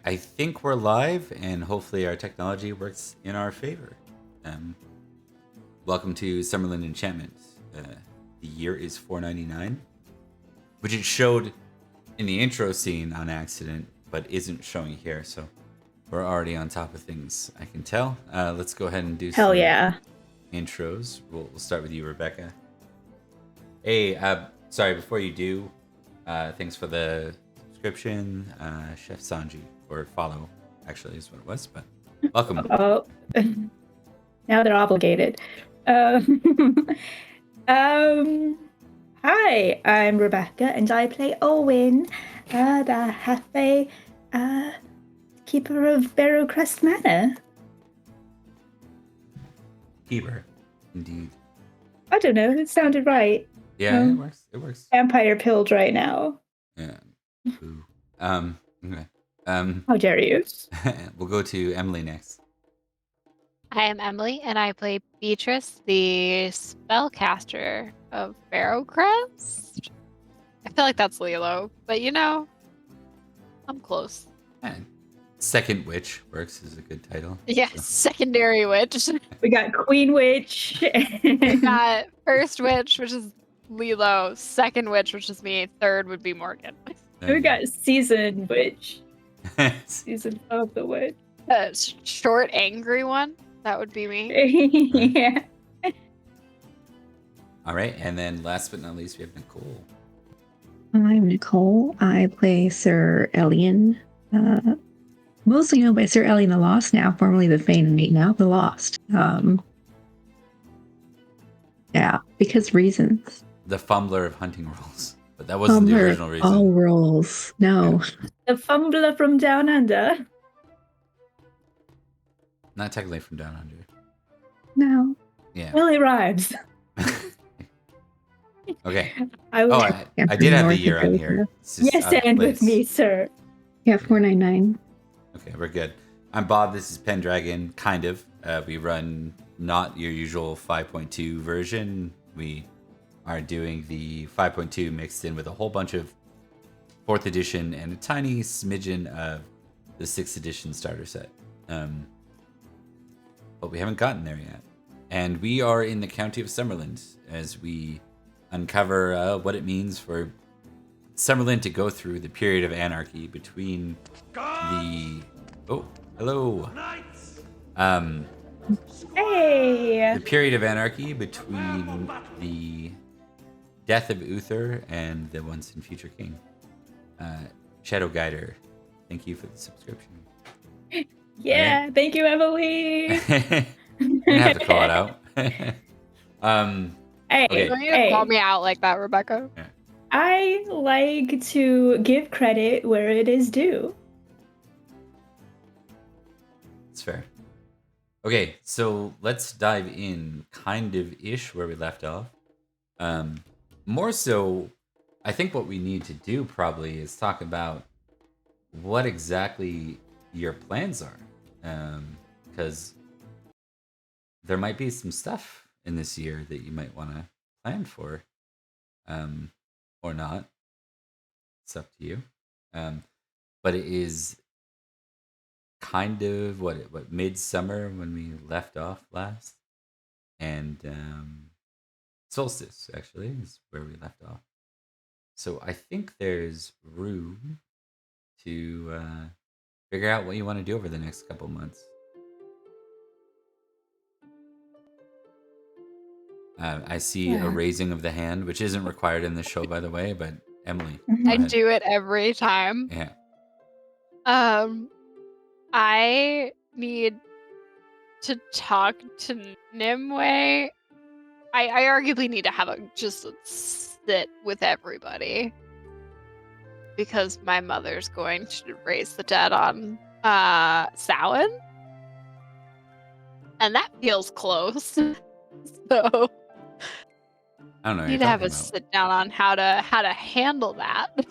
I think we're live, and hopefully our technology works in our favor. Welcome to Summerland Enchantment. The year is 499, which it showed in the intro scene on accident, but isn't showing here, so we're already on top of things, I can tell. Let's go ahead and do Hell some yeah. intros. We'll start with you, Rebecca. Hey, sorry, before you do, thanks for the subscription, Chef Sanji, or follow, actually, is what it was, but welcome. Oh, now they're obligated. Hi, I'm Rebecca, and I play Owen, the Halfway keeper of Barrowcrest Manor. Keeper, indeed. I don't know, it sounded right. Yeah, it works. It works. Vampire pilled right now. Yeah. Ooh. Okay. How dare you? We'll go to Emily next. I am Emily, and I play Beatrice, the spellcaster of Barrowcrest. I feel like that's Lilo, but you know, I'm close. And Second Witch works as a good title. Yes, so. Secondary Witch. We got Queen Witch. We got First Witch, which is Lilo. Second Witch, which is me. Third would be Morgan. We got Season Witch. Season of the Witch. Short, angry one. That would be me. Yeah. All right, and then last but not least, we have Nicole. I'm Nicole. I play Sir Elian. Mostly known by Sir Elian the Lost now, formerly the Fane Mate, now the Lost. Yeah, because reasons. The fumbler of hunting rolls. But that wasn't the original reason. All rolls. No. The fumbler from down under. Not technically from down under. No. Yeah. Well, it rhymes. Okay. I did have the year on here. Yes, and with me, sir. Yeah, 499. Okay, we're good. I'm Bob. This is Pendragon, kind of. We run not your usual 5.2 version. We are doing the 5.2 mixed in with a whole bunch of 4th edition and a tiny smidgen of the 6th edition starter set. But we haven't gotten there yet. And we are in the county of Summerland as we uncover what it means for Summerland to go through the period of anarchy between the... Oh, hello. Hey. The period of anarchy between the death of Uther and the once and future king. Shadow Guider, thank you for the subscription. Yeah, right. Thank you, Emily. You didn't have to call it out. Hey, don't you call me out like that, Rebecca? Yeah. I like to give credit where it is due. It's fair. Okay, so let's dive in kind of ish where we left off. More so, I think what we need to do probably is talk about what exactly your plans are. Because there might be some stuff in this year that you might want to plan for, or not. It's up to you. But it is kind of what midsummer when we left off last, and solstice actually is where we left off. So I think there's room to figure out what you want to do over the next couple months. I see a raising of the hand, which isn't required in the show, by the way, but Emily. I do it every time. Yeah. I need to talk to Nimue. I arguably need to have just sit with everybody. Because my mother's going to raise the dead on Samhain. And that feels close. So I don't know. Need to have a sit down on how to handle that. Do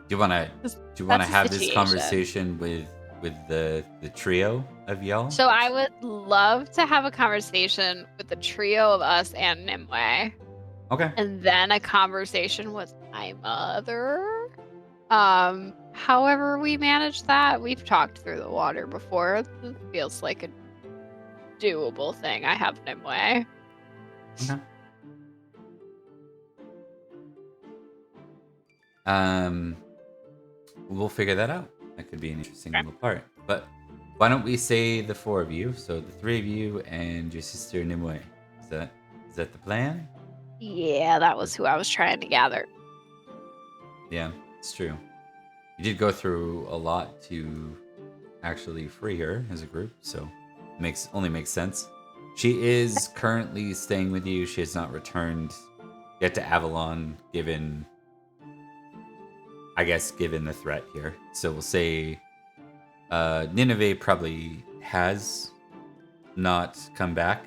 you want to have this conversation with the trio of y'all? So I would love to have a conversation with the trio of us and Nimue. Okay. And then a conversation with my mother. How however we manage that. We've talked through the water before. It feels like a doable thing. I have Nimue. Okay. We'll figure that out. That could be an interesting Okay. little part. But why don't we say the 4 of you? So the 3 of you and your sister Nimue. Is that the plan? Yeah, that was who I was trying to gather. Yeah, it's true. You did go through a lot to actually free her as a group, so only makes sense. She is currently staying with you. She has not returned yet to Avalon, given the threat here. So we'll say Nineveh probably has not come back.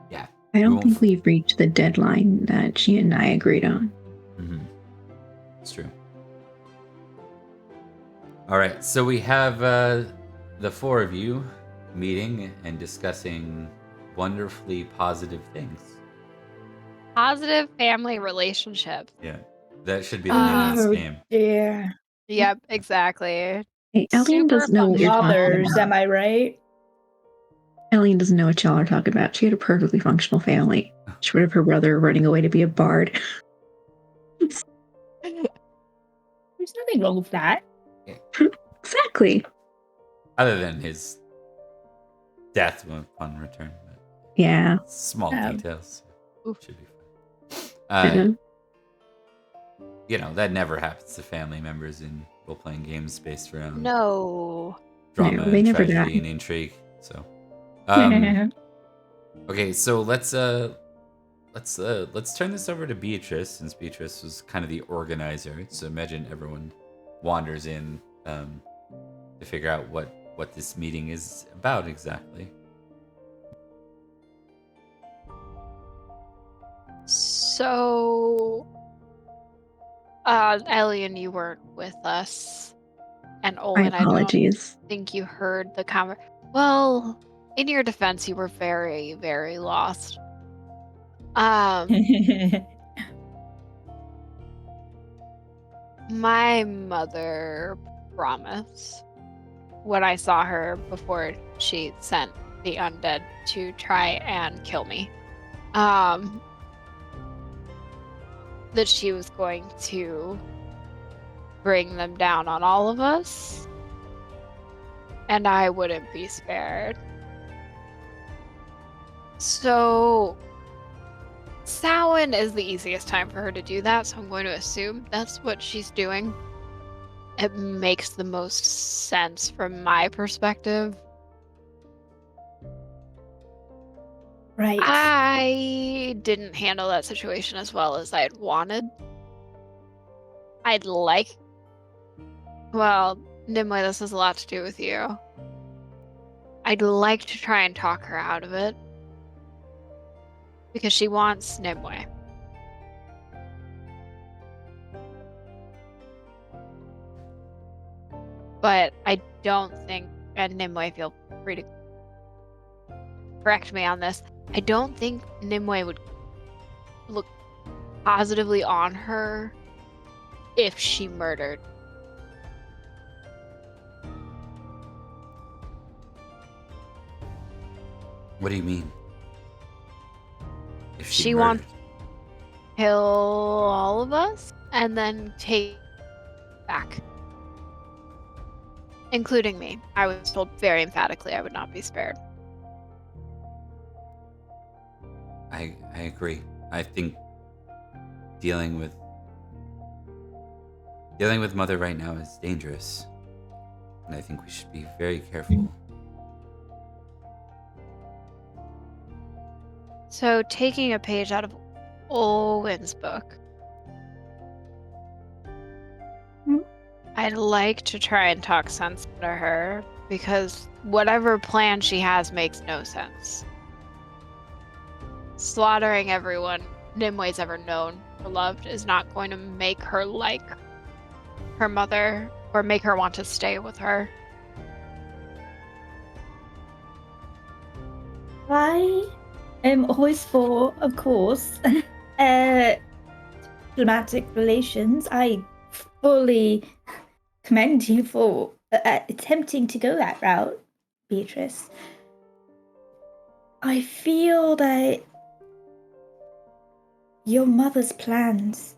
Yeah. I We don't won't think we've reached the deadline that she and I agreed on. It's true. All right, so we have the 4 of you meeting and discussing wonderfully positive things. Positive family relationships. Yeah, that should be the name of this game. dear. Yep, exactly. Hey, Elian Super doesn't know what you're talking Mothers, about. am I right? Elian doesn't know what y'all are talking about. She had a perfectly functional family, short of her brother running away to be a bard. There's nothing wrong with that. Exactly. Other than his death upon return. But Yeah. small Oh. details. Oof. Should be fine. Uh-huh. That never happens to family members in role-playing games based around No. drama, No, they never tragedy, die. and intrigue. So, okay, so let's turn this over to Beatrice, since Beatrice was kind of the organizer. So imagine everyone wanders in to figure out what this meeting is about exactly. So, Elian, you weren't with us, and My Olin, I don't apologies. think you heard the Well, in your defense, you were very, very lost. My mother promised when I saw her before she sent the undead to try and kill me, that she was going to bring them down on all of us, and I wouldn't be spared. So Samhain is the easiest time for her to do that, so I'm going to assume that's what she's doing. It makes the most sense from my perspective. Right. I didn't handle that situation as well as I had wanted. Well, Nimue, this has a lot to do with you. I'd like to try and talk her out of it, because she wants Nimue. But I don't think, and Nimue, feel free to correct me on this, I don't think Nimue would look positively on her if she murdered. What do you mean? If She murdered? wants to kill all of us and then take back. Including me. I was told very emphatically I would not be spared. I agree. I think dealing with Mother right now is dangerous, and I think we should be very careful. So, taking a page out of Olwen's book, I'd like to try and talk sense to her, because whatever plan she has makes no sense. Slaughtering everyone Nimue's ever known or loved is not going to make her like her mother or make her want to stay with her. I Always for, of course, diplomatic relations. I fully commend you for attempting to go that route, Beatrice. I feel that your mother's plans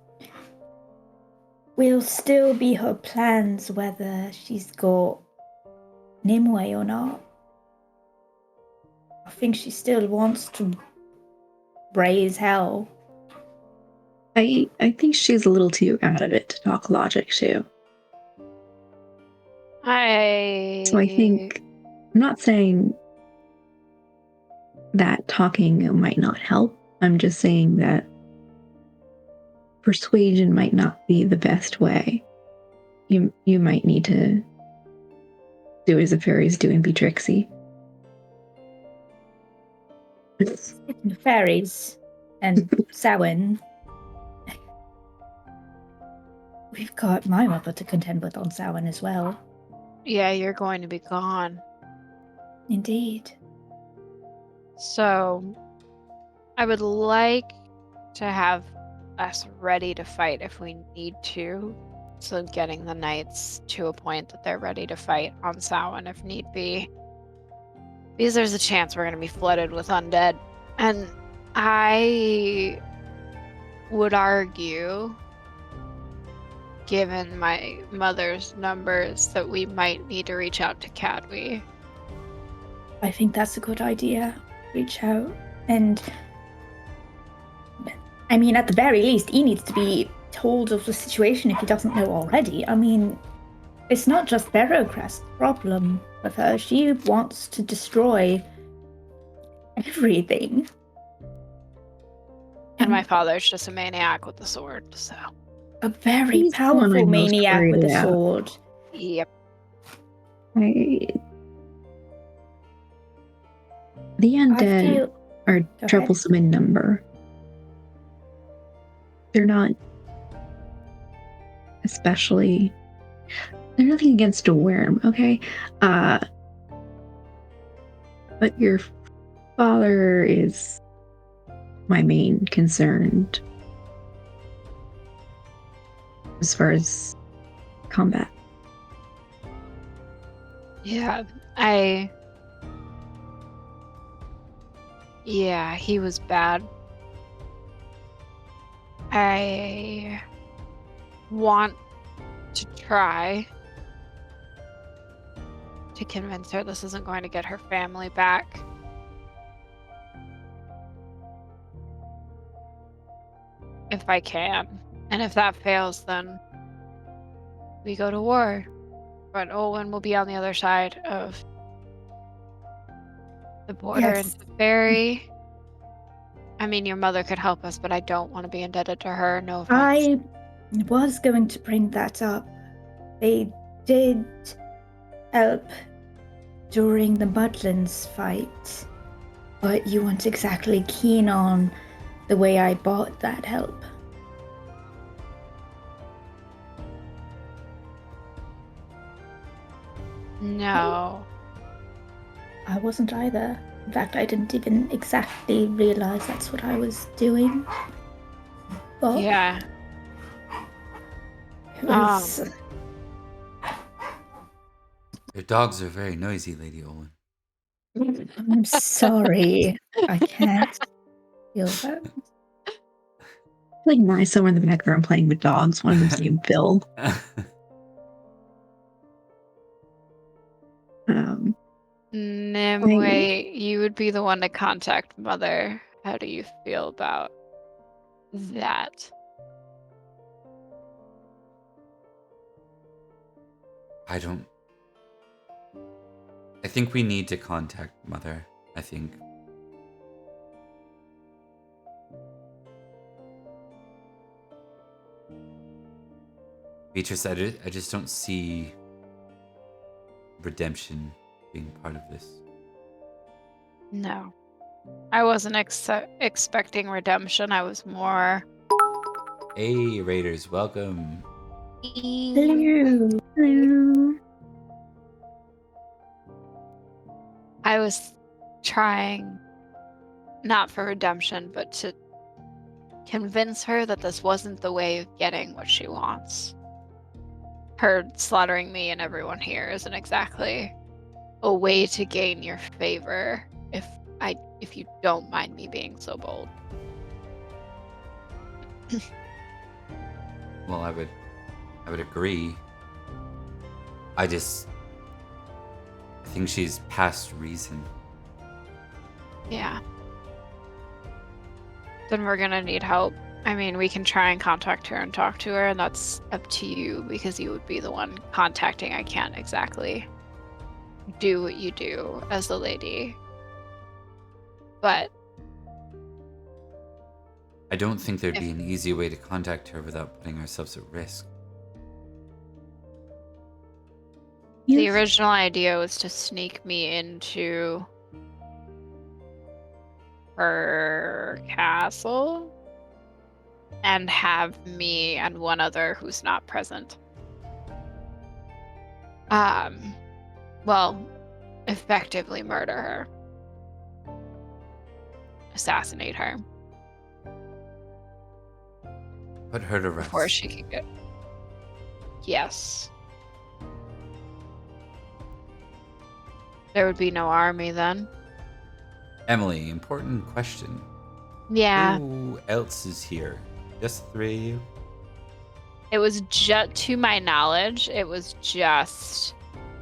will still be her plans whether she's got Nimue or not. I think she still wants to raise hell. I think she's a little too out of it to talk logic too. So I think I'm not saying that talking might not help. I'm just saying that persuasion might not be the best way. You might need to do as the fairies do and be tricksy. The fairies and Samhain. We've got my mother to contend with on Samhain as well. Yeah, you're going to be gone. Indeed. So, I would like to have us ready to fight if we need to. So getting the knights to a point that they're ready to fight on Samhain if need be. Because there's a chance we're going to be flooded with undead. And I would argue, given my mother's numbers, that we might need to reach out to Cadwy. I think that's a good idea. Reach out. And I mean, at the very least, he needs to be told of the situation if he doesn't know already. I mean, it's not just Barrowcrest's problem with her. She wants to destroy everything. And my father's just a maniac with a sword, so. A very He's the one powerful I'm most maniac worried with a about. sword. Yep. The undead are ahead. troublesome in number. They're not especially. They're nothing against a worm, okay? But your father is my main concern as far as combat. Yeah, Yeah, he was bad. I want to try to convince her this isn't going to get her family back. If I can. And if that fails, then we go to war. But Olwen will be on the other side of the border Yes. into Faerie. I mean, your mother could help us, but I don't want to be indebted to her. No offense. I was going to bring that up. They did help during the Mudlands fight, but you weren't exactly keen on the way I bought that help. No. I wasn't either. In fact, I didn't even exactly realize that's what I was doing. But Yeah. it was... Your dogs are very noisy, Lady Olwen. I'm sorry. I can't feel that. Like nice somewhere in the background playing with dogs. One of them's named Bill. Nimue, you would be the one to contact Mother. How do you feel about that? I think we need to contact Mother. I think. Beatrice, I just don't see redemption being part of this. No. I wasn't expecting redemption. I was more... Hey, Raiders, welcome. Hello. Hello. I was trying not for redemption, but to convince her that this wasn't the way of getting what she wants. Her slaughtering me and everyone here isn't exactly a way to gain your favor, if you don't mind me being so bold. Well, I would agree. I think she's past reason. Yeah. Then we're gonna need help. I mean, we can try and contact her and talk to her, and that's up to you because you would be the one contacting. I can't exactly do what you do as a lady. But I don't think there'd be an easy way to contact her without putting ourselves at risk. the original idea was to sneak me into her castle and have me and one other who's not present. Well, effectively murder her. Assassinate her. Put her to rest. Before she can get... Yes. There would be no army then. Emily, important question. Yeah. Who else is here? Just the three of you? It was just, to my knowledge, it was just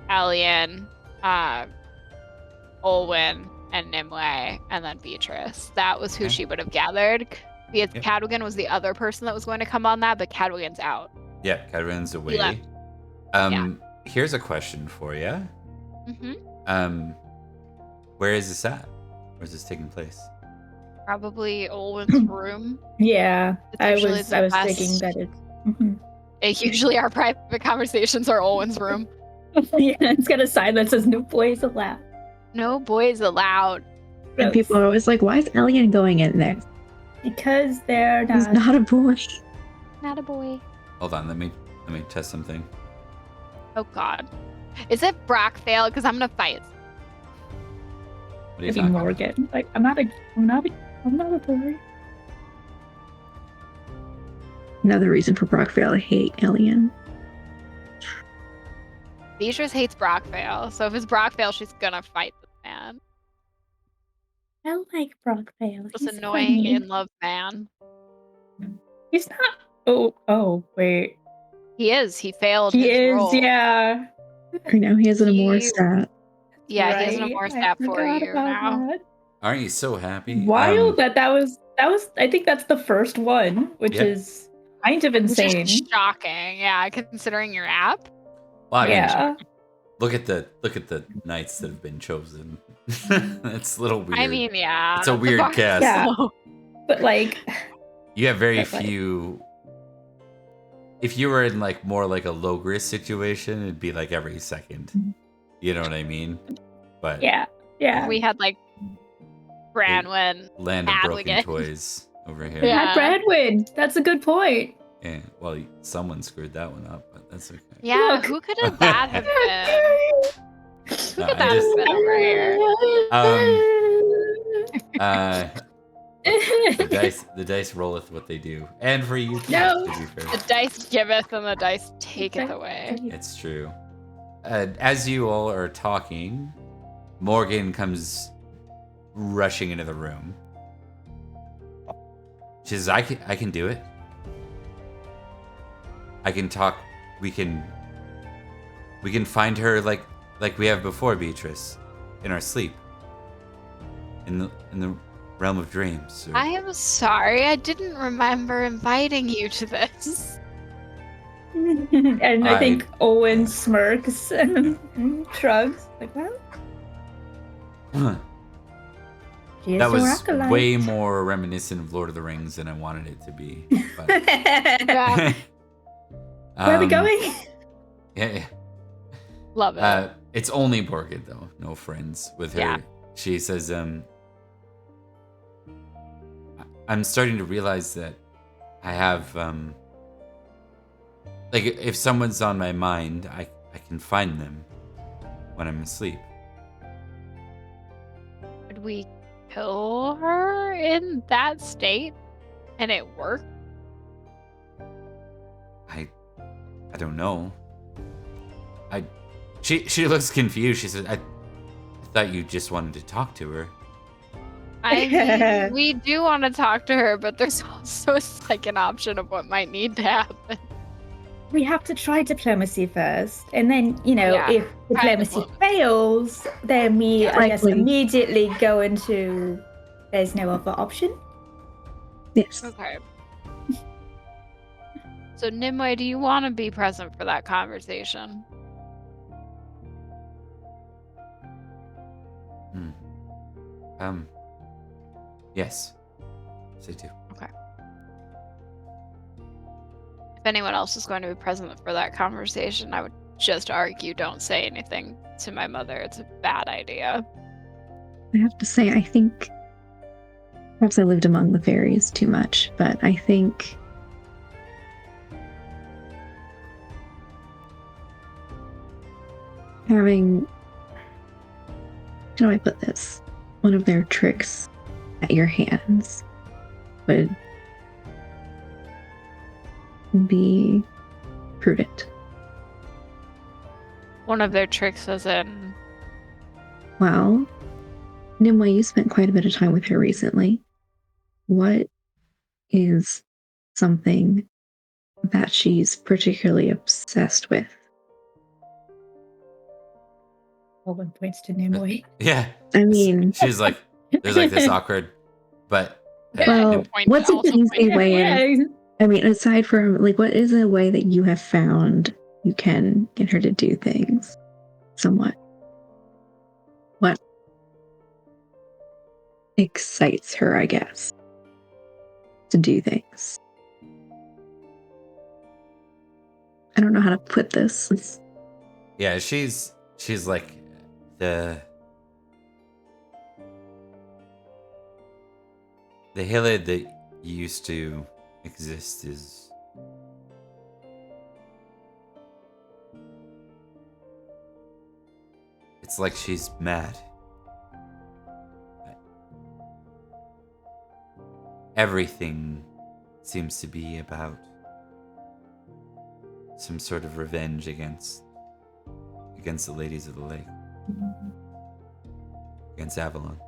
Elian, Olwen, and Nimue, and then Beatrice. That was who Okay. she would have gathered. Because Yep. Cadwigan was the other person that was going to come on that, but Cadwigan's out. Yeah, Cadwin's away. left. Here's a question for you. Mm-hmm. Where is this at? Where's this taking place? Probably Olwen's room. Yeah, It's I usually was the thinking best. that it's. Mhm. Usually our private conversations are Olwen's room. Yeah, it's got a sign that says "No boys allowed." No boys allowed. And people are always like, why is Elian going in there? Because they're He's not. not a boy. Not a boy. Hold on, let me test something. Oh God. Is it Brockvale? Because I'm gonna fight. What are you Maybe talking about? Morgan. Like, I'm not a boy. Another reason for Brockvale to hate Elian. Beatrice hates Brockvale, so if it's Brockvale, she's gonna fight this man. I like Brockvale. This He's annoying funny. in love man. He's not. Oh, wait. He is. He failed He his is. role. Yeah. I know he has an He- amor stat. Yeah, he has Right. no more I stat for forgot you about now. that. Aren't you so happy? Wild that was. I think that's the first one, which Yep. is kind of Which insane. is shocking. Yeah, considering your app. Well, I mean, Yeah. look at the knights that have been chosen. That's a little weird. I mean, yeah. It's a that's weird bar cast. Yeah. low. But like, You have very But, like- few. If you were in like more like a Logris situation, it'd be like every second. You know what I mean? But yeah. We had like Branwen. land of broken Cadwigan. toys over here. Yeah. Brad win. That's a good point. Yeah, well, someone screwed that one up, but that's okay. Yeah, Look. who could have that have been? Who No, could I that have just- been over here? The dice rolleth what they do, and for you, too, No. to be fair. The dice giveth and the dice taketh away. It's true. As you all are talking, Morgan comes rushing into the room. She says, I can do it. I can talk. We can find her like we have before, Beatrice, in our sleep. In the realm of dreams. or- I am sorry, I didn't remember inviting you to this. And I think Owen smirks and shrugs. Like, well, she is That a was Rock'alike. way more reminiscent of Lord of the Rings than I wanted it to be. But, Yeah. Where are we going? Yeah. Love it. It's only Morgan though, no friends with her. Yeah. She says, I'm starting to realize that I have, like, if someone's on my mind, I can find them when I'm asleep. Could we kill her in that state and it worked? I don't know. She looks confused. She said, I thought you just wanted to talk to her. I mean, we do want to talk to her, but there's also a second option of what might need to happen. We have to try diplomacy first, and then, you know, Yeah, if diplomacy fails, then we, I guess, Likely. immediately go into there's no other option. Yes. Okay. So, Nimue, do you want to be present for that conversation? Yes. Yes, I do. Okay. If anyone else is going to be present for that conversation, I would just argue don't say anything to my mother. It's a bad idea. I have to say, I think perhaps I lived among the fairies too much, but I think having, how do I put this? One of their tricks at your hands would be prudent. One of their tricks as in, Well, Nimue, you spent quite a bit of time with her recently. What is something that she's particularly obsessed with? Owen points to Nimue. Yeah. I mean, She's like, there's like this awkward, but well, what's an easy way? I mean, aside from, like, what is a way that you have found you can get her to do things somewhat? What excites her, I guess, to do things? I don't know how to put this. yeah, she's like the Hillid that used to exist is it's like she's mad. Everything seems to be about some sort of revenge against the ladies of the lake, against Avalon.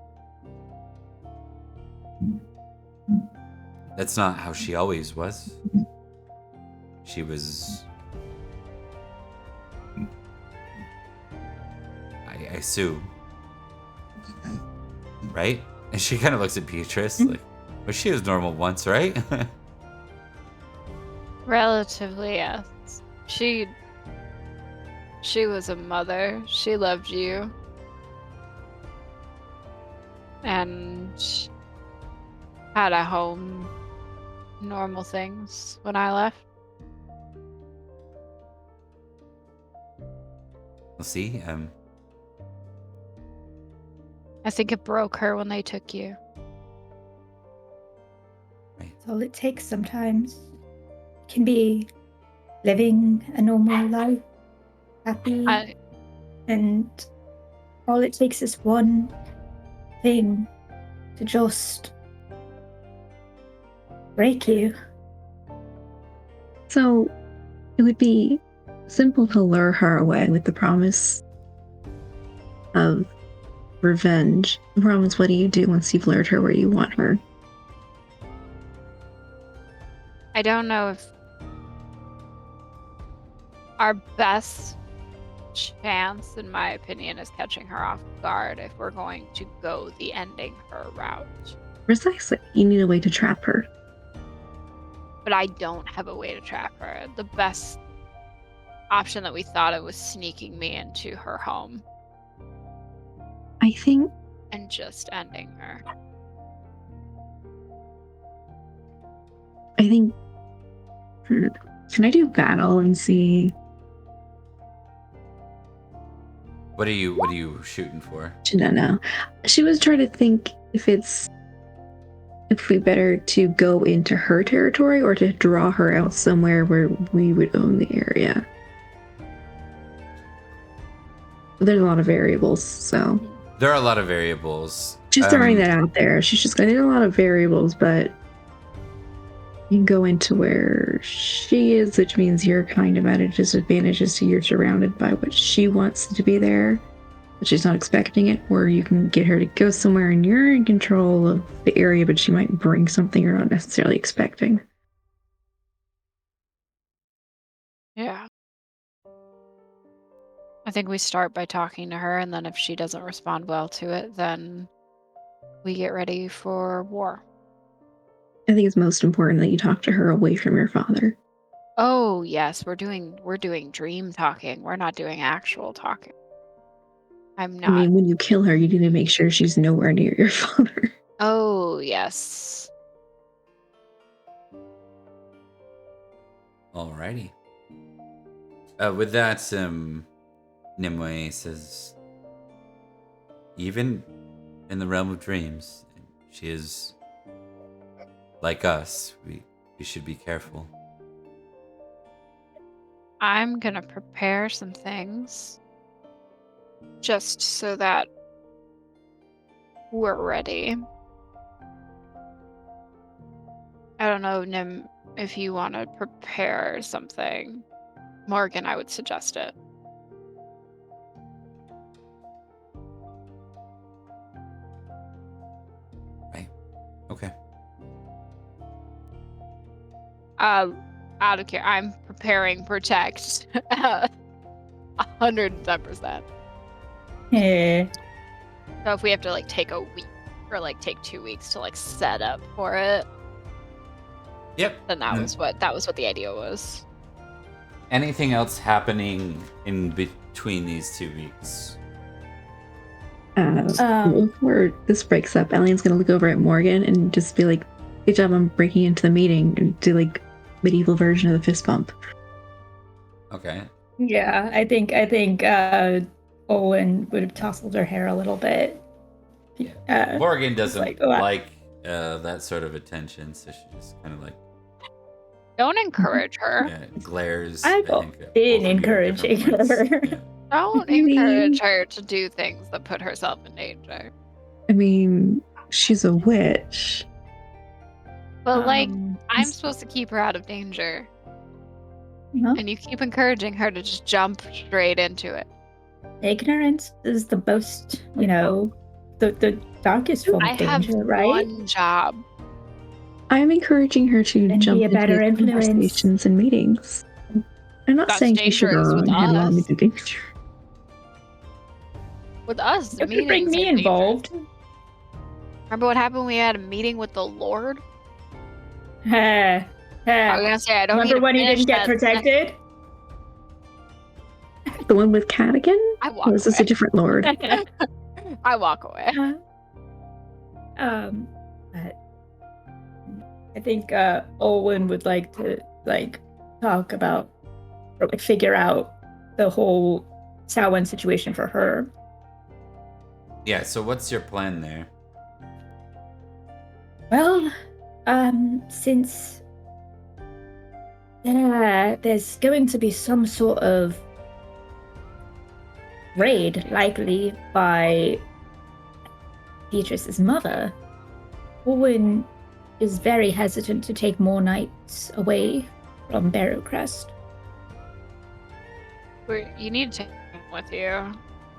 That's not how she always was. She was, I assume, right? And she kind of looks at Beatrice like, well, she was normal once, right? relatively, yes. She was a mother. She loved you. And had a home, normal things when I left. We'll see. I think it broke her when they took you. That's all it takes sometimes. It can be living a normal life, happy, and all it takes is one thing to just break you. So it would be simple to lure her away with the promise of revenge. The problem is, what do you do once you've lured her where you want her? I don't know if our best chance, in my opinion, is catching her off guard if we're going to go the ending her route. Precisely. You need a way to trap her. But I don't have a way to trap her. The best option that we thought of was sneaking me into her home I think and just ending her. Can I do battle and see? What are you shooting for? She don't know. She was trying to think if we better to go into her territory or to draw her out somewhere where we would own the area. There's a lot of variables, so There are a lot of variables. She's throwing that out there. She's just going to need a lot of variables, but you can go into where she is, which means you're kind of at a disadvantage as to you're surrounded by what she wants to be there, but she's not expecting it, or you can get her to go somewhere and you're in control of the area, but she might bring something you're not necessarily expecting. Yeah. I think we start by talking to her, and then if she doesn't respond well to it, then we get ready for war. I think it's most important that you talk to her away from your father. Oh yes, we're doing dream talking. We're not doing actual talking. I'm not. I mean, when you kill her, you need to make sure she's nowhere near your father. Oh yes. Alrighty. With that, Nimue says, even in the realm of dreams, she is like us. We should be careful. I'm gonna prepare some things just so that we're ready. I don't know, Nim, if you want to prepare something. Morgan, I would suggest it. Right. Okay. Out of care, I'm preparing protect. 110%. Yeah. So if we have to like take a week or like take 2 weeks to like set up for it, Yep. then that was what the idea was. Anything else happening in between these 2 weeks? Before this breaks up, Ellen's gonna look over at Morgan and just be like, "Good job on breaking into the meeting," and do like medieval version of the fist bump. Okay. Yeah, I think Owen would have tousled her hair a little bit. Morgan doesn't like that sort of attention, so she just kind of like Don't encourage her. glares. I've I think, at been both of you at encouraging different points. her. Yeah. Don't encourage her to do things that put herself in danger. I mean, she's a witch. But I'm supposed to keep her out of danger. No. And you keep encouraging her to just jump straight into it. Ignorance is the most, the darkest form of danger, have right? one job. I'm encouraging her to And jump be a better into influence. conversations and meetings. I'm not That's saying she should dangerous go with and headlong us. into danger. With us, the You have to bring meetings me are dangerous. involved. Remember what happened when we had a meeting with the Lord? I I was gonna say I don't Remember need to when he finish didn't get that protected? The one with Cadigan? I walk Or is this a away. different lord? I walk away. But I think Olwen would like to talk about or figure out the whole Samhain situation for her. Yeah. So what's your plan there? Well, since there's going to be some sort of raid, likely by Beatrice's mother, Owen is very hesitant to take more knights away from Barrowcrest. You need to take him with you.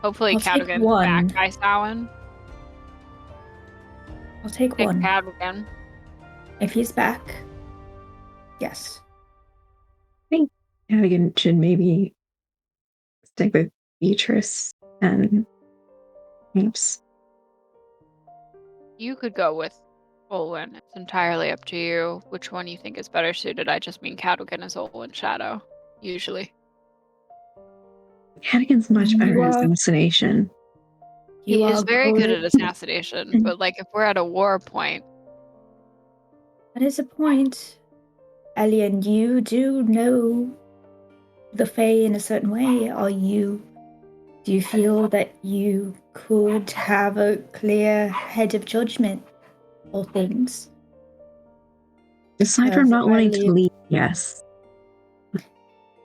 Hopefully I'll take Cadigan's one. back by Samhain. I'll take Take one. Cadigan. If he's back, yes. I think Cadigan should maybe stick with Beatrice and perhaps. You could go with Olwen. It's entirely up to you which one you think is better suited. I just mean Cadigan is Olwen's shadow, usually. Cadigan's much better at You are- assassination. He You is are very good at good. assassination, but if we're at a war point, That is a point. Alien, you do know the Fae in a certain way. Do you feel that you could have a clear head of judgment or things? Aside from not wanting to leave, yes.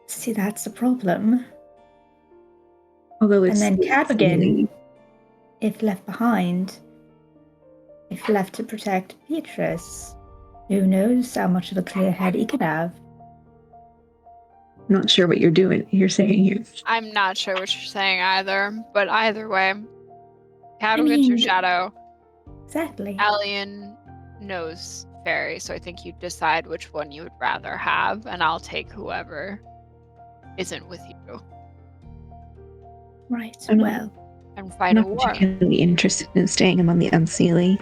See, that's the problem. Although And it's then Cadigan, if left behind, if left to protect Beatrice, who knows how much of a clear head he could have. I'm not sure what you're saying here. I'm not sure what you're saying either, but either way, I Cadwig your mean- shadow. Exactly. Allian knows Faerie, so I think you decide which one you would rather have, and I'll take whoever isn't with you Right, I'm not- well. and I'm fight a not war. particularly interested in staying among the Unseelie.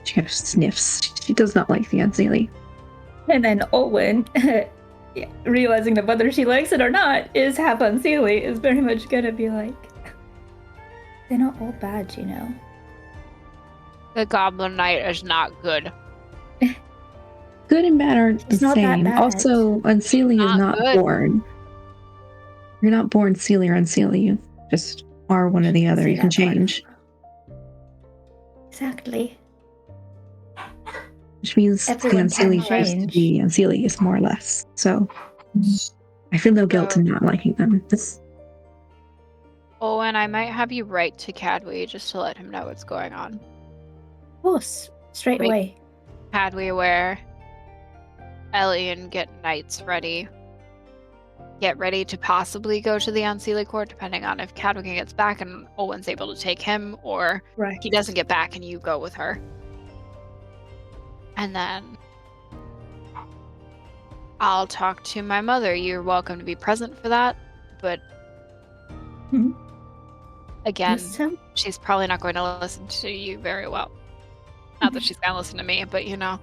She kind of sniffs. She does not like the Unseelie. And then Olwen, realizing that whether she likes it or not is half unseelie, is very much gonna be like, they're not all bad, you know. The Goblin Knight is not good. Good and bad aren't It's the not that same. bad. Also, Unseelie is Not not good. born. You're not born Seelie or Unseelie. You just are one or the other. See You can that part. change. Exactly. Which means Everyone the can Unseelie used to change. be Unseelie, more or less. So I feel no guilt in not liking them. Oh, and I might have you write to Cadwig just to let him know what's going on. Of course. Straight Wait. away. Cadwig aware. Elian get knights ready. Get ready to possibly go to the Unseelie court, depending on if Cadwig gets back and Owen's able to take him, or Right. he doesn't get back and you go with her. And then I'll talk to my mother. You're welcome to be present for that, but Mhm. again, So, she's probably not going to listen to you very well. Not that she's going to listen to me, but you know.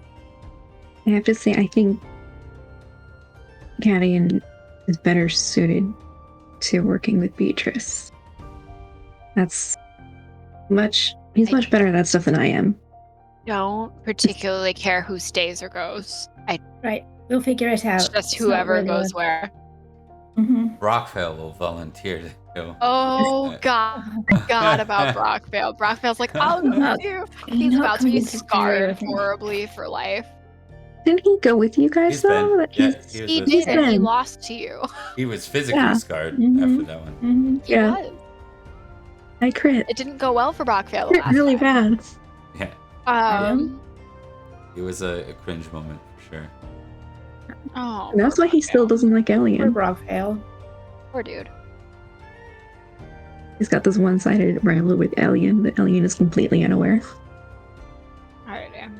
I have to say, I think Cadian is better suited to working with Beatrice. He's much better at that stuff than I am. Don't particularly care who stays or goes. right. We'll figure it out. It's just It's not whoever really goes where. Mm-hmm. Rockvale will volunteer to go. Oh God, God about Brockvale. Brockvale's like, I'll go with you. He's not about to be coming to Faerie scarred with me. horribly for life. Didn't he go with you guys He's though? been. Yeah, he was He with did, us. and he been. lost to you. He was physically Yeah. scarred Mhm. after that one. Mm-hmm. He Yeah. was. I crit. It didn't go well for Brockvale Crit last really time. bad. Yeah, Oh, it was a cringe moment for sure. oh, And that's poor why he still Brockvale. doesn't like Poor Elian. Brockvale. Poor dude. He's got this one-sided rivalry with Elian that Elian is completely unaware. Alrighty.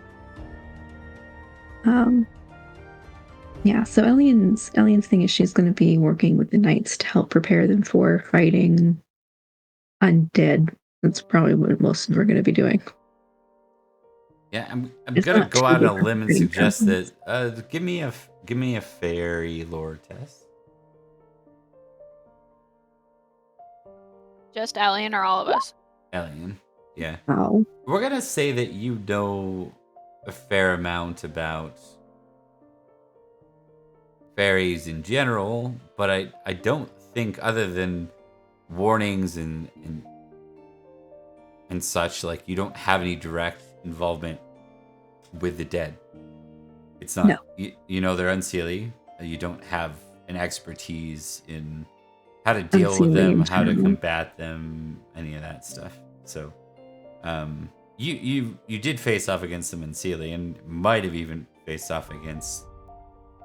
Yeah, so Elian's thing is she's going to be working with the knights to help prepare them for fighting undead. That's probably what most of them are going to be doing. Yeah, I'm It's gonna not go too out on a different limb and from suggest goblins. that give me a fairy lore test. Just Alien or all of us? Alien. Yeah. Wow. We're gonna say that you know a fair amount about fairies in general, but I don't think, other than warnings and such, like, you don't have any direct involvement with the dead. It's not. No. You know they're unseelie. You don't have an expertise in how to deal with Unseelie them, in how to general. combat them, any of that stuff. So, you did face off against them unseelie, and might have even faced off against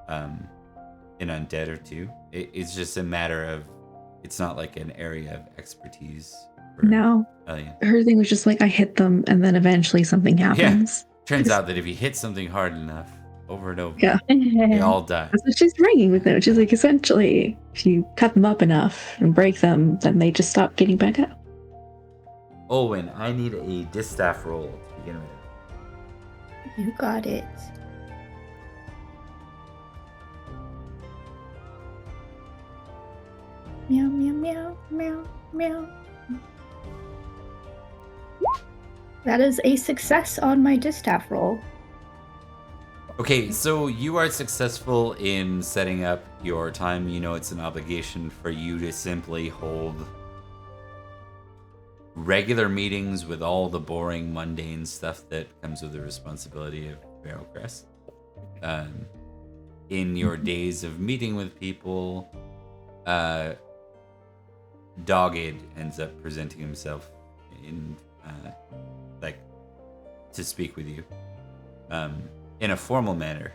an undead or two. It's just a matter of, it's not like an area of expertise. For No. Alien. Her thing was just like, I hit them, and then eventually something happens. Turns out that if you hit something hard enough, over and over, Yeah. they all die. That's what she's bringing with them. She's like, essentially, if you cut them up enough and break them, then they just stop getting back up. Owen, I need a distaff roll to begin with. You got it. Meow, meow, meow, meow, meow. That is a success on my distaff roll. Okay, so you are successful in setting up your time. You know it's an obligation for you to simply hold regular meetings with all the boring, mundane stuff that comes with the responsibility of Barrel Crest. In your days of meeting with people, Dogged ends up presenting himself in like to speak with you in a formal manner.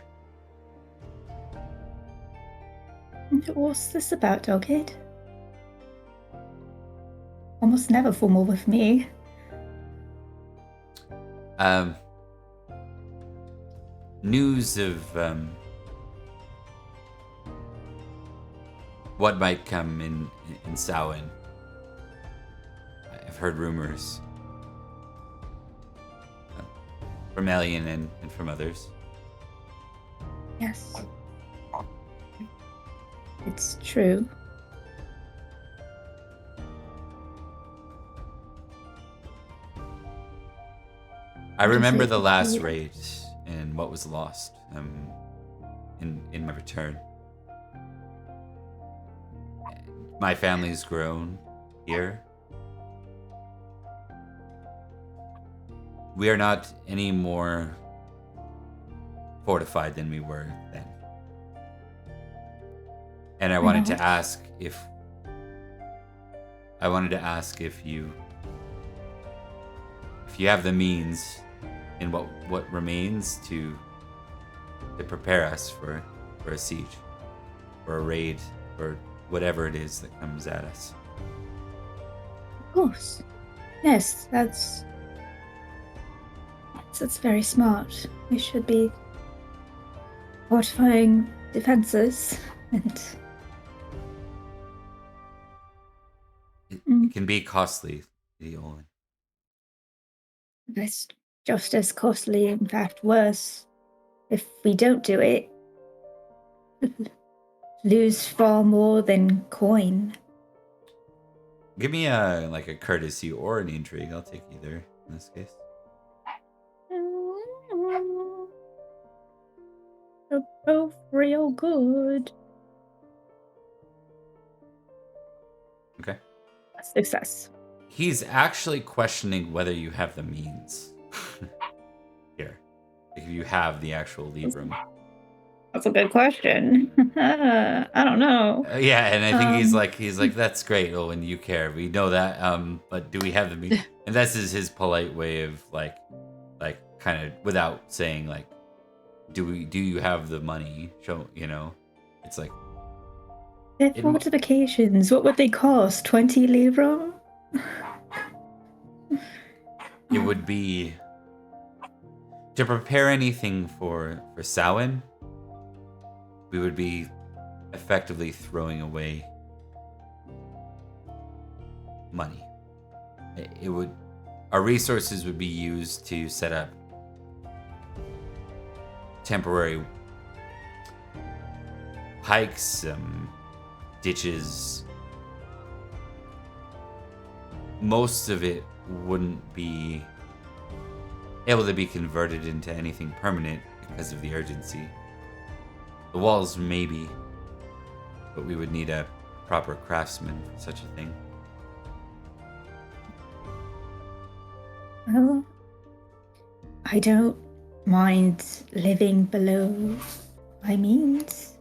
What's this about, Doghead? Almost never formal with me. News of what might come in Samhain. I've heard rumors from Alien and from others. Yes. It's true. I remember the Just last like- raid and what was lost in my return. My family's grown here. We are not any more fortified than we were then. And I wanted to not. ask if you have the means in what remains to prepare us for a siege, for a raid, or whatever it is that comes at us. Of course. Yes, that's very smart. We should be fortifying defenses and It can be costly, Olin. it's just as costly, in fact worse. If we don't do it, lose far more than coin. Give me a courtesy or an intrigue. I'll take either in this case. They're both real good. Okay. Success. He's actually questioning whether you have the means. Here. If you have the actual Librum. That's a good question. I don't know. Yeah, and I think he's like, that's great, Owen, you care. We know that. But do we have the means? And that's his polite way of like kind of without saying like, do you have the money? Show, it's like Their fortifications, what would they cost? 20 livres? it would be to prepare anything for Samhain. We would be effectively throwing away money. Our resources would be used to set up temporary hikes, ditches. Most of it wouldn't be able to be converted into anything permanent because of the urgency. The walls, maybe, but we would need a proper craftsman for such a thing. Well, I don't mind living below my means.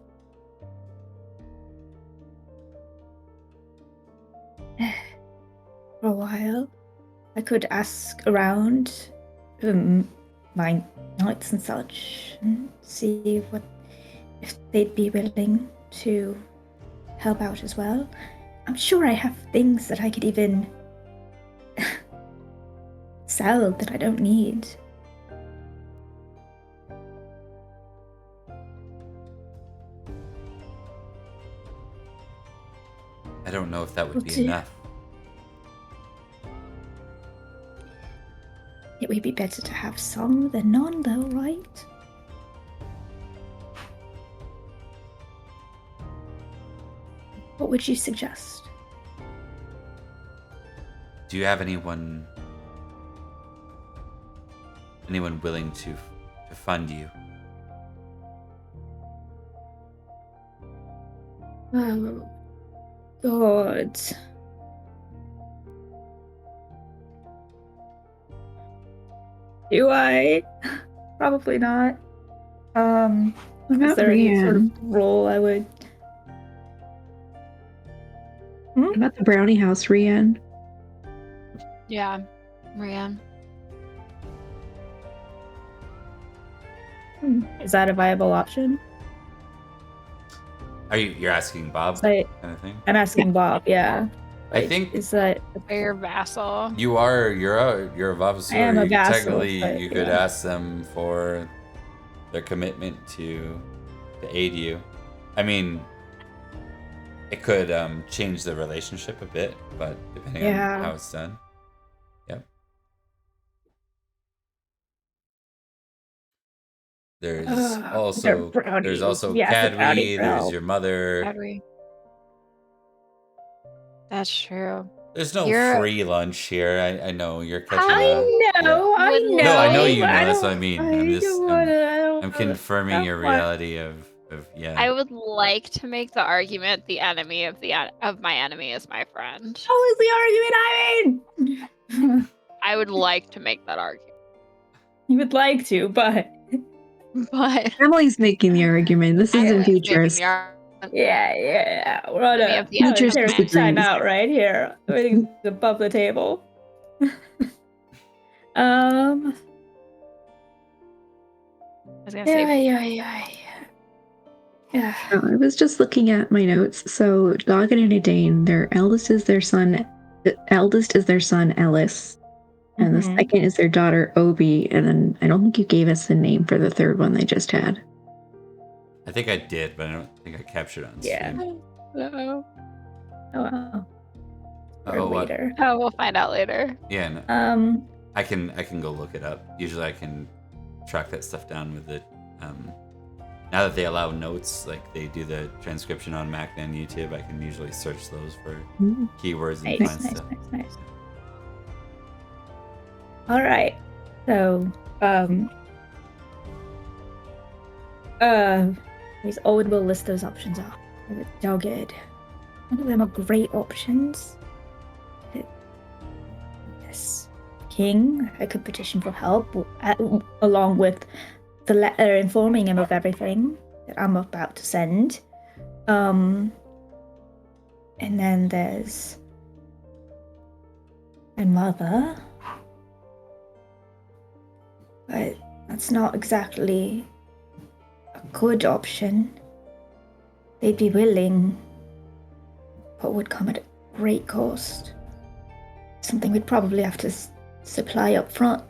For a while, I could ask around my knights and such and see if they'd be willing to help out as well. I'm sure I have things that I could even sell that I don't need. I don't know if that would be enough. It would be better to have some than none, though, right? What would you suggest? Do you have anyone willing to fund you? Oh, God. Do I? Probably not. Is there any sort of role I would... What about the brownie house, Rian? Yeah, Rian. Is that a viable option? You're asking Bob Like, kind of thing? I'm asking Bob. Yeah. I Like, think is that Your vassal. you're a vavasor. I am a vassal, Technically, but you could yeah. ask them for their commitment to aid you. I mean, it could change the relationship a bit, but depending on how it's done. Yep. There's also Cadwy, there's your mother. Faerie. That's true. There's no free lunch here. I know you're catching I know. No, I know you know. I That's what I mean. I'm confirming your reality of yeah. I would like to make the argument the enemy of my enemy is my friend. What was the argument I made? I would like to make that argument. You would like to, but Emily's making the argument. This isn't futures. Yeah. We're on a futures time out right here. Waiting above the table. I was gonna say. Yeah. I was just looking at my notes. So Doggett and Edane, their eldest is their son. The eldest is their son Ellis, and the second is their daughter Obi. And then I don't think you gave us the name for the third one they just had. I think I did, but I don't think I captured it on stream. No. Oh wow. Later. Oh, we'll find out later. Yeah. No. I can go look it up. Usually I can track that stuff down with it. Now that they allow notes, like they do the transcription on Mac and YouTube, I can usually search those for keywords and find stuff. Nice. All right. So, Owen will list those options off. Dogged. None of them are great options. Yes. King, I could petition for help, along with the letter informing him of everything that I'm about to send. And then there's my mother. But that's not exactly a good option. They'd be willing, but would come at a great cost. Something we'd probably have to supply up front.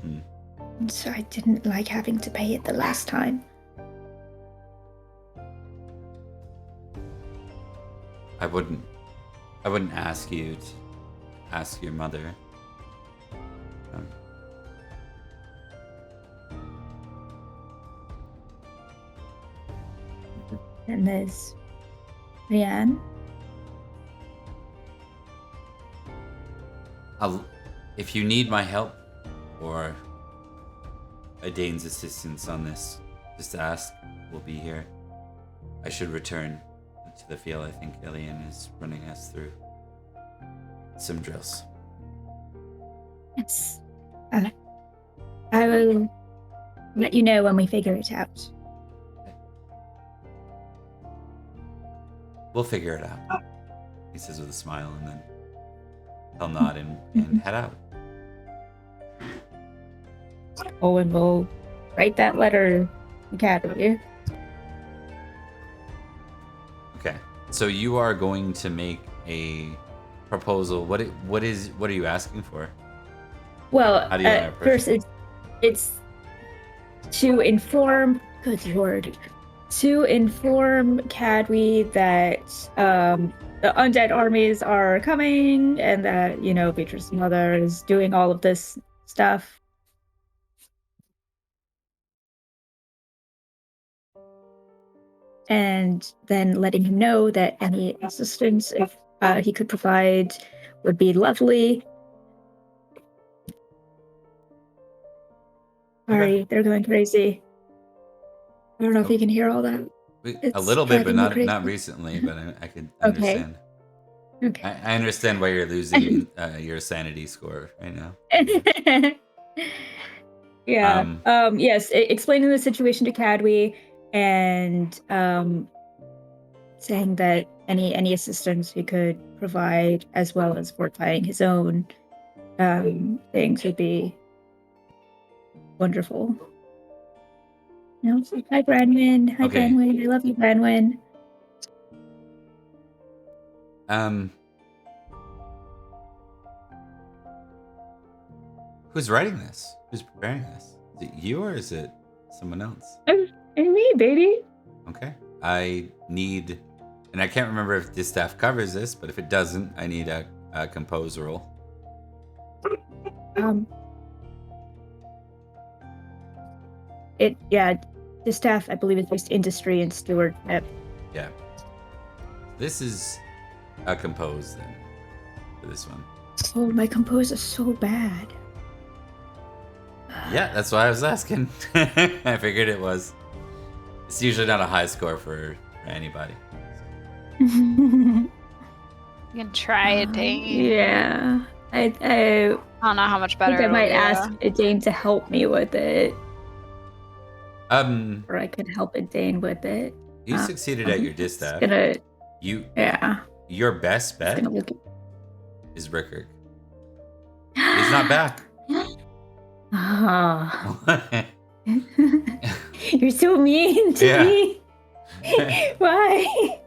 And so I didn't like having to pay it the last time. I wouldn't ask you to ask your mother. And there's Rianne. If you need my help or Edane's assistance on this, just ask. We'll be here. I should return to the field. I think Elian is running us through some drills. Yes. I will let you know when we figure it out. We'll figure it out, he says with a smile, and then he'll nod and head out. Owen will write that letter to Cadwy. Okay, so you are going to make a proposal. What are you asking for? Well, first it's to inform. Good lord. To inform Cadwy that the undead armies are coming and that, Beatrice's mother is doing all of this stuff. And then letting him know that any assistance if he could provide would be lovely. Sorry, they're going crazy. I don't know if you can hear all that. A little bit, but not recently. But I can understand. Okay. I understand why you're losing your sanity score right now. Yeah. Yes. Explaining the situation to Cadwy and saying that any assistance he could provide, as well as fortifying his own things, would be wonderful. No, hi, Branwyn. Hi, Okay. Branwyn. I love you, Branwyn. Who's writing this? Who's preparing this? Is it you or is it someone else? And me, baby. Okay. I need, and I can't remember if distaff covers this, but if it doesn't, I need a compose roll. The staff, I believe, is just industry and stewardship. Yeah. This is a compose then for this one. Oh, my compose is so bad. Yeah, that's why I was asking. I figured it was. It's usually not a high score for anybody. You can try it, Dane. Yeah. I don't know how much better. think I might it'll be. ask Dane to help me with it. Or I could help Dane with it. You succeeded at your distaff. Yeah. Your best bet is Rickard. He's not back. You're so mean to me. Why?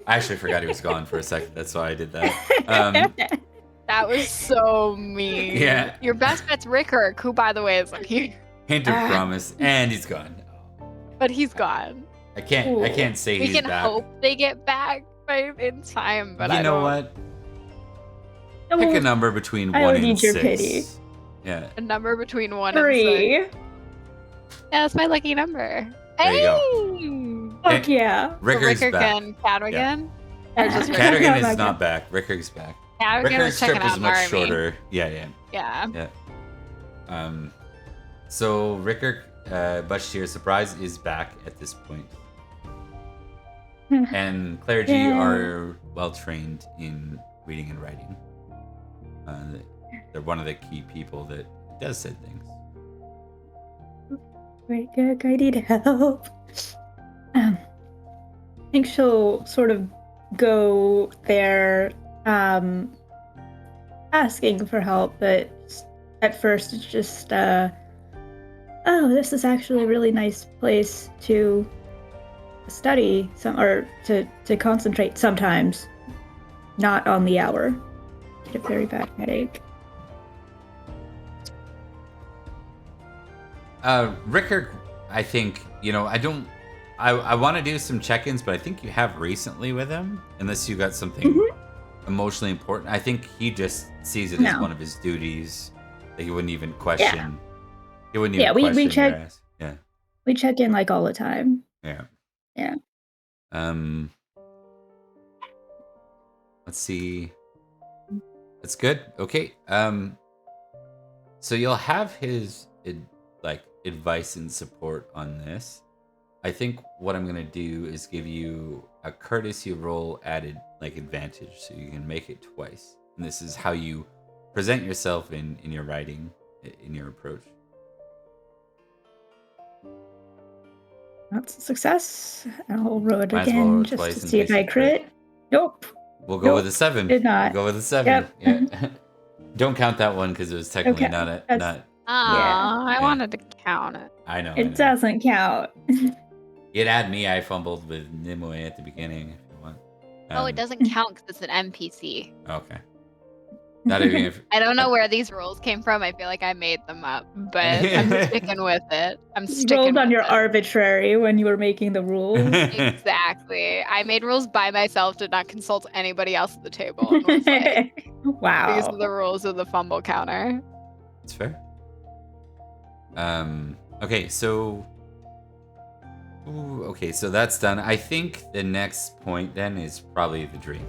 I actually forgot he was gone for a second. That's why I did that. That was so mean. Yeah. Your best bet's Rickard, who, by the way, is like here. Hint of promise, and he's gone. But he's gone. I can't say we he's can back. hope they get back in time, but you I know don't. what? Pick a number between 1 and 6. Pity. Yeah. A number between 1 3. and 6. Yeah, that's my lucky number. There you go. Fuck yeah. Rickard's Rickard back. and Cadogan? Yeah. Or just Cadogan is not back. Rickard's back. Cadogan Rickard's was checking trip out is much Army. shorter. Yeah. So Rickard, much to your surprise, is back at this point. And Clergy are well trained in reading and writing. They're one of the key people that does said things. Rickard, I need help. I think she'll sort of go there asking for help, but at first it's just this is actually a really nice place to study or to concentrate sometimes, not on the hour. Get a very bad headache. Rickard, I think, I want to do some check-ins, but I think you have recently with him, unless you got something emotionally important. I think he just sees it as one of his duties that he wouldn't even question. Yeah. He wouldn't even question we check. your ass. Yeah. We check in like all the time. Yeah. Yeah. Let's see. That's good. Okay. So you'll have his advice and support on this. I think what I'm gonna do is give you a courtesy roll added advantage, so you can make it twice. And this is how you present yourself in your writing, in your approach. That's a success. I'll roll it Might as again well just twice to in see if case I you crit. Nope. We'll go with a 7. Did not. We'll go with a 7. Yep. Yeah. Don't count that one because it was technically not. I wanted to count it. I know. It doesn't count. You'd add me. I fumbled with Nimue at the beginning if you want. It doesn't count because it's an NPC. Okay. Not even if I don't know where these rules came from. I feel like I made them up, but I'm sticking with it. I'm sticking Rolled on with your it. arbitrary when you were making the rules. Exactly. I made rules by myself, did not consult anybody else at the table. And was like, wow. these are the rules of the fumble counter. It's fair. Okay, so so that's done. I think the next point then is probably the dream.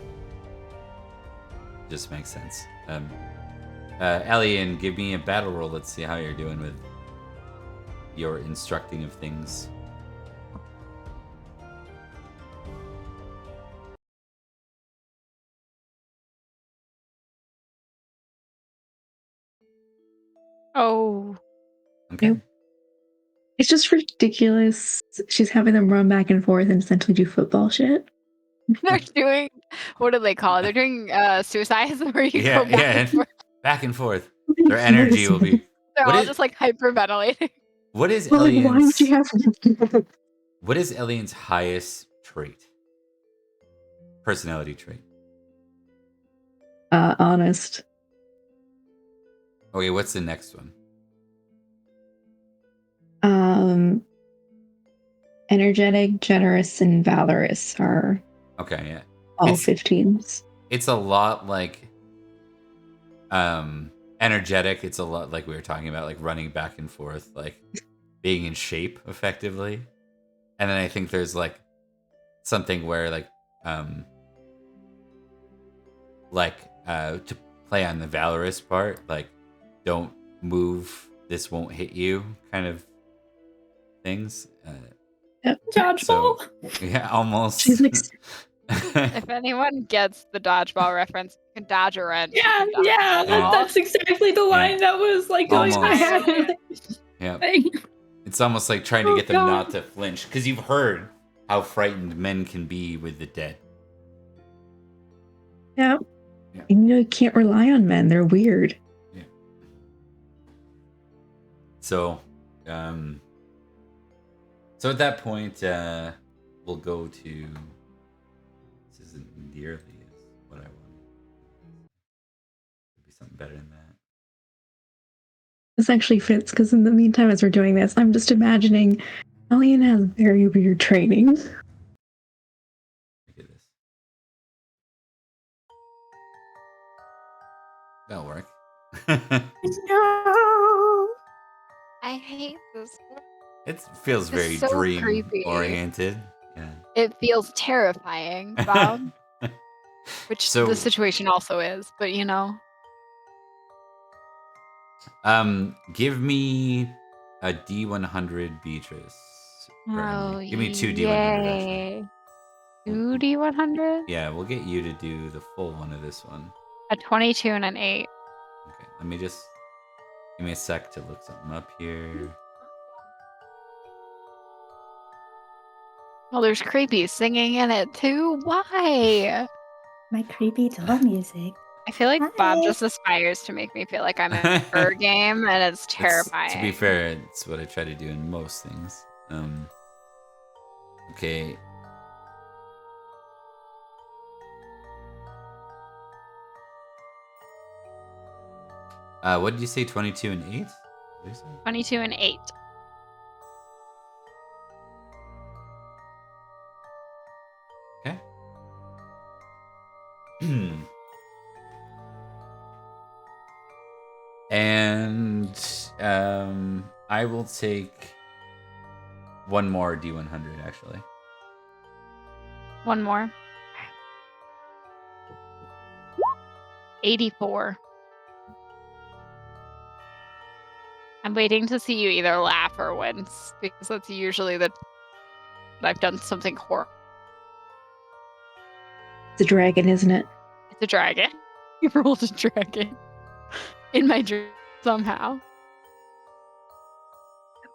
Just makes sense. Elian, give me a battle roll. Let's see how you're doing with your instructing of things. Oh. Okay. Nope. It's just ridiculous. She's having them run back and forth and essentially do football shit. They're doing, what do they call it? They're doing suicides where you go back and forth. Back and forth. Their energy will be. They're all just hyperventilating. What is Well, like, why would you Elian's have what is Elian's highest trait? Personality trait. honest? Okay, what's the next one? Energetic, generous, and valorous are Okay, yeah. all It's 15s. it's a lot like energetic. It's a lot like we were talking about, like running back and forth, like being in shape effectively. And then I think there's like something where to play on the valorous part, like don't move, this won't hit you kind of things. Dodgeball. So yeah, almost. She's like, If anyone gets the dodgeball reference, you can dodge a wrench. you Yeah, can dodge yeah, a ball. that's exactly the line that was like going through my Almost. head. Yeah. Like, It's almost like trying to Oh, get them God. not to flinch, because you've heard how frightened men can be with the dead. yeah. Yeah. You can't rely on men. They're weird. Yeah. So, so at that point, we'll go to. This isn't nearly as what I wanted. Could be something better than that. This actually fits because in the meantime, as we're doing this, I'm just imagining Elian has very weird training. Look at this. That'll work. no. I hate this. It feels It's very so dream creepy. oriented. Yeah. It feels terrifying, Bob. Which So- the situation also is, but you know. Give me a D100, Beatrice. or Emily. Give me two D100 actually. yay. 2 D100? Yeah, we'll get you to do the full one of this one. A 22 and an 8. Okay, let me just give me a sec to look something up here. Oh, there's creepy singing in it too. Why? My creepy doll music. I feel like Bob Hi. just aspires to make me feel like I'm in her game, and it's terrifying. To be fair, it's what I try to do in most things. Okay. What did you say? 22 and 8? 22 and 8. Okay. And I will take one more D100 actually. One more. 84. I'm waiting to see you either laugh or wince, because that's usually that I've done something horrible. It's a dragon, isn't it? It's a dragon. You rolled a dragon in my dream somehow.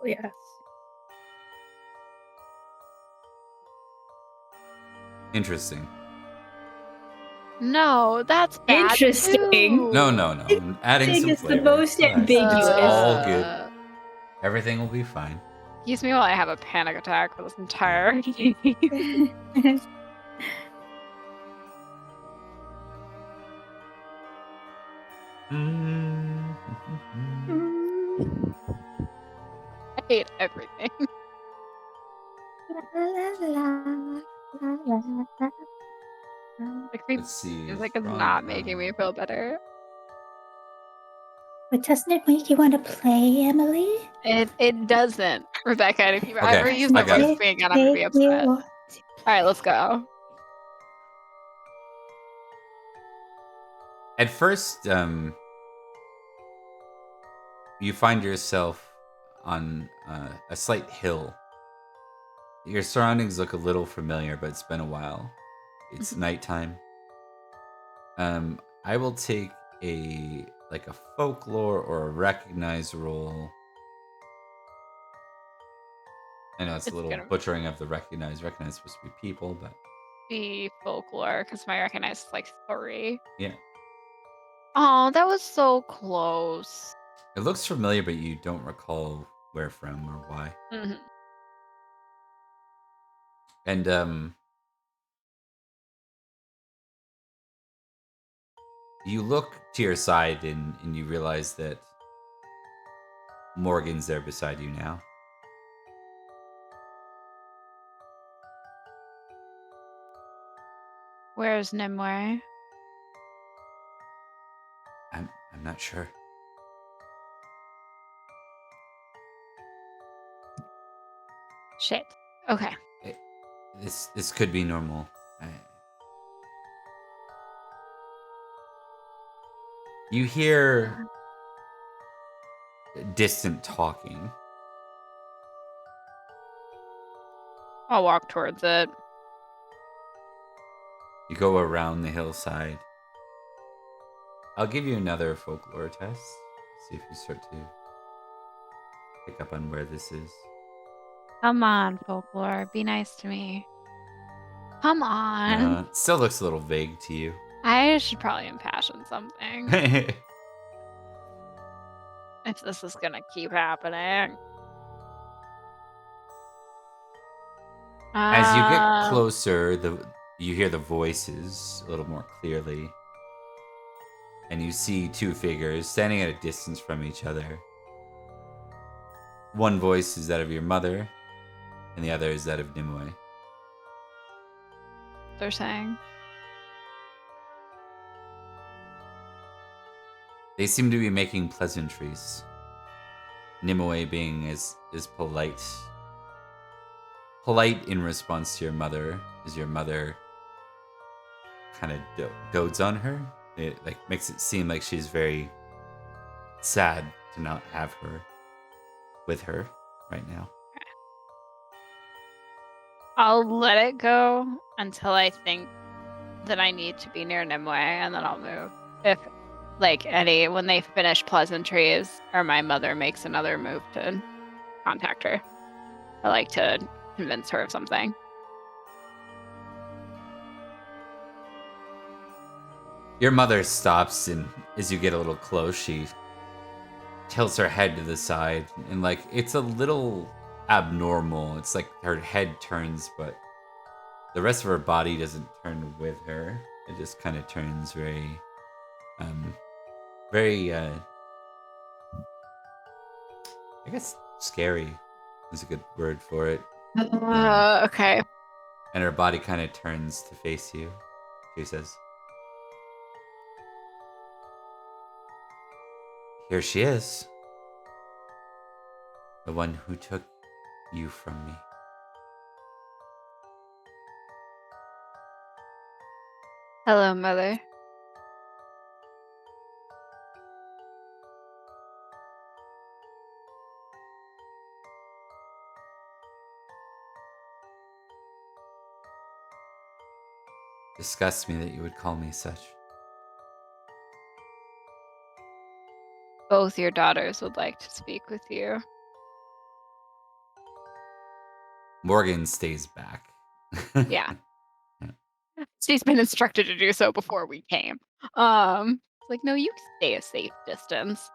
Oh, yes. Interesting. No, that's bad Interesting. too. No. I'm adding Interesting some is the flavor. most Relax. ambiguous. It's all good. Everything will be fine. Excuse me while I have a panic attack for this entire game. I hate everything. The creepy Let's see. music is not making me feel better. But doesn't it make you want to play, Emily? It doesn't, Rebecca. And if you Okay, ever use that I got word it. to me again, I'm gonna be upset. All right, let's go. At first, you find yourself on a slight hill. Your surroundings look a little familiar, but it's been a while. It's nighttime. I will take a folklore or a recognize roll. I know it's a It's little gonna- butchering of the recognize. Recognize is supposed to be people, but The folklore, because my recognize is like 3. yeah. Oh, that was so close. It looks familiar, but you don't recall where from or why. Mhm. And you look to your side and you realize that Morgan's there beside you now. Where's Nimue? I'm not sure. Shit. Okay. This could be normal. You hear distant talking. I'll walk towards it. You go around the hillside. I'll give you another folklore test. See if you start to pick up on where this is. Come on, folklore. Be nice to me. Come on. It still looks a little vague to you. I should probably impassion something if this is gonna keep happening. As you get closer, you hear the voices a little more clearly. And you see two figures standing at a distance from each other. One voice is that of your mother, and the other is that of Nimue. They're saying. They seem to be making pleasantries. Nimue being as polite in response to your mother, as your mother kind of dotes on her. It makes it seem like she's very sad to not have her with her right now. I'll let it go until I think that I need to be near Nimue, and then I'll move. If, when they finish pleasantries, or my mother makes another move to contact her, I like to convince her of something. Your mother stops, and as you get a little close, she tilts her head to the side, and it's a little abnormal. It's like her head turns, but the rest of her body doesn't turn with her. It just kind of turns very, I guess scary is a good word for it. Okay. And her body kind of turns to face you. She says, "Here she is. The one who took you from me." Hello, mother. Disgusts me that you would call me such. Both your daughters would like to speak with you. Morgan stays back. Yeah. She's been instructed to do so before we came. It's like, no, you stay a safe distance.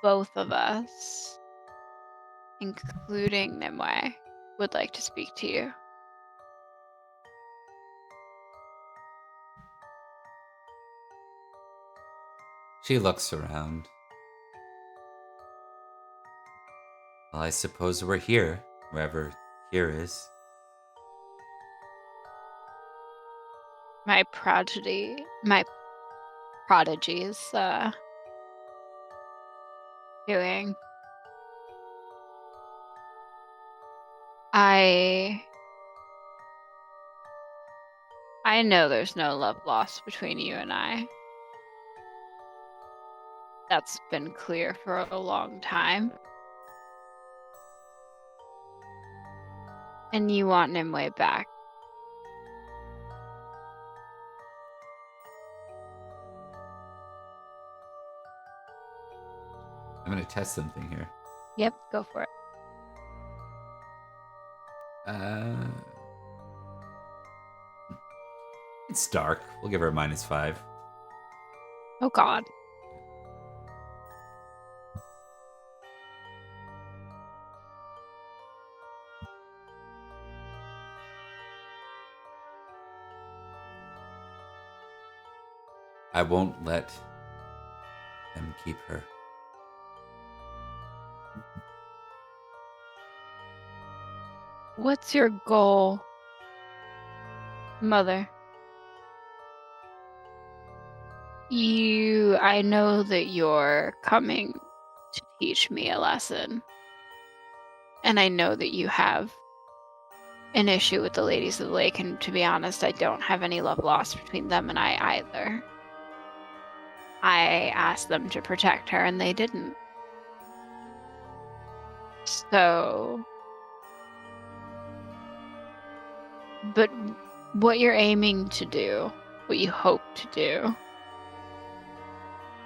Both of us, including Nimue, would like to speak to you. She looks around. Well, I suppose we're here, wherever here is. My prodigies, doing. I know there's no love lost between you and I. That's been clear for a long time. And you want Nimue back. I'm gonna test something here. Yep, go for it. It's dark. We'll give her a -5. Oh God. I won't let them keep her. What's your goal, Mother? I know that you're coming to teach me a lesson. And I know that you have an issue with the Ladies of the Lake, and to be honest, I don't have any love lost between them and I either. I asked them to protect her, and they didn't. So... But what you're aiming to do, what you hope to do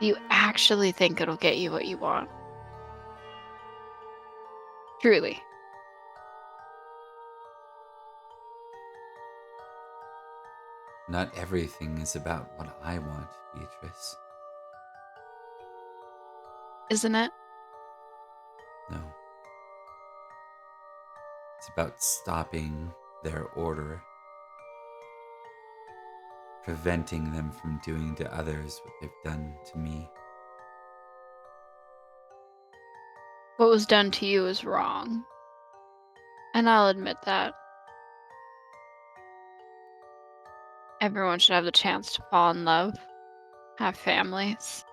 you actually think it'll get you what you want? Truly. Not everything is about what I want, Beatrice. Isn't it? No. It's about stopping their order, preventing them from doing to others what they've done to me. What was done to you is wrong. And I'll admit that. Everyone should have the chance to fall in love, have families.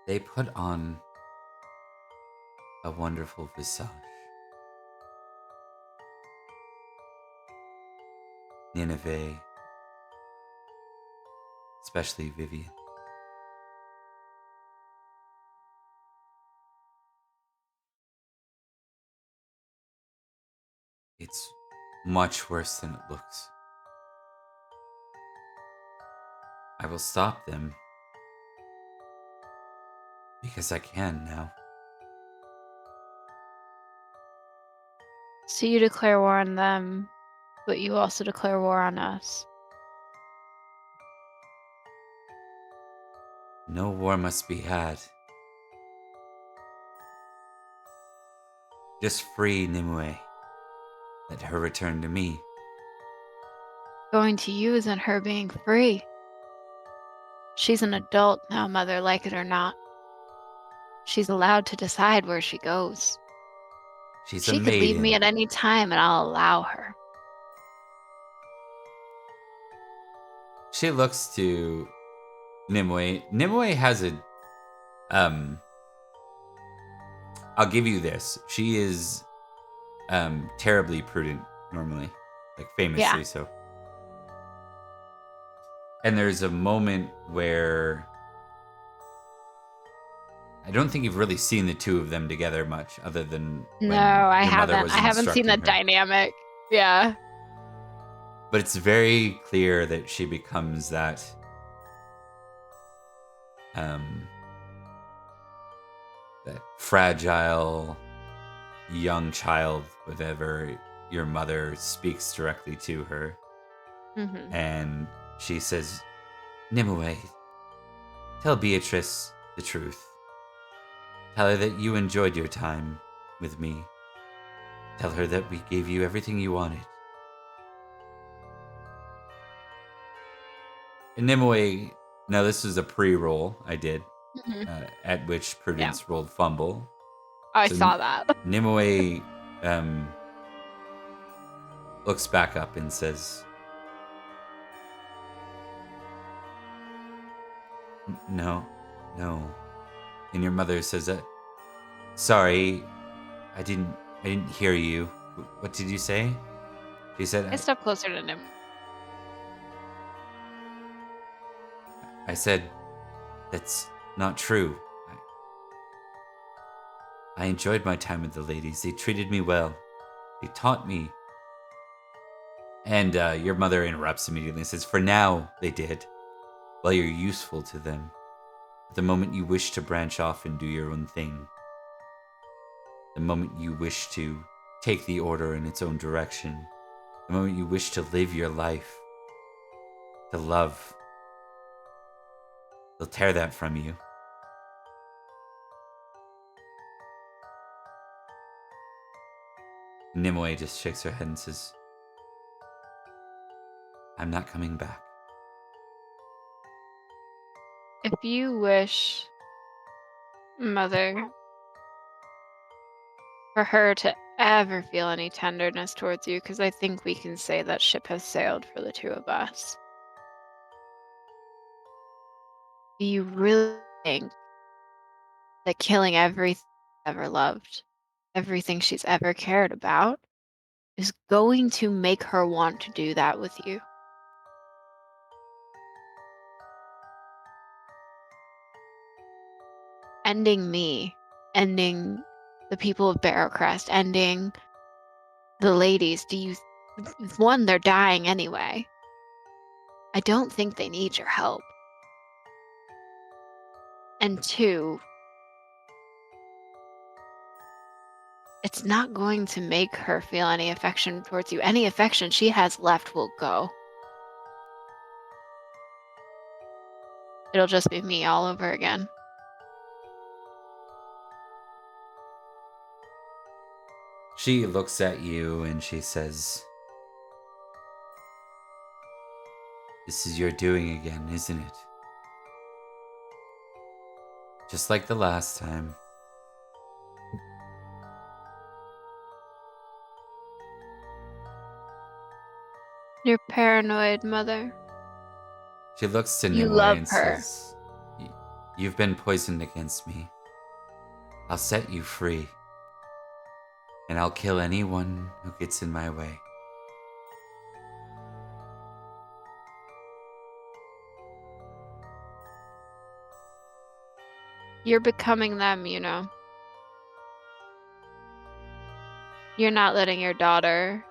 They put on a wonderful visage. Nineveh, especially Vivian. It's much worse than it looks. I will stop them because I can now. So you declare war on them, but you also declare war on us. No war must be had. Just free Nimue. Let her return to me. Going to you isn't her being free. She's an adult now, Mother, like it or not. She's allowed to decide where she goes. She's a She could leave me maiden. at any time and I'll allow her. She looks to Nimue. Nimue has a I'll give you this. She is terribly prudent normally. Like famously Yeah. so. And there's a moment where I don't think you've really seen the two of them together much, other than No, when I your mother haven't. was I haven't seen the instructing her. dynamic. Yeah. But it's very clear that she becomes that that fragile young child whenever your mother speaks directly to her. Mm-hmm. And she says, Nimue, tell Beatrice the truth. Tell her that you enjoyed your time with me. Tell her that we gave you everything you wanted. And Nimue, now this was a pre-roll I did, Mm-hmm. at which Yeah. Prudence rolled fumble. I So saw that. Nimue looks back up and says, No, no. And your mother says, sorry, I didn't hear you. What did you say? She said, I stepped closer to him. I said, that's not true. I enjoyed my time with the ladies. They treated me well. They taught me. And your mother interrupts immediately and says, for now, they did. Well, you're useful to them. The moment you wish to branch off and do your own thing, the moment you wish to take the order in its own direction, the moment you wish to live your life, to love, they'll tear that from you. Nimue just shakes her head and says, I'm not coming back. If you wish, Mother, for her to ever feel any tenderness towards you, because I think we can say that ship has sailed for the two of us. Do you really think that killing everything she's ever loved, everything she's ever cared about, is going to make her want to do that with you? Ending me, ending the people of Barrowcrest, ending the ladies, one, they're dying anyway. I don't think they need your help. And two, it's not going to make her feel any affection towards you. Any affection she has left will go. It'll just be me all over again. She looks at you and she says, "This is your doing again, isn't it? Just like the last time." You're paranoid, Mother. She looks to You Nimue love and her. says, "You've been poisoned against me. I'll set you free. And I'll kill anyone who gets in my way." You're becoming them, you know. You're not letting your daughter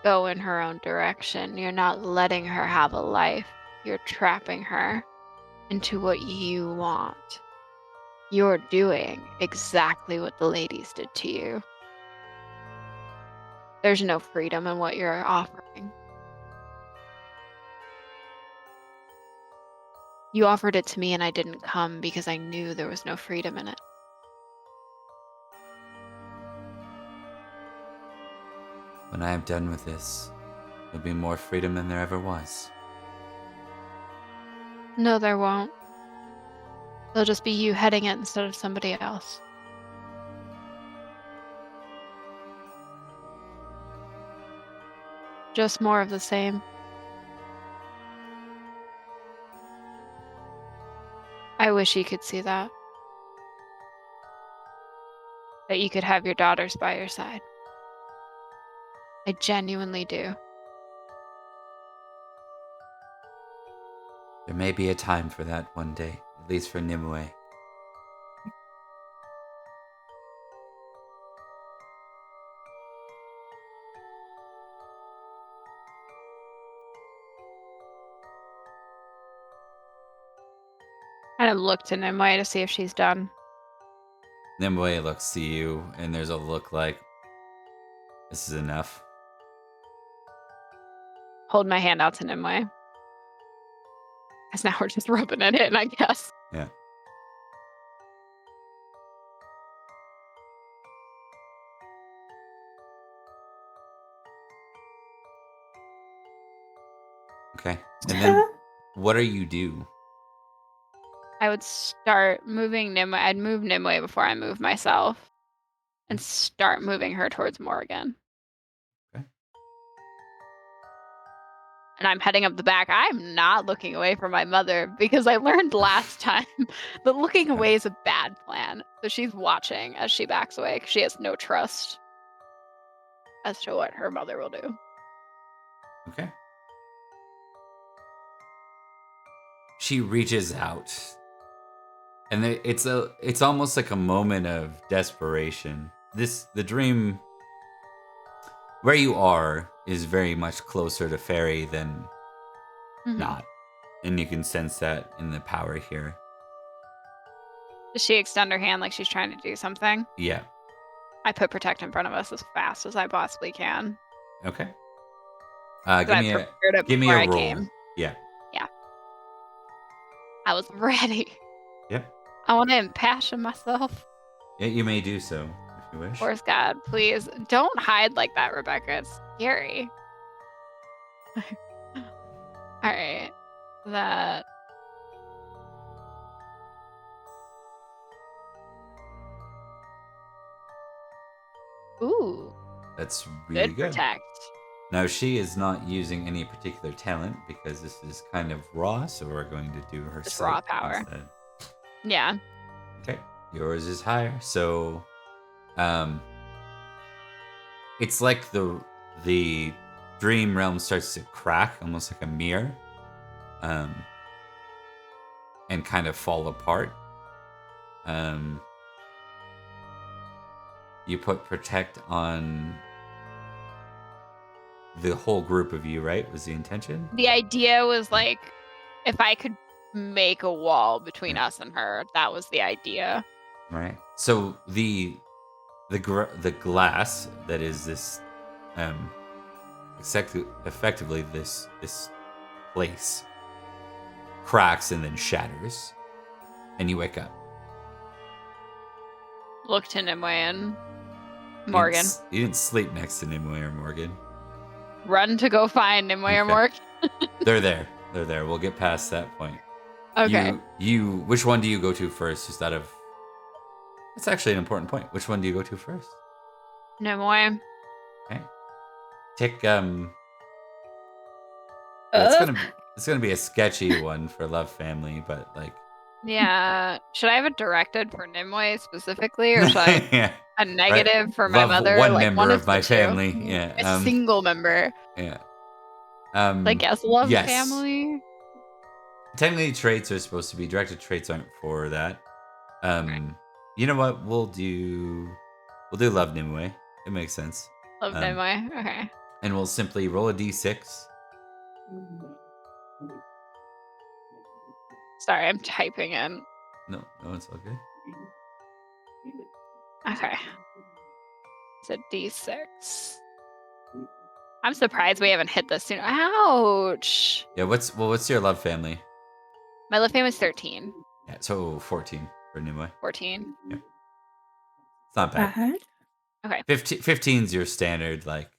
go in her own direction. You're not letting her have a life. You're trapping her into what you want. You're doing exactly what the ladies did to you. There's no freedom in what you're offering. You offered it to me and I didn't come because I knew there was no freedom in it. When I am done with this, there'll be more freedom than there ever was. No, there won't. It'll just be you heading it instead of somebody else. Just more of the same. I wish you could see that. That you could have your daughters by your side. I genuinely do. There may be a time for that one day, at least for Nimue. Kind of look to Nimue to see if she's done. Nimue looks to you, and there's a look like, "This is enough." Hold my hand out to Nimue. Because now we're just rubbing it in, I guess. Yeah. Okay. And then what do you do? I would start moving Nimue. I'd move Nimue before I move myself. And start moving her towards Morrigan. Okay. And I'm heading up the back. I'm not looking away from my mother because I learned last time that looking away is a bad plan. So she's watching as she backs away because she has no trust as to what her mother will do. Okay. She reaches out. And it's almost like a moment of desperation. The dream where you are is very much closer to Faerie than not. And you can sense that in the power here. Does she extend her hand like she's trying to do something? Yeah. I put protect in front of us as fast as I possibly can. Okay. 'Cause Give I me prepared it a before I roll. came. Yeah. I was ready. Yep. I want to impassion myself. Yeah, you may do so if you wish. Force God, please don't hide like that, Rebecca. It's scary. All right. That. Ooh, That's really good good. protect. Now she is not using any particular talent because this is kind of raw, so we're going to do her Just sight raw power. instead. Yeah. Okay, yours is higher, so it's like the dream realm starts to crack, almost like a mirror, and kind of fall apart. You put protect on the whole group of you, right? Was the intention? The idea was like, if I could make a wall between us and her, that was the idea. Right. So the glass that is this effectively this place cracks and then shatters, and you wake up. Look to Nimue and Morgan. You didn't sleep next to Nimue or Morgan. Run to go find Nimue or Morgan. They're there. They're there. We'll get past that point. Okay. You which one do you go to first? Just out of that's actually an important point. Which one do you go to first? Nimue. Okay. Tick it's gonna be a sketchy one for Love Family, but like Yeah. Should I have it directed for Nimue specifically, or should I yeah, a negative right. for my Love mother? one Like member one of my the two? family. Yeah. A single member. Yeah. I guess love yes. family. Technically, traits are supposed to be directed. Traits aren't for that. You know what? We'll do Love Nimue. It makes sense. Love Nimue. Okay. And we'll simply roll a d6. Sorry, I'm typing in. No, it's all good. Okay. It's a d6. I'm surprised we haven't hit this soon. Ouch. Yeah. What's your Love Family? My love family is 13. Yeah. So 14 for Nimue. 14. Yeah. It's not bad. Okay. 15's your standard like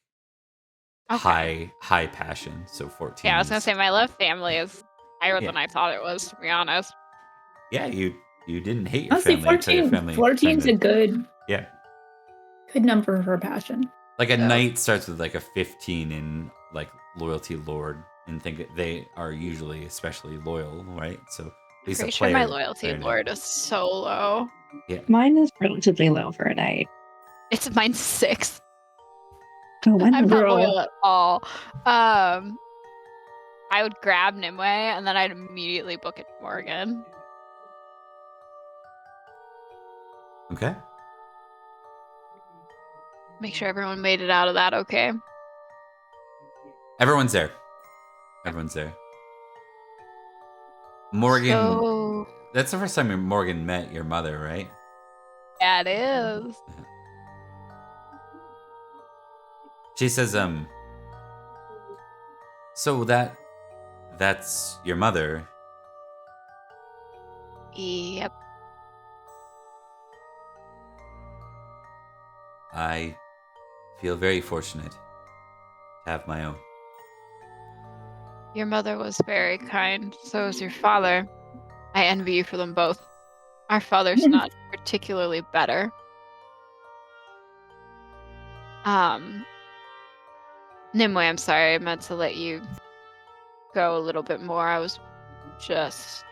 high passion. So 14. Yeah, I was gonna say my love family is higher than I thought it was, to be honest. Yeah, you didn't hate your Honestly, family. 14. Your family 14's a good number for passion. Like a knight starts with like a 15 in like loyalty lord, and think that they are usually especially loyal, right? So at least Pretty a sure player. my loyalty lord is so low. Yeah. Mine is relatively low for a knight. Mine's 6. Oh, I'm not loyal at all. I would grab Nimue and then I'd immediately book it to Morgan. Okay. Make sure everyone made it out of that okay. Everyone's there. Morgan. That's the first time Morgan met your mother, right? Yeah, it is. She says, so that's your mother. Yep. I feel very fortunate to have my own. Your mother was very kind. So was your father. I envy you for them both. Our father's not particularly better. Nimue, I'm sorry. I meant to let you go a little bit more. I was just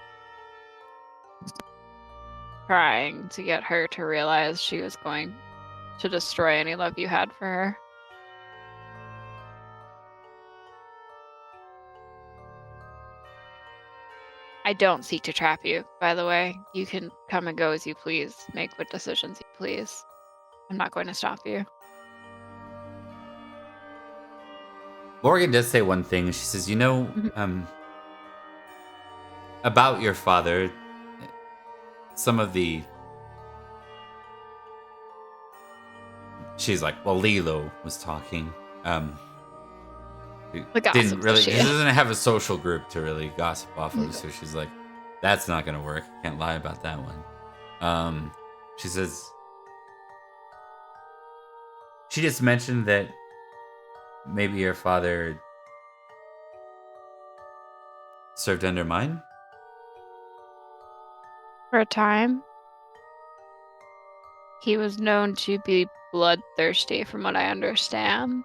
trying to get her to realize she was going to destroy any love you had for her. I don't seek to trap you, by the way. You can come and go as you please. Make what decisions you please. I'm not going to stop you. Morgan does say one thing. She says, about your father, some of the... She's like, well, Lilo was talking. Didn't really. She doesn't have a social group to really gossip off of, so she's like, "That's not gonna work. Can't lie about that one." She says, she just mentioned that maybe your father served under mine. For a time, he was known to be bloodthirsty, from what I understand.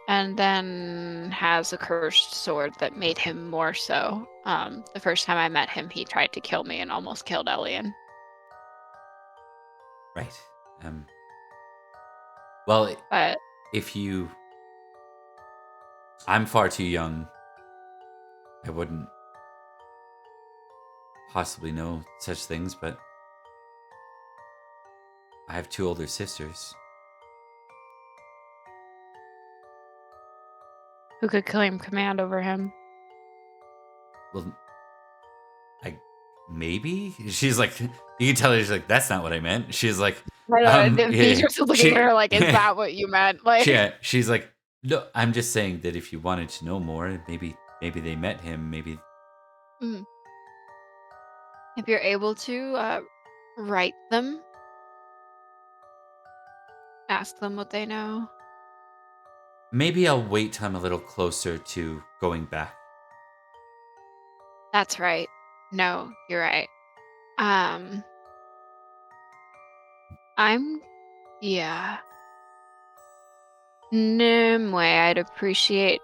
And then has a cursed sword that made him more so. The first time I met him, he tried to kill me and almost killed Elian. Right. Well, But if you... I'm far too young. I wouldn't possibly know such things, but I have 2 older sisters. who could claim command over him? Well, maybe? She's like, you can tell her, she's like, that's not what I meant. She's like, Beatrice is looking at her like, is that what you meant? Like, yeah, she's like, no, I'm just saying that if you wanted to know more, maybe they met him, maybe. If you're able to write them, ask them what they know. Maybe I'll wait till I'm a little closer to going back. That's right. No, you're right. Yeah. Nimue, I'd appreciate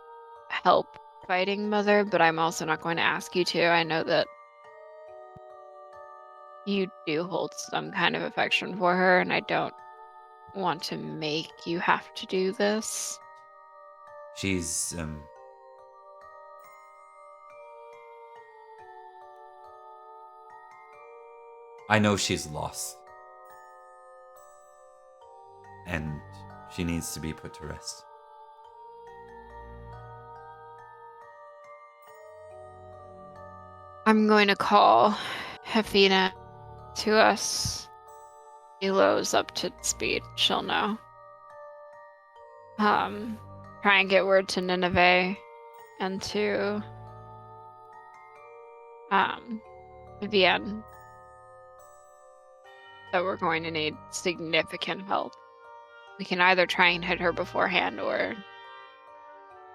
help fighting Mother, but I'm also not going to ask you to. I know that you do hold some kind of affection for her, and I don't want to make you have to do this. She's, I know she's lost. And she needs to be put to rest. I'm going to call Hefina to us. Elo's up to speed. She'll know. Try and get word to Nineveh and to Vienne that we're going to need significant help. We can either try and hit her beforehand or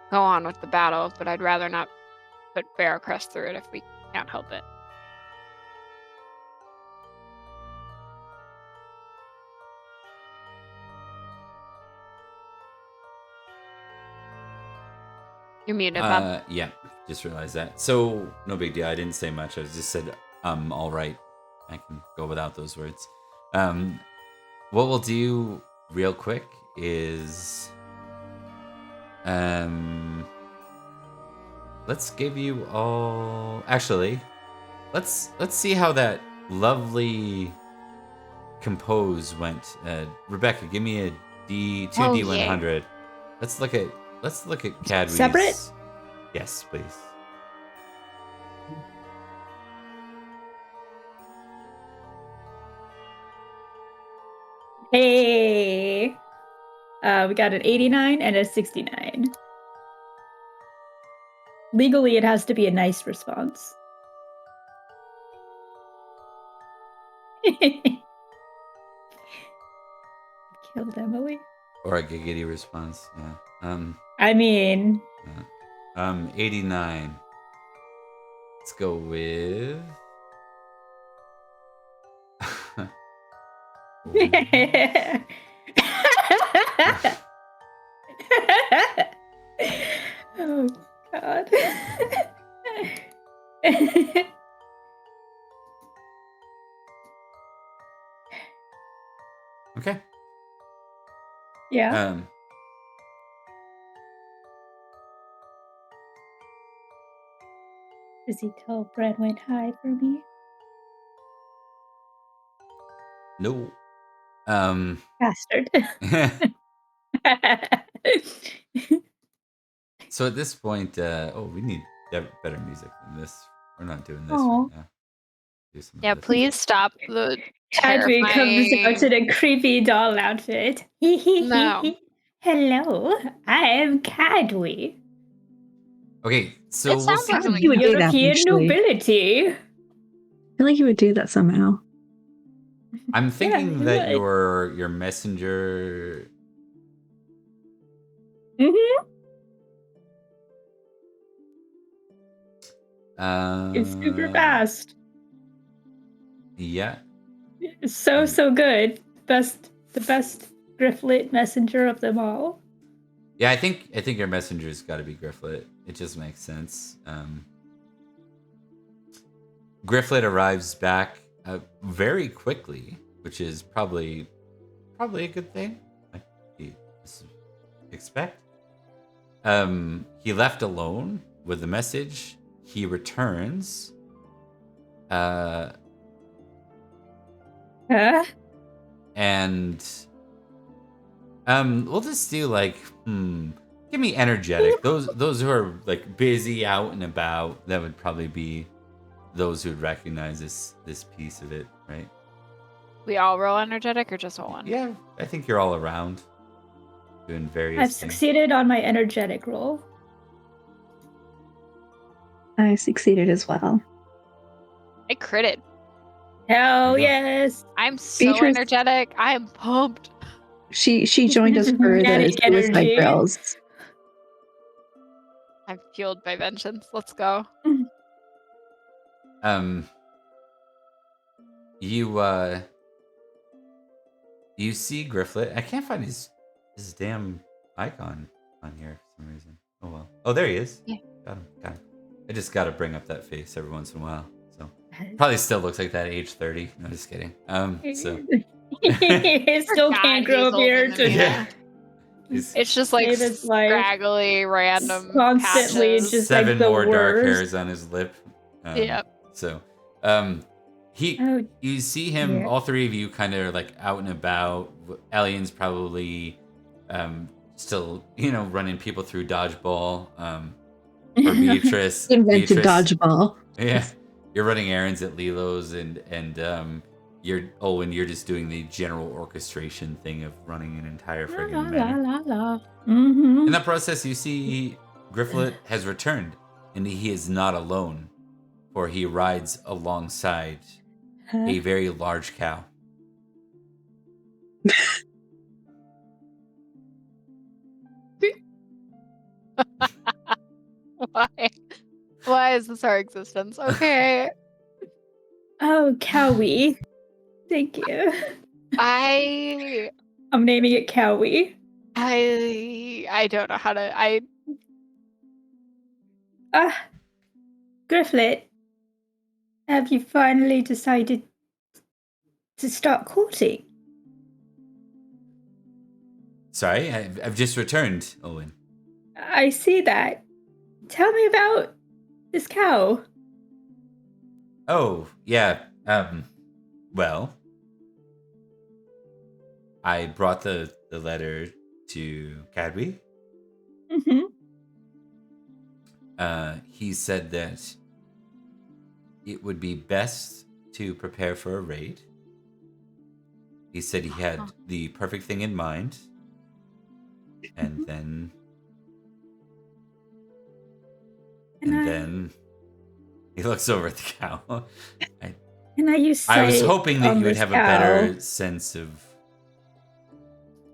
go on with the battle, but I'd rather not put Barracrest through it if we can't help it. You're muted, Bob. Yeah, just realized that. So, no big deal. I didn't say much. I just said, all right. I can go without those words. What we'll do real quick is, let's give you all. Actually, let's see how that lovely compose went. Rebecca, give me a D2D100. Let's look at Cadwy's. Separate? Yes, please. Hey, we got an 89 and a 69. Legally, it has to be a nice response. Killed Emily. Or a giggity response. Yeah. I mean, 89. Let's go with. Oh God. Okay. Yeah. Does he tell Brad went high for me? No. Bastard. So at this point, we need better music than this. We're not doing this Aw. right now. Do some Yeah, other please stop the Cadwy comes out in a creepy doll outfit. No. Hello, I am Cadwy. Okay, so It we'll sounds see. like something You would do that, European actually. nobility. I feel like you would do that somehow. I'm thinking you that would. your messenger. Mm-hmm. It's super fast. Yeah. It's so good. The best Grifflet messenger of them all. Yeah, I think your messenger's got to be Grifflet. It just makes sense. Grifflet arrives back very quickly, which is probably a good thing. Like you expect. He left alone with the message. He returns. Huh? And we'll just do like give me energetic. Those who are like busy out and about, that would probably be those who'd recognize this piece of it, right? We all roll energetic or just one? Yeah, I think you're all around doing various I've things. succeeded on my energetic roll. I succeeded as well. I critted. Hell There you go. yes. I'm so Beatrice- energetic. I am pumped. She joined us for the Manic suicide energy. drills. I'm fueled by vengeance. Let's go. You see Grifflet. I can't find his damn icon on here for some reason. Oh well. Oh, there he is. Yeah. Got him. I just got to bring up that face every once in a while. So probably still looks like that age 30. No, just kidding. So He still Forgot can't grow a he's older beard. than me. yeah. He's It's just like David's life. scraggly, random Constantly patches. just like 7 the more dark worst. hairs on his lip. Yep. So, Oh, you see him. yeah. All three of you kind of like out and about. Alien's probably, still running people through dodgeball. Or Beatrice. Invented dodgeball. Yeah, you're running errands at Lilo's, and you're just doing the general orchestration thing of running an entire La, friggin' la, manor. la, la. Mhm. In that process, you see Grifflet has returned, and he is not alone, for he rides alongside a very large cow. Why is this our existence? Okay. Oh, Cowie. Thank you. I I'm naming it Cowie. don't know how to. Grifflet, have you finally decided to start courting? Sorry, I've just returned, Owen. I see that. Tell me about this cow. Oh, yeah. Well, I brought the letter to Cadwy. Mm-hmm. He said that it would be best to prepare for a raid. He said he had the perfect thing in mind. And then... And then... He looks over at the cow. Can I use I was sight hoping that on you would this have a cow? better sense of...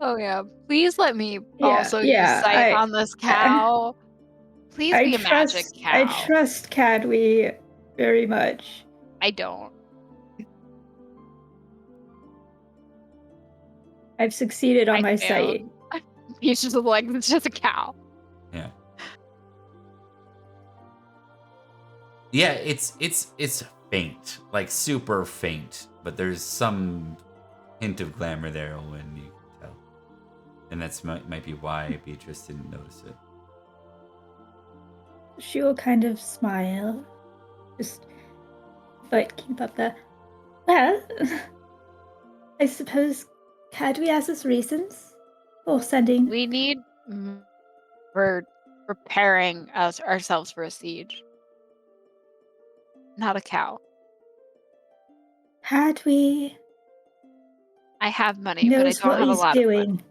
Oh yeah, please let me Yeah, also yeah, use sight I- on this cow. Please I be a magic trust. cow. I trust Cadwy very much. I don't. I've succeeded on I my failed. sight. He's just like, it's just a cow. Yeah. Yeah, it's faint, like super faint, but there's some hint of glamour there, Owen, you can tell. And that's might be why Beatrice didn't notice it. She will kind of smile, but keep up the. Well, I suppose Cadwy has his reasons for sending. We need. We're preparing ourselves for a siege. Not a cow. Cadwy I have money, but I knows don't what have a he's lot of money. doing.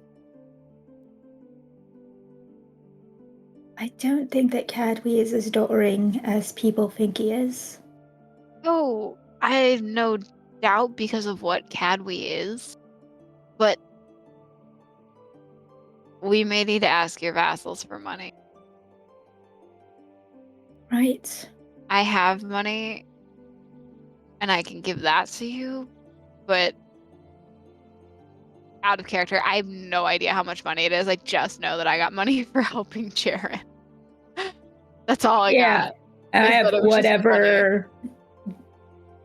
I don't think that Cadwy is as doddering as people think he is. Oh, I have no doubt because of what Cadwy is. But we may need to ask your vassals for money. Right. I have money, and I can give that to you, but out of character, I have no idea how much money it is. I just know that I got money for helping Jaren. That's all I Yeah, got. I is have that it was just money. whatever.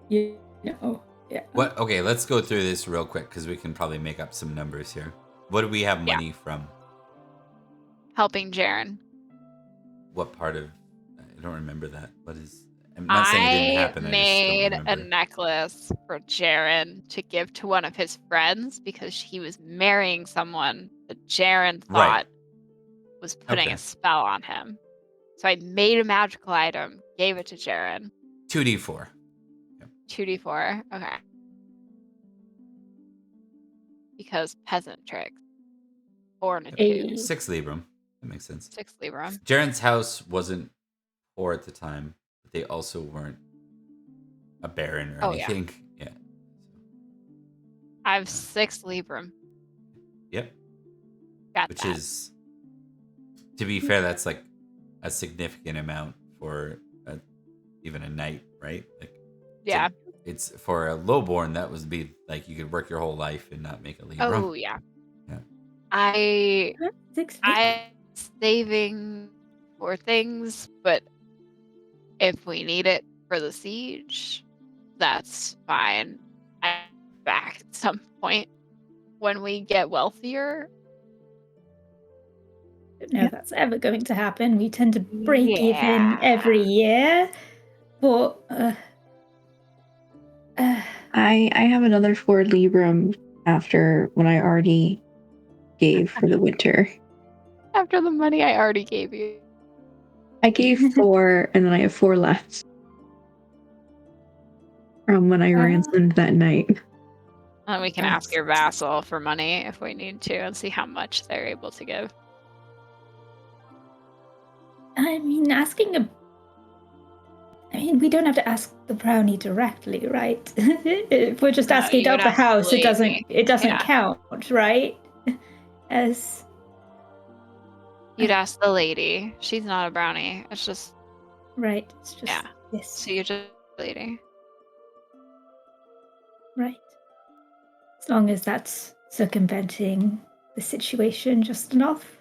You know. Yeah. What? Okay, let's go through this real quick because we can probably make up some numbers here. What do we have money from? Helping Jaren. What part of? I don't remember that. What is? I'm not saying it didn't happen. I just don't made a remember. necklace for Jaren to give to one of his friends because he was marrying someone that Jaren thought was putting Okay. a spell on him. So I made a magical item, gave it to Jaren. 2d4. 2d4. Okay. Because peasant tricks. 4 and a 2. 6 Libram. That makes sense. 6 Libram. Jaren's house wasn't poor at the time, but they also weren't a baron or anything. Yeah. I have 6 Libram. Yep. Got Which that. is, to be fair, that's like a significant amount for even a knight, right? Like, Yeah. It's for a lowborn, that would be like you could work your whole life and not make a Libram. Oh, yeah. Yeah. I I'm saving for things, but if we need it for the siege, that's fine. I'm back at some point when we get wealthier. I don't know if that's ever going to happen. We tend to break even every year, but I have another 4 Libram after what I already gave for the winter. After the money I already gave you. I gave 4, and then I have 4 left from when I ransomed that night. And we can ask your vassal for money if we need to and see how much they're able to give. I mean, we don't have to ask the brownie directly, right? If we're just asking you out would the ask the house, it lady. doesn't Yeah. count, right? As You'd ask the lady. She's not a brownie. It's just right. It's just this. So you're just a lady. Right. As long as that's circumventing the situation just enough.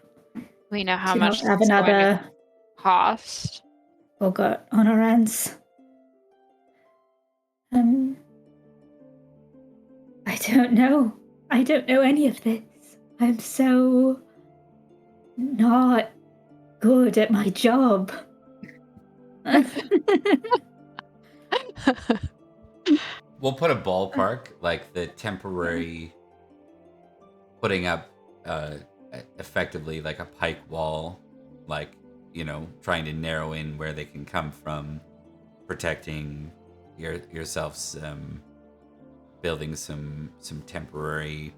We know how to much not have it's going to another cost. Boggart on our hands. I don't know. I don't know any of this. I'm so not good at my job. We'll put a ballpark, like the temporary putting up effectively like a pike wall, like, you know, trying to narrow in where they can come from, protecting yourselves, building some temporary,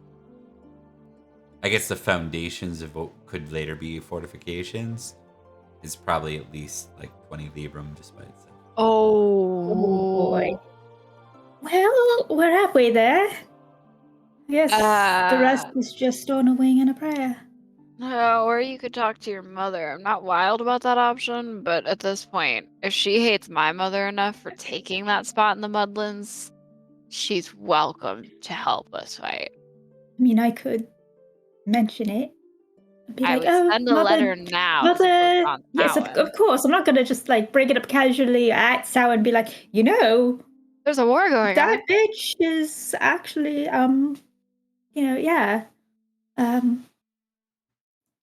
I guess the foundations of what could later be fortifications is probably at least like 20 Libram just by itself. Oh boy. Well, we're halfway there. Yes, the rest is just on a wing and a prayer. Or you could talk to your mother. I'm not wild about that option, but at this point, if she hates my mother enough for taking that spot in the Mudlands, she's welcome to help us fight. I mean, I could mention it. Be I like, would oh, send a mother, letter now. Mother, yes, of course. I'm not going to just like bring it up casually at Sow and be like, you know, there's a war going on. That bitch is actually, you know, yeah.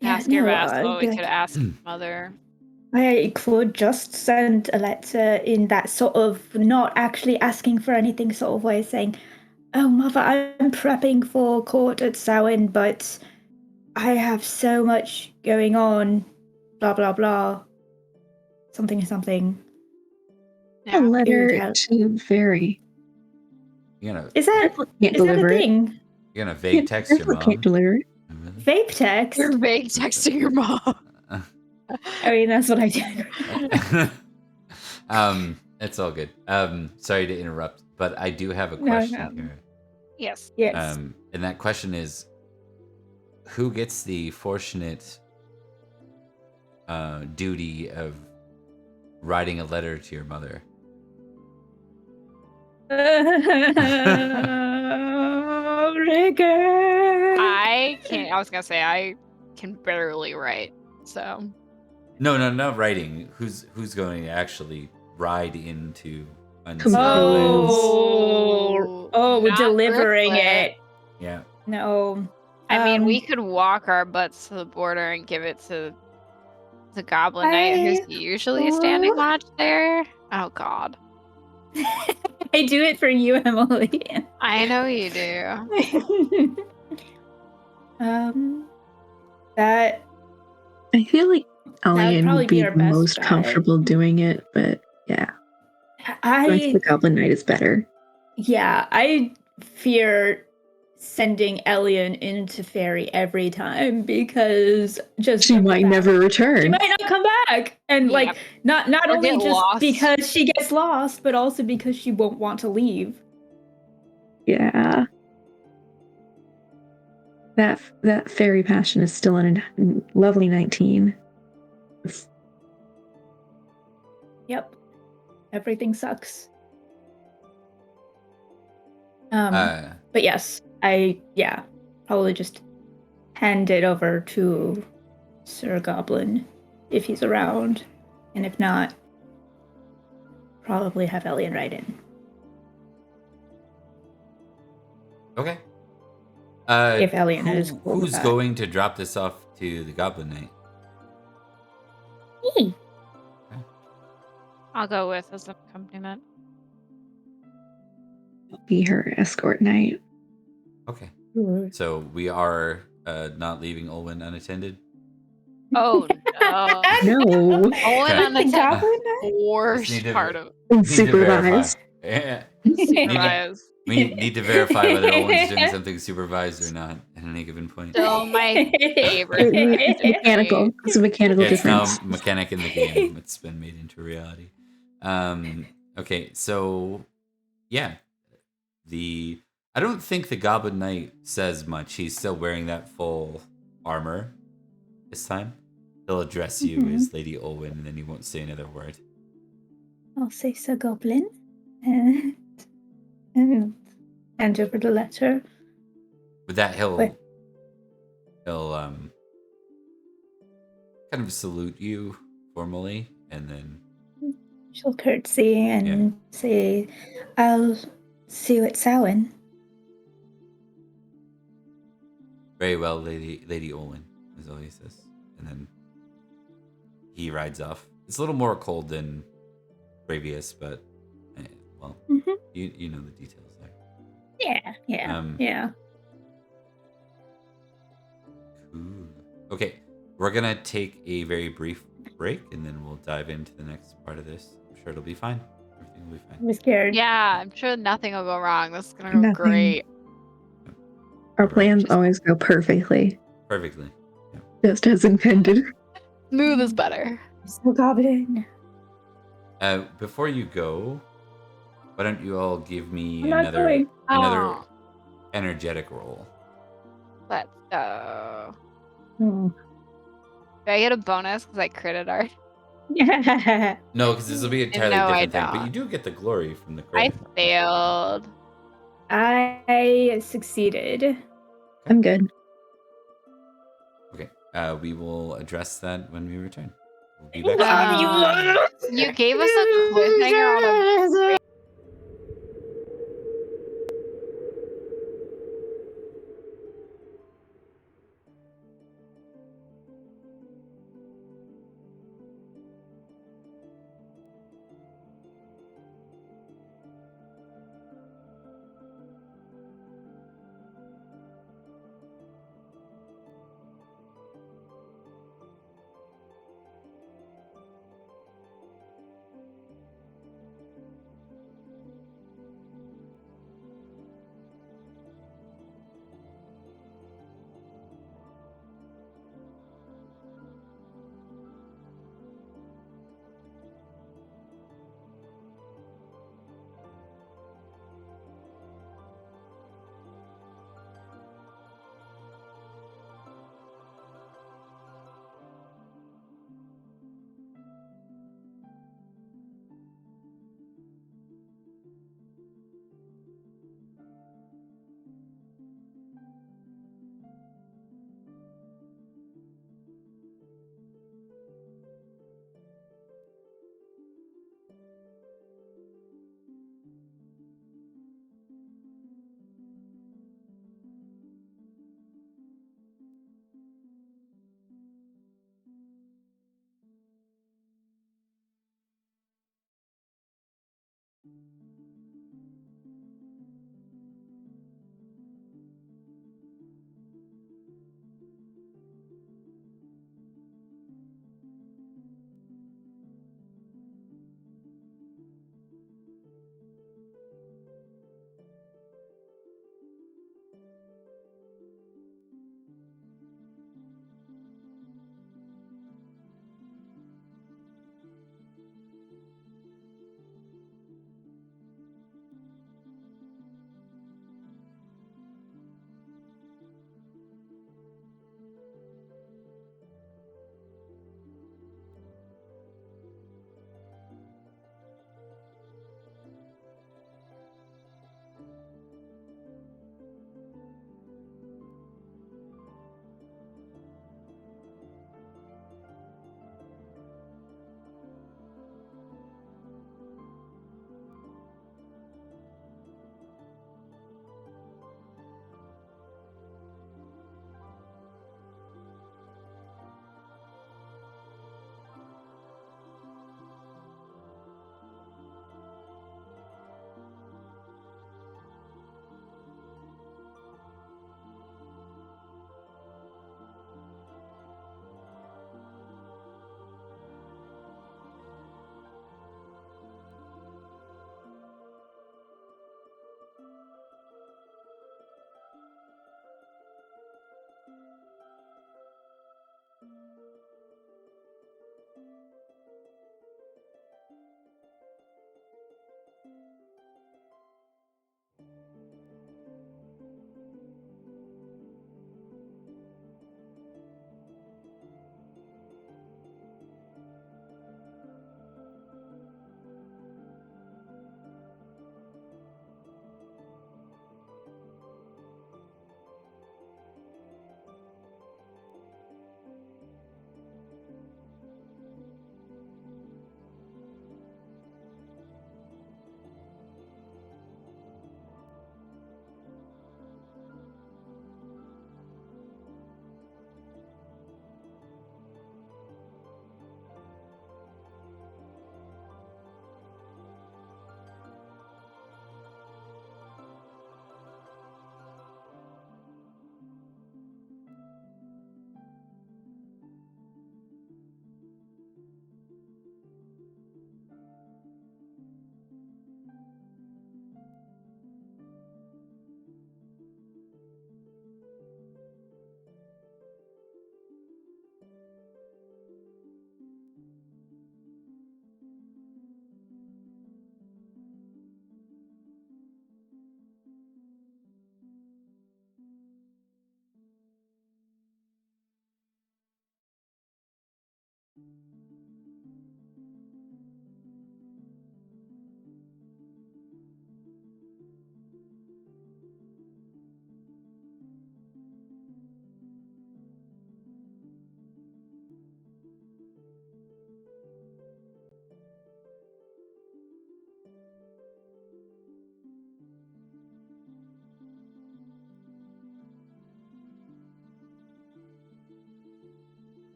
Ask your vassal. We could ask mother. I could just send a letter in that sort of not actually asking for anything sort of way, saying, oh, mother, I'm prepping for court at Samhain, but I have so much going on, blah, blah, blah. Something. A letter to Faerie. Is that a thing? You're gonna vague text your mom. Can't deliver it. Vague text? You're vague texting your mom. I mean, that's what I do. It's all good. Sorry to interrupt, but I do have a question here. Yes. And that question is, who gets the fortunate duty of writing a letter to your mother. Rigger. I can't. I was gonna say I can barely write. So No, not writing. Who's going to actually ride into Compose. not delivering Grifflet. it. Yeah. No. I mean, we could walk our butts to the border and give it to the Goblin Knight, who's usually standing watch there. Oh God, I do it for you, Emily. I know you do. That I feel like Elian probably would be be our the best most bet. comfortable doing it, but yeah. I think the Goblin Knight is better. Yeah, I fear sending Elian into Faerie every time because She might never return. She might not come back, and Yeah. not Or only get just lost. because she gets lost, but also because she won't want to leave. Yeah. That fairy passion is still in a lovely 19. Yep, everything sucks. But yes, probably just hand it over to Sir Goblin if he's around, and if not, probably have Elian write in. Okay. If Elian is cool with who's that. going to drop this off to the Goblin Knight? Me. I'll go with as accompaniment. Be her escort knight. Okay. So we are not leaving Olwen unattended? Oh no. No. Owen Okay. on the Goblin worst Just need to- part of Supervise. Yeah. supervise. We need to verify whether Owen's doing something supervised or not at any given point. Still my favorite. It's mechanical. It's a mechanical Yeah, it's now difference. a mechanic in the game. It's been made into reality. Okay, so yeah. I don't think the Goblin Knight says much. He's still wearing that full armor this time. He'll address you as Lady Olwen, and then he won't say another word. I'll say Sir Goblin, and hand over the letter. With that, he'll Wait. kind of salute you formally, and then She'll curtsy and say, "I'll see you at Samhain." very well, Lady Olwen, is all he says, and then he rides off. It's a little more cold than previous, but you know the details there. Yeah. Cool. Okay, we're gonna take a very brief break, and then we'll dive into the next part of this. I'm sure it'll be fine. Everything will be fine. I'm scared. Yeah, I'm sure nothing will go wrong. This is gonna go Nothing. great. Our Alright. plans always go perfectly, Perfectly. just as intended. Smooth is better. Sir Goblin. Before you go, why don't you all give me I'm not another going. Oh, energetic roll? let's go. Hmm. Do I get a bonus because I critted art? No, because this will be an entirely No, I different thing. But don't. you do get the glory from the I crit. failed. I succeeded. I'm good. Okay. We will address that when we return. We'll be back. You gave us a cliffhanger on a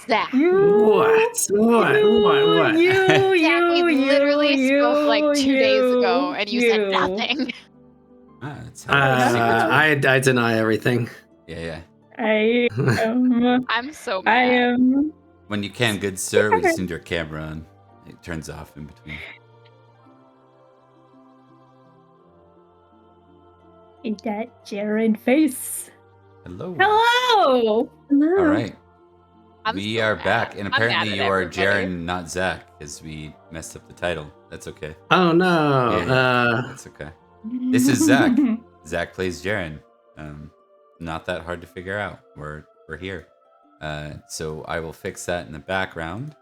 Zach. What? Zach, we literally spoke like 2 days ago, and you said nothing. That's how I deny everything. Yeah. I'm so I mad. am. When you can, good sir, we just need your camera on. It turns off in between. That Jaren face. Hello. Hello. No. All right. I'm We so are mad. back, and I'm apparently mad you at are everybody. Jaren, not Zach, because we messed up the title. That's okay. Oh no. Yeah, that's okay. This is Zach. Zach plays Jaren. Not that hard to figure out. We're here. So I will fix that in the background.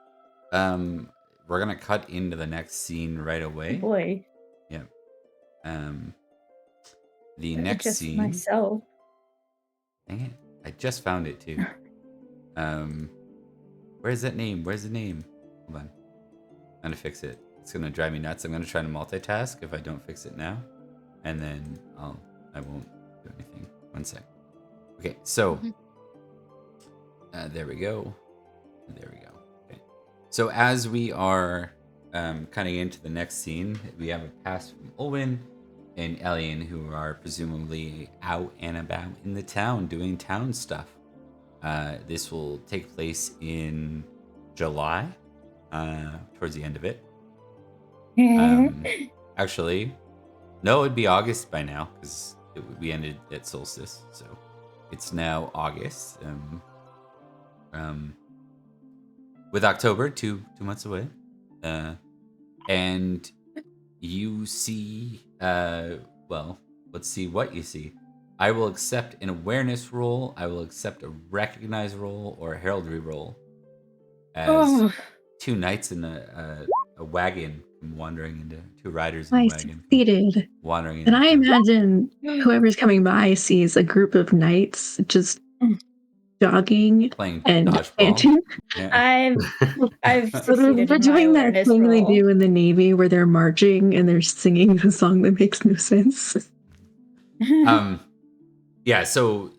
We're gonna cut into the next scene right away. Boy. Yeah. The next Just scene. myself. Dang it! I just found it too. Where's that name? Where's the name? Hold on. I'm gonna fix it. It's gonna drive me nuts. I'm gonna try to multitask if I don't fix it now, and then I won't do anything. One sec. Okay, so there we go. There we go. Okay. So as we are cutting into the next scene, we have a pass from Olwen and Elian, who are presumably out and about in the town doing town stuff. This will take place in July, towards the end of it. Actually, no, it'd be August by now because we ended at solstice, so it's now August. With October two months away, and you see, well, let's see what you see. I will accept an awareness roll. I will accept a recognize roll or a heraldry roll. As two knights in a wagon wandering into two riders in a I wagon succeeded. wandering into And I town. imagine whoever's coming by sees a group of knights just jogging Playing and dodgeball. chanting. Yeah. I've They're succeeded in my doing that awareness thing they roll. do in the Navy where they're marching and they're singing a song that makes no sense. Yeah, so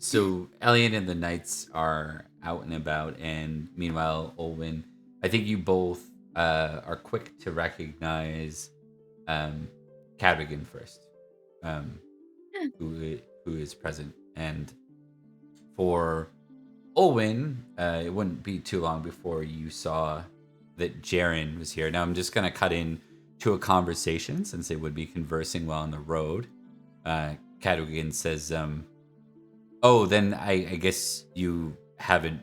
Elian and the knights are out and about, and meanwhile, Olwen, I think you both are quick to recognize Cadogan first, who is present. And for Olwen, it wouldn't be too long before you saw that Jaren was here. Now I'm just gonna cut in to a conversation since they would be conversing while on the road. Cadogan says, "Oh, then I guess you haven't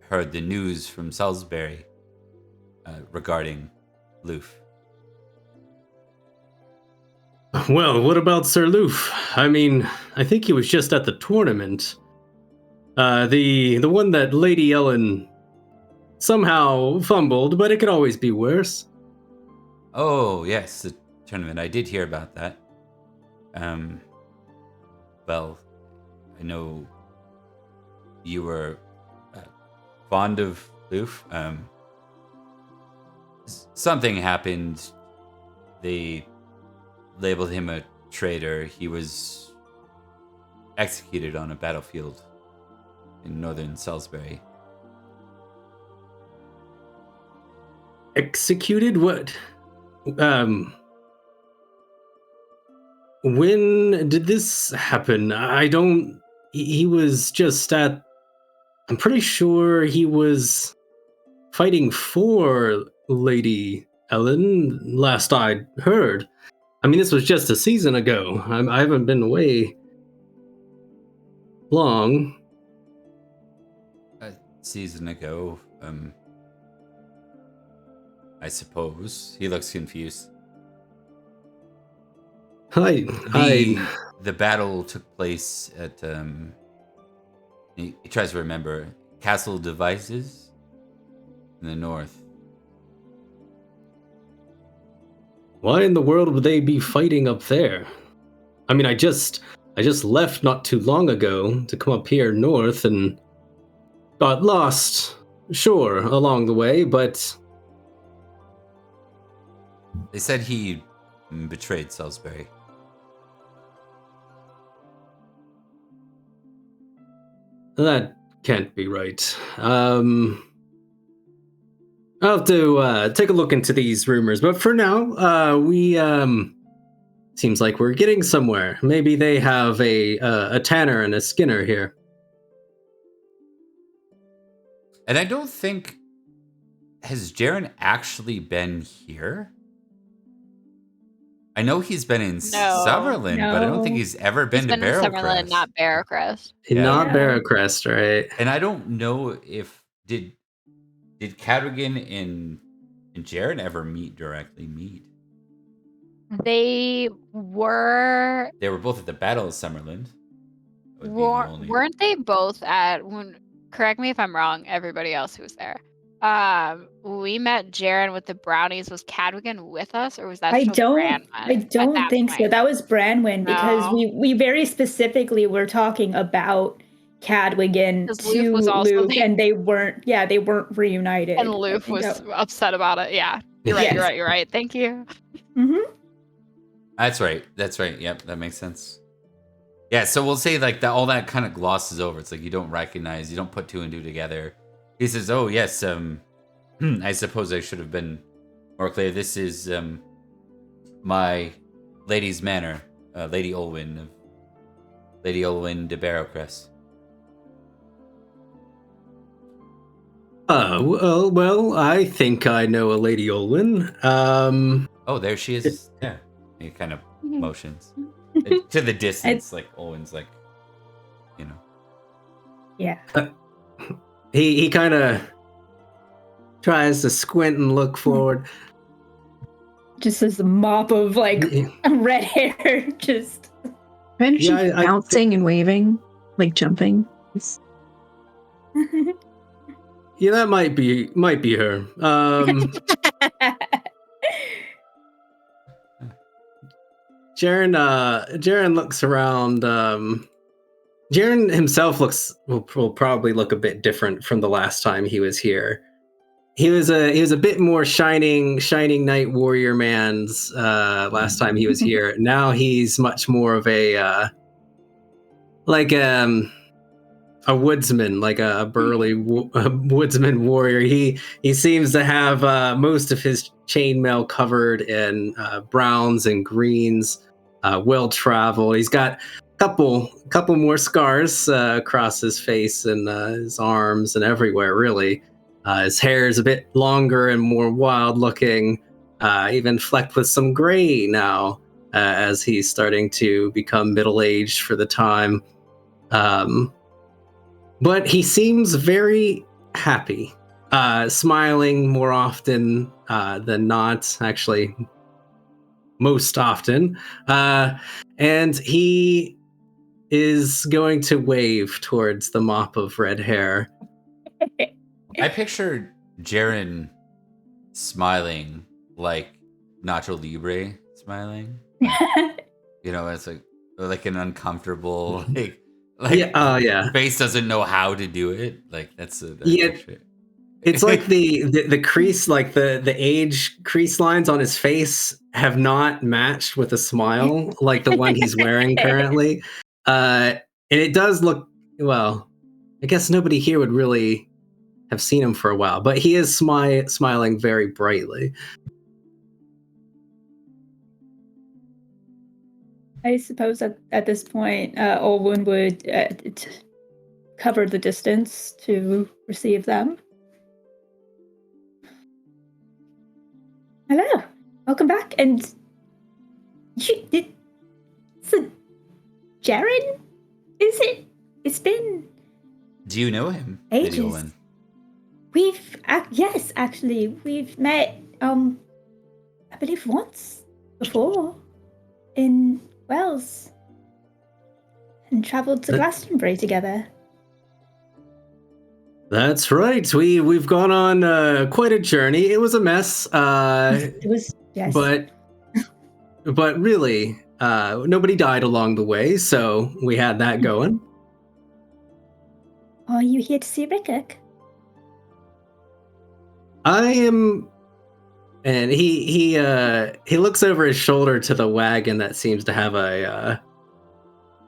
heard the news from Salisbury regarding Loof." Well, what about Sir Loof? I mean, I think he was just at the tournament. The one that Lady Ellen somehow fumbled, but it could always be worse. Oh, yes, the tournament. I did hear about that. Well, I know you were fond of Loof. Something happened. They labeled him a traitor. He was executed on a battlefield in northern Salisbury. Executed? What? When did this happen? I don't. He was just at. I'm pretty sure he was fighting for Lady Ellen, last I'd heard. I mean, this was just a season ago. I haven't been away long. A season ago, I suppose. He looks confused. The battle took place at he tries to remember Castle Devices in the north. Why in the world would they be fighting up there? I mean, I just left not too long ago to come up here north and got lost, sure, along the way, but They said he betrayed Salisbury. that can't be right. I'll have to take a look into these rumors, but for now, we seems like we're getting somewhere. Maybe they have a tanner and a skinner here. And I don't think... Has Jaren actually been here? I know he's been in Summerland, but I don't think No. he's ever been He's to been in Summerland, Barrowcrest. not Barrowcrest. Yeah. Not Yeah. Barrowcrest, right? And I don't know if... Did Cadogan and Jaren ever directly meet? They were They were both at the Battle of Summerland. That would be the only... weren't they both at when? Correct me if I'm wrong. Everybody else who was there. We met Jaren with the brownies. Was Cadwigan with us, or was that I still don't Branwen I at don't that think so. point? That was Branwen because No. we very specifically were talking about Cadwigan 'Cause to Loof was also Luke, there. and they weren't reunited. And Loof was upset about it. Yeah, you're right. Yes. You're right. You're right. Thank you. Mm-hmm. That's right. Yep, that makes sense. Yeah, so we'll say like that. All that kind of glosses over. It's like you don't recognize, you don't put two and two together. He says, "Oh yes, I suppose I should have been more clear. This is my lady's manor, Lady Olwyn de Barrowcrest." Well, I think I know a Lady Olwyn. Oh, there she is. Yeah, he kind of motions to the distance, like Olwyn's, like, you know. Yeah. He kind of tries to squint and look forward. Just as a mop of like Yeah. red hair, just Imagine she's Yeah, I- bouncing and waving, like jumping. Yeah, that might be her. Jaren looks around. Jaren himself will probably look a bit different from the last time he was here. He was a bit more shining knight warrior man's last time he was here. Now he's much more of a woodsman, like a burly woodsman warrior. He seems to have most of his chainmail covered in browns and greens, well traveled. He's got a couple more scars across his face and his arms and everywhere, really. His hair is a bit longer and more wild looking, even flecked with some gray now, as he's starting to become middle-aged for the time. But he seems very happy, smiling more often than not, actually, most often. And he is going to wave towards the mop of red hair. I pictured Jaren smiling like Nacho Libre smiling. You know, it's like an uncomfortable, like yeah. face doesn't know how to do it. Like that's Yeah. picture. It's like the crease, like the age crease lines on his face have not matched with a smile like the one he's wearing currently. And it does look, well, I guess nobody here would really have seen him for a while, but he is smiling very brightly. I suppose at this point, Olwen would cover the distance to receive them. Hello, welcome back. And so Jaren, is it? It's been Do you know him, Lady ages. Olwen? Yes, actually, we've met. I believe once before in Wales, and travelled to Glastonbury together. That's right. We've gone on quite a journey. It was a mess. It was, yes. But really, nobody died along the way, so we had that going. Are you here to see Rickok? I am, and he looks over his shoulder to the wagon that seems to have a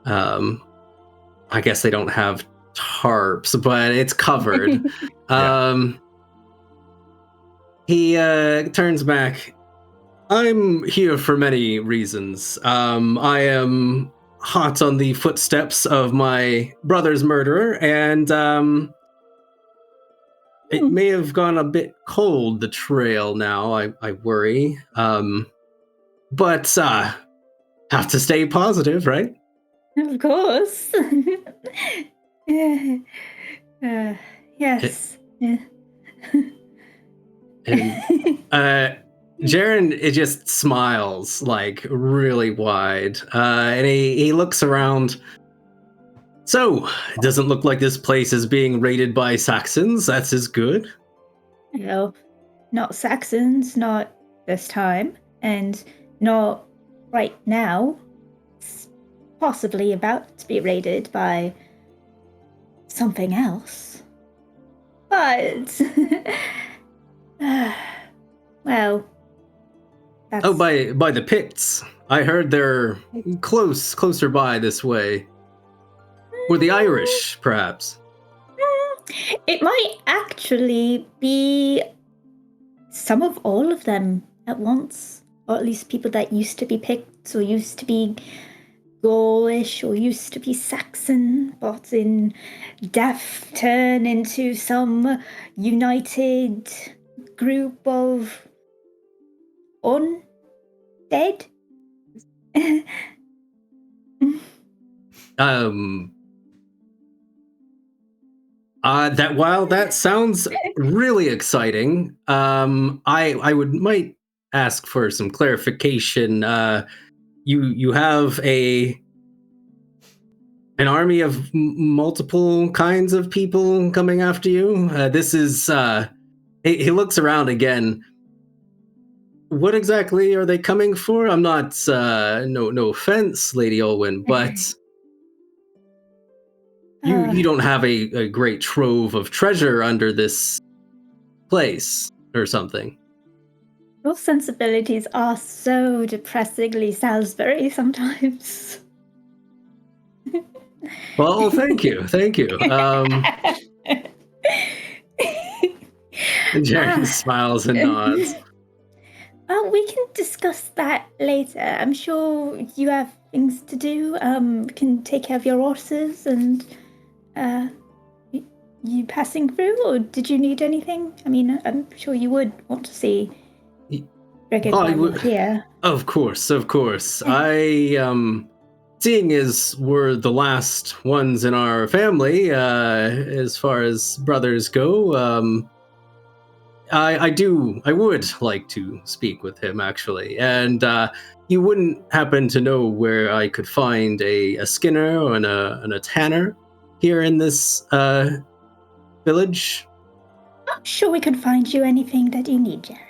I guess they don't have tarps, but it's covered. Yeah. He turns back. I'm here for many reasons. I am hot on the footsteps of my brother's murderer, and it may have gone a bit cold, the trail now, I worry. But have to stay positive, right? Of course. Yes. And Jaren, it just smiles like really wide, and he looks around. So, it doesn't look like this place is being raided by Saxons. That's as good. No, not Saxons, not this time, and not right now. It's possibly about to be raided by something else. But, well, that's... Oh, by the Picts. I heard they're closer by this way. Or the Irish, perhaps. It might actually be some of all of them at once, or at least people that used to be Picts or used to be Gaulish or used to be Saxon, but in death turn into some united group of undead. That sounds really exciting, I might ask for some clarification. You have an army of multiple kinds of people coming after you. This is he looks around again. What exactly are they coming for? I'm not no offense, Lady Olwyn, but you don't have a great trove of treasure under this place or something. Your sensibilities are so depressingly Salisbury sometimes. Well, thank you. Jaren smiles and nods. Well, we can discuss that later. I'm sure you have things to do. We can take care of your horses and you passing through, or did you need anything? I mean, I'm sure you would want to see Dragon here. Of course. I seeing as we're the last ones in our family, as far as brothers go, I would like to speak with him, actually. And you wouldn't happen to know where I could find a skinner and a tanner here in this village? I'm sure we could find you anything that you need, Jaren.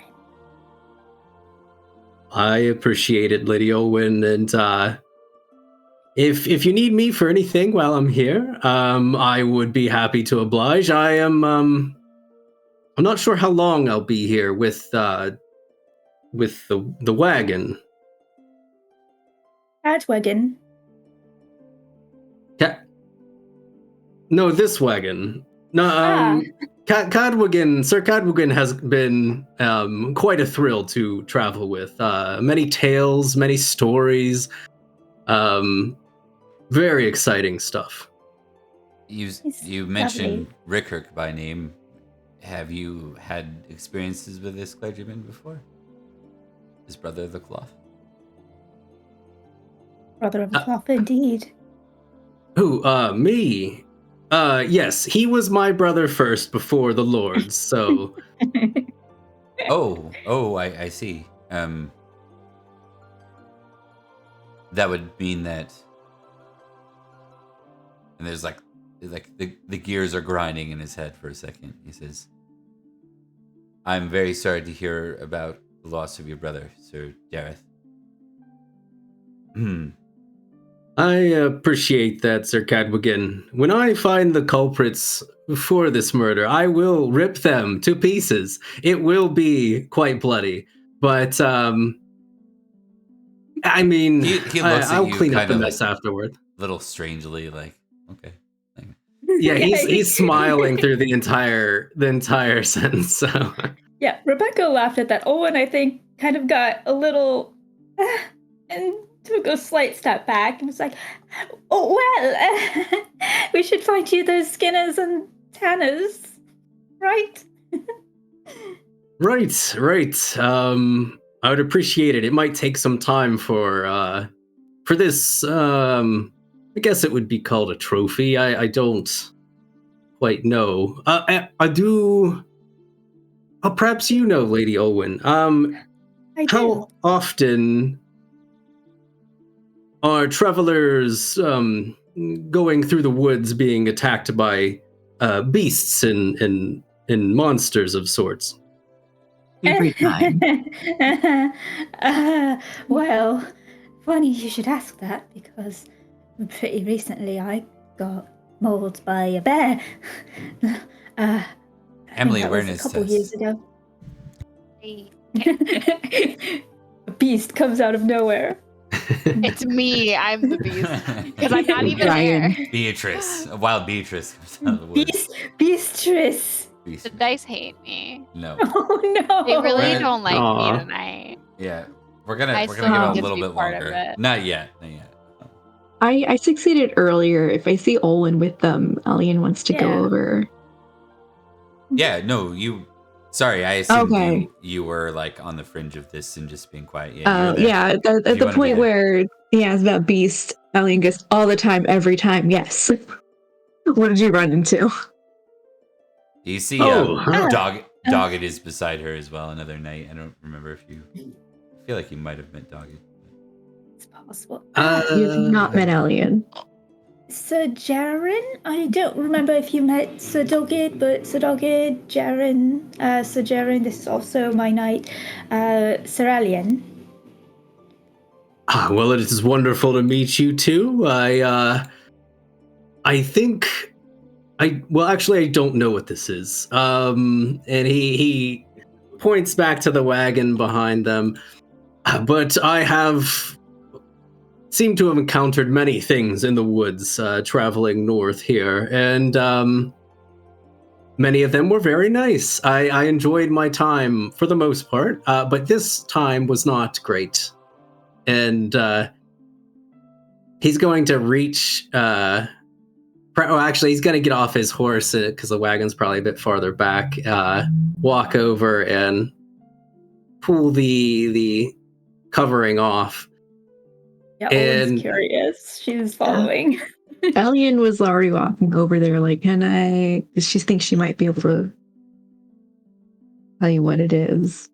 I appreciate it, Lady Olwyn, and if you need me for anything while I'm here, I would be happy to oblige. I'm not sure how long I'll be here with the wagon. That wagon? No, this wagon. No, Cadwagan, Sir Cadwagan has been quite a thrill to travel with. Many tales, many stories, very exciting stuff. You mentioned Rickirk by name. Have you had experiences with this clergyman before? His brother of the cloth? Brother of the cloth, indeed. Who, me? Yes, he was my brother first before the Lords, so... I see. That would mean that... And there's like the gears are grinding in his head for a second. He says, I'm very sorry to hear about the loss of your brother, Sir Jareth. I appreciate that, Sir Cadwagan. When I find the culprits for this murder, I will rip them to pieces. It will be quite bloody, but I mean, he looks at I'll you clean up kind the of mess afterward. A little strangely, like, okay. Yeah, he's smiling through the entire sentence. So Yeah, Rebecca laughed at that. Owen, I think, kind of got a little and took a slight step back and was like, "Oh well, we should find you those Skinners and Tanners, right?" right. I would appreciate it. It might take some time for this. I guess it would be called a trophy. I don't quite know. I do. Oh, perhaps you know, Lady Olwen. I do. How often are travelers going through the woods being attacked by beasts and monsters of sorts? Every time. Well, funny you should ask that because pretty recently I got mauled by a bear. I Emily, think that was awareness a couple test. years ago. Hey, A beast comes out of nowhere. it's me. I'm the beast because I'm not even Ryan. there. Beatrice, a wild Beatrice comes out of the woods. Beatrice. The dice hate me. No. Oh no. They really Right. don't like Aw. me tonight. Yeah, we're gonna I give still it don't a get to little be bit part of longer. it. Not yet. I succeeded earlier. If I see Olin with them, Alien wants to go Yeah. over. Yeah, no, you. Sorry, I assumed Okay. you were like on the fringe of this and just being quiet. Yeah, you were there. Yeah, at you the wanna be point there. where he asks about Beast, Alien goes, all the time, every time, yes. What did you run into? You see, Oh, Dogged is beside her as well. Another night. I don't remember if you. I feel like you might have met Dogged. It's possible. You've not met Alien. Sir Jaren? I don't remember if you met Sir Dogged, but Sir Dogged, Jaren, Sir Jaren, this is also my knight, Sir Alien. well, it is wonderful to meet you too. I think I don't know what this is. And he points back to the wagon behind them. But I have seemed to have encountered many things in the woods traveling north here, and many of them were very nice. I enjoyed my time for the most part, but this time was not great. And he's going to reach. He's going to get off his horse because the wagon's probably a bit farther back. Walk over and pull the covering off. Yeah, And- Owen's curious. She's following. Alien was already walking over there, like, can I? She thinks she might be able to tell you what it is.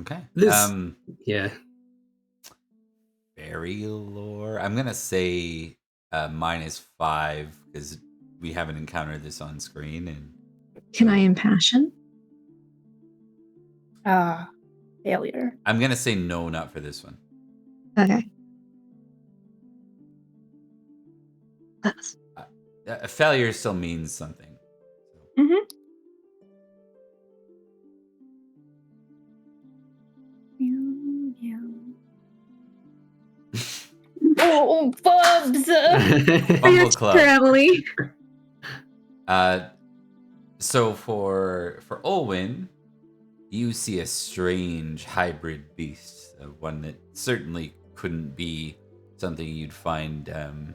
Okay. This- Yeah. Fairy lore. I'm gonna say -5 because we haven't encountered this on screen, and Can I impassion? Failure. I'm gonna say no, not for this one. Okay. A failure still means something. Mm-hmm. Oh, Bubs! Bumble Club. Emily. So for Olwyn, you see a strange hybrid beast, one that certainly couldn't be something you'd find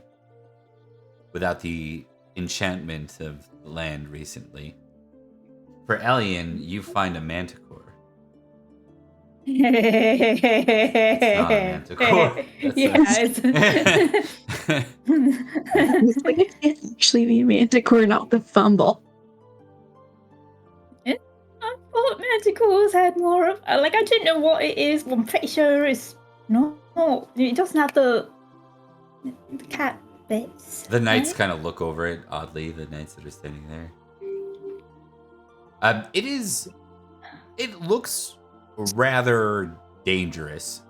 without the enchantment of the land recently. For Alien, you find a manticore. It's not a manticore. Yes. It's like it can't actually be a manticore, not the fumble. I thought manticores had more of I didn't know what it is. I'm pretty sure it's no. It doesn't have the cat bits. The knights right? kind of look over it oddly. The knights that are standing there. It looks rather dangerous.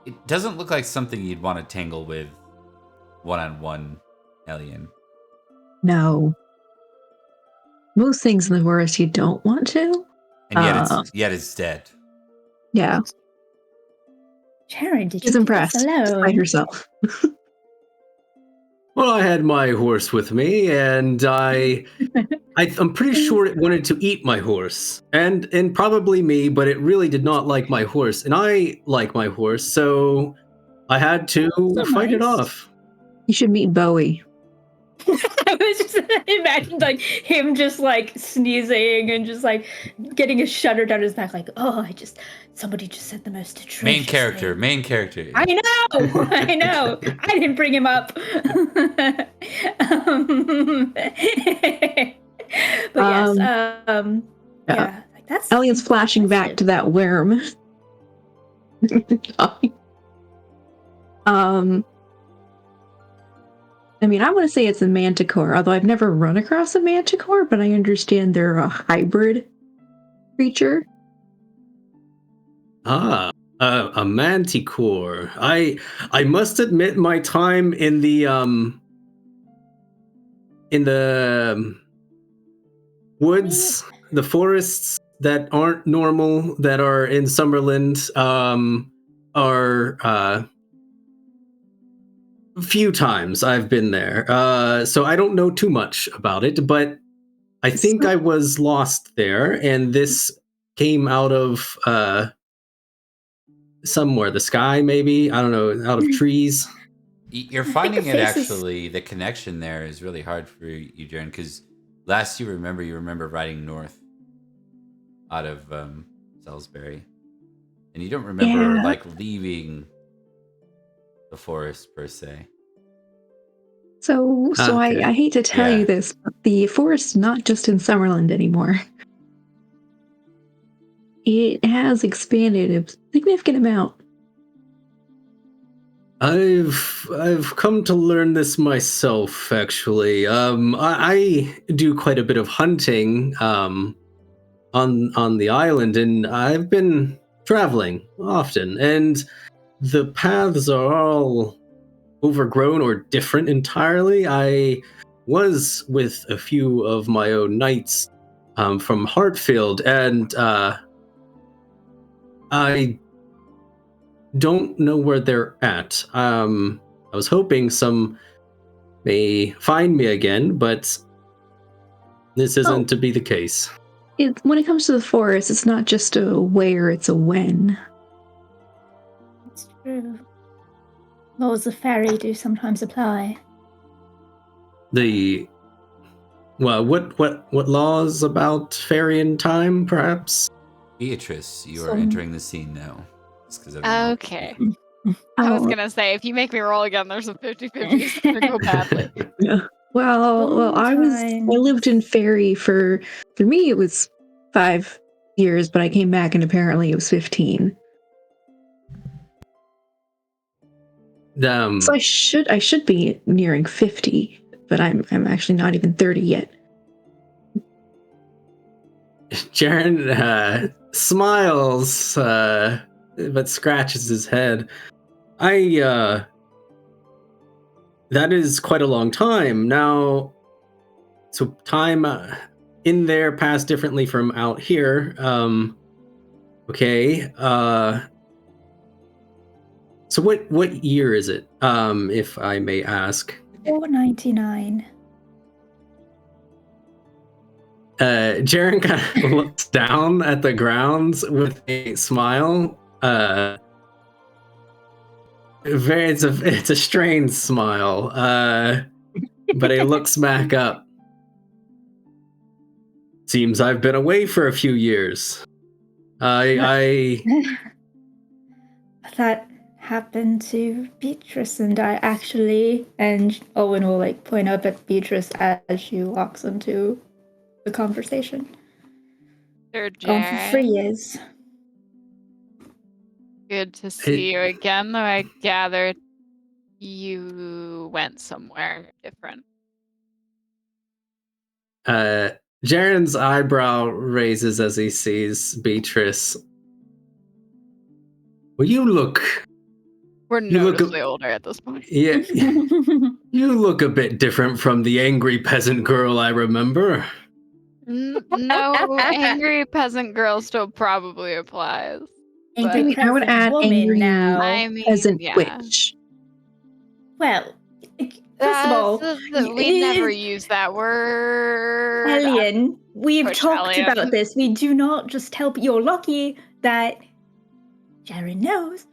It doesn't look like something you'd want to tangle with one-on-one, Alien. No. Most things in the forest you don't want to. And yet it's dead. Yeah. Sharon, did She's you impressed do this alone? by herself. Well, I had my horse with me, and I'm pretty sure it wanted to eat my horse, and probably me, but it really did not like my horse, and I like my horse, so I had to So fight it nice. off. You should meet Bowie. I was just imagined like him just like sneezing and just like getting a shudder down his back, like, oh, somebody just said the most atrocious Main character. thing. Main character. I know, I know. I didn't bring him up. But yes, yeah, like that's Elliot's flashing back to that worm. I mean, I want to say it's a manticore, although I've never run across a manticore, but I understand they're a hybrid creature. A manticore. I must admit, my time in the woods, the forests that aren't normal, that are in Summerland, are few times I've been there. So I don't know too much about it, but I think I was lost there, and this came out of somewhere, the sky, maybe, I don't know, out of trees. You're finding the it faces- actually. The connection there is really hard for you, Jaren, because last you remember riding north out of Salisbury, and you don't remember Yeah. like leaving the forest per se. So Okay. I hate to tell Yeah. you this, but the forest's not just in Summerland anymore. It has expanded a significant amount. I've come to learn this myself, actually. I do quite a bit of hunting on the island, and I've been traveling often, and the paths are all overgrown or different entirely. I was with a few of my own knights from Hartfield, and I don't know where they're at. I was hoping some may find me again, but this isn't to be the case. When it comes to the forest, it's not just a where, it's a when. It's true. Laws of Faerie do sometimes apply. Well, what laws about Faerie time, perhaps? Beatrice, you are So- entering the scene now. Just 'cause everyone- Okay. I was gonna say, if you make me roll again, there's a 50-50 it's gonna go badly. Well, I lived in Faerie for me it was 5 years, but I came back and apparently it was 15. So I should be nearing 50, but I'm actually not even 30 yet. Jaren smiles, but scratches his head. That is quite a long time. Now, so time in there passed differently from out here. Okay. So what year is it, if I may ask? 499. Jaren kind of looks down at the ground with a smile. It's a strange smile. But he looks back up. Seems I've been away for a few years. I That happened to Beatrice and I actually, and Owen will like point up at Beatrice as she walks into the conversation. Sure, Gone for 3 Jaren. years. Good to see you again, though I gather you went somewhere different. Jaren's eyebrow raises as he sees Beatrice. Well, you look We're older at this point. yeah, you look a bit different from the angry peasant girl I remember. No, angry peasant girl still probably applies. Angry I would peasant add woman angry now. I mean, peasant yeah. witch. Well, First of all, we never use that word. Hellion, we've Push talked Hellion. about this. We do not just help. You're lucky that Sharon knows.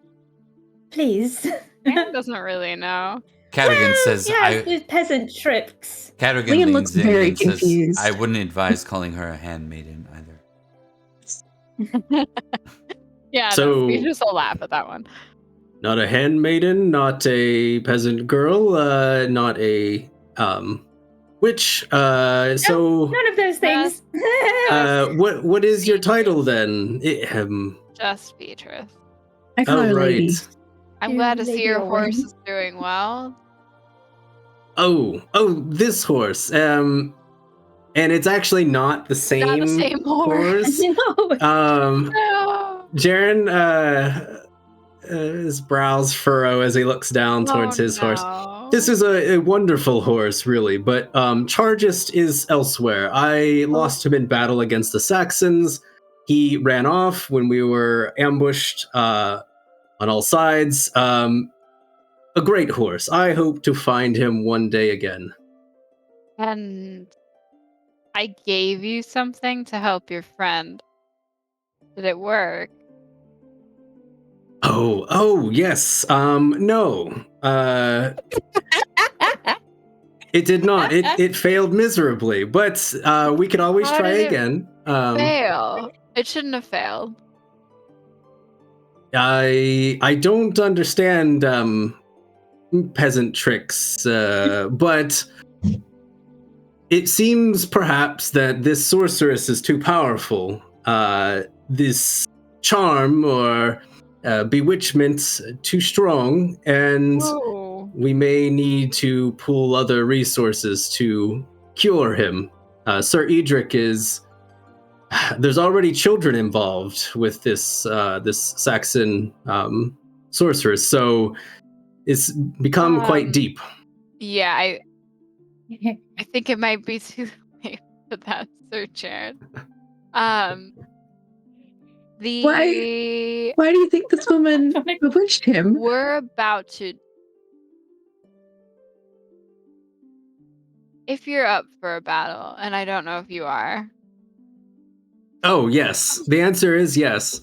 Please. Aaron doesn't really know. Cadigan says, yeah, the peasant tricks. Cadigan Liam leans looks in very and says, confused. I wouldn't advise calling her a handmaiden either. Yeah, So- no, we just all laugh at that one. Not a handmaiden, not a peasant girl, not a witch. So None of those things. what is your title then? Just Beatrice. I call her lady. I'm To glad to see Lady your Owen. horse is doing well. Oh, this horse. And it's actually not the same, Not the same horse. no. No. Jaren, his brows furrow as he looks down towards his horse. This is a wonderful horse, really, but Chargist is elsewhere. I lost him in battle against the Saxons. He ran off when we were ambushed on all sides. A great horse. I hope to find him one day again. And I gave you something to help your friend. Did it work? Oh, yes. No. It did not. It failed miserably, but we could always How try did it again. Fail. It shouldn't have failed. I don't understand peasant tricks, but it seems perhaps that this sorceress is too powerful. This charm or bewitchment too strong, and Whoa. we may need to pool other resources to cure him. Sir Edric is. There's already children involved with this Saxon sorceress, so it's become quite deep. Yeah, I think it might be too late for that, Sir Jared. Why do you think this woman bewitched him? We're about to. If you're up for a battle, and I don't know if you are. Oh, yes. The answer is yes.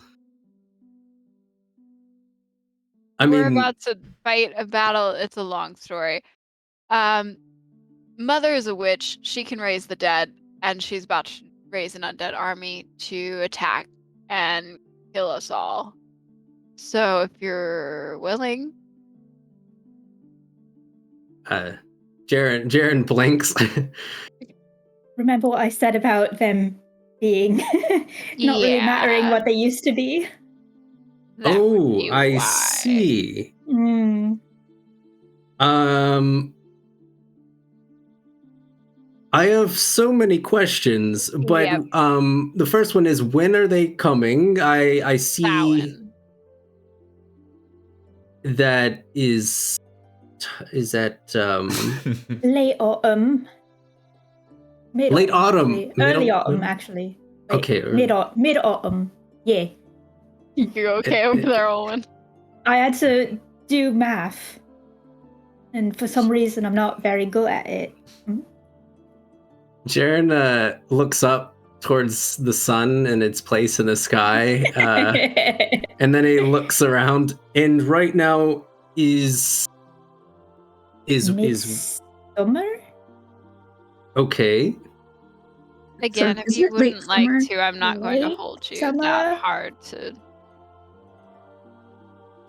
We're about to fight a battle. It's a long story. Mother is a witch. She can raise the dead, and she's about to raise an undead army to attack and kill us all. So if you're willing. Jaren blinks. Remember what I said about them being not really mattering what they used to be? That would be I why. see. Mm. I have so many questions, but Yep. the first one is, when are they coming? I see Samhain. that is that Late autumn. Late autumn. actually. Early autumn, actually. Like, Okay. Mid autumn. Yeah. You okay over there, Owen? I had to do math. And for some reason, I'm not very good at it. Jaren looks up towards the sun and its place in the sky, and then he looks around, and right now is Midsummer? okay. Again, So if is you it late wouldn't like summer? to, I'm not going to Late hold you summer? that hard to.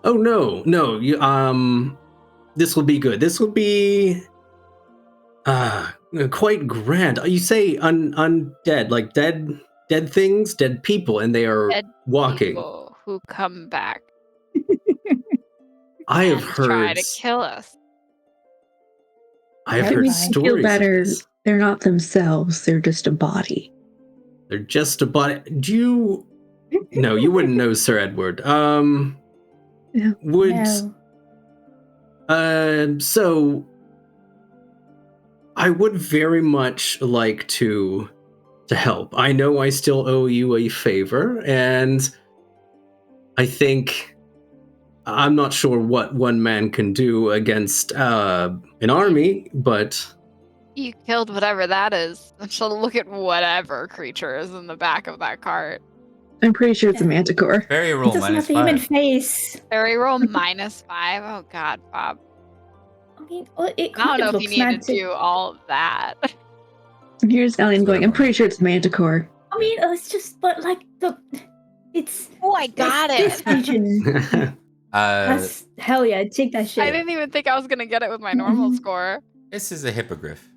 Oh no, you this will be good. This will be quite grand. You say undead, like dead things, dead people, and they are Dead walking. people who come back I have and try heard to kill us. I have That heard makes me Feel stories of better. this. They're not themselves. They're just a body. They're just a body. Do you? No, you wouldn't know, Sir Edward. Yeah. Would No. so I would very much like to help. I know I still owe you a favor, and I think I'm not sure what one man can do against an army, but You killed whatever that is. And she'll look at whatever creature is in the back of that cart. I'm pretty sure it's a manticore. Fairy It roll doesn't have minus a human 5. face. Fairy roll -5. Oh god, Bob. I mean, well, it I don't kind know of if you looks need to mantic. do all of that. And here's Alien going, I'm pretty sure it's manticore. I mean, it's just, but like it's. Oh, I got this it. region. That's hell yeah! Take that shit. I didn't even think I was gonna get it with my normal score. This is a hippogriff.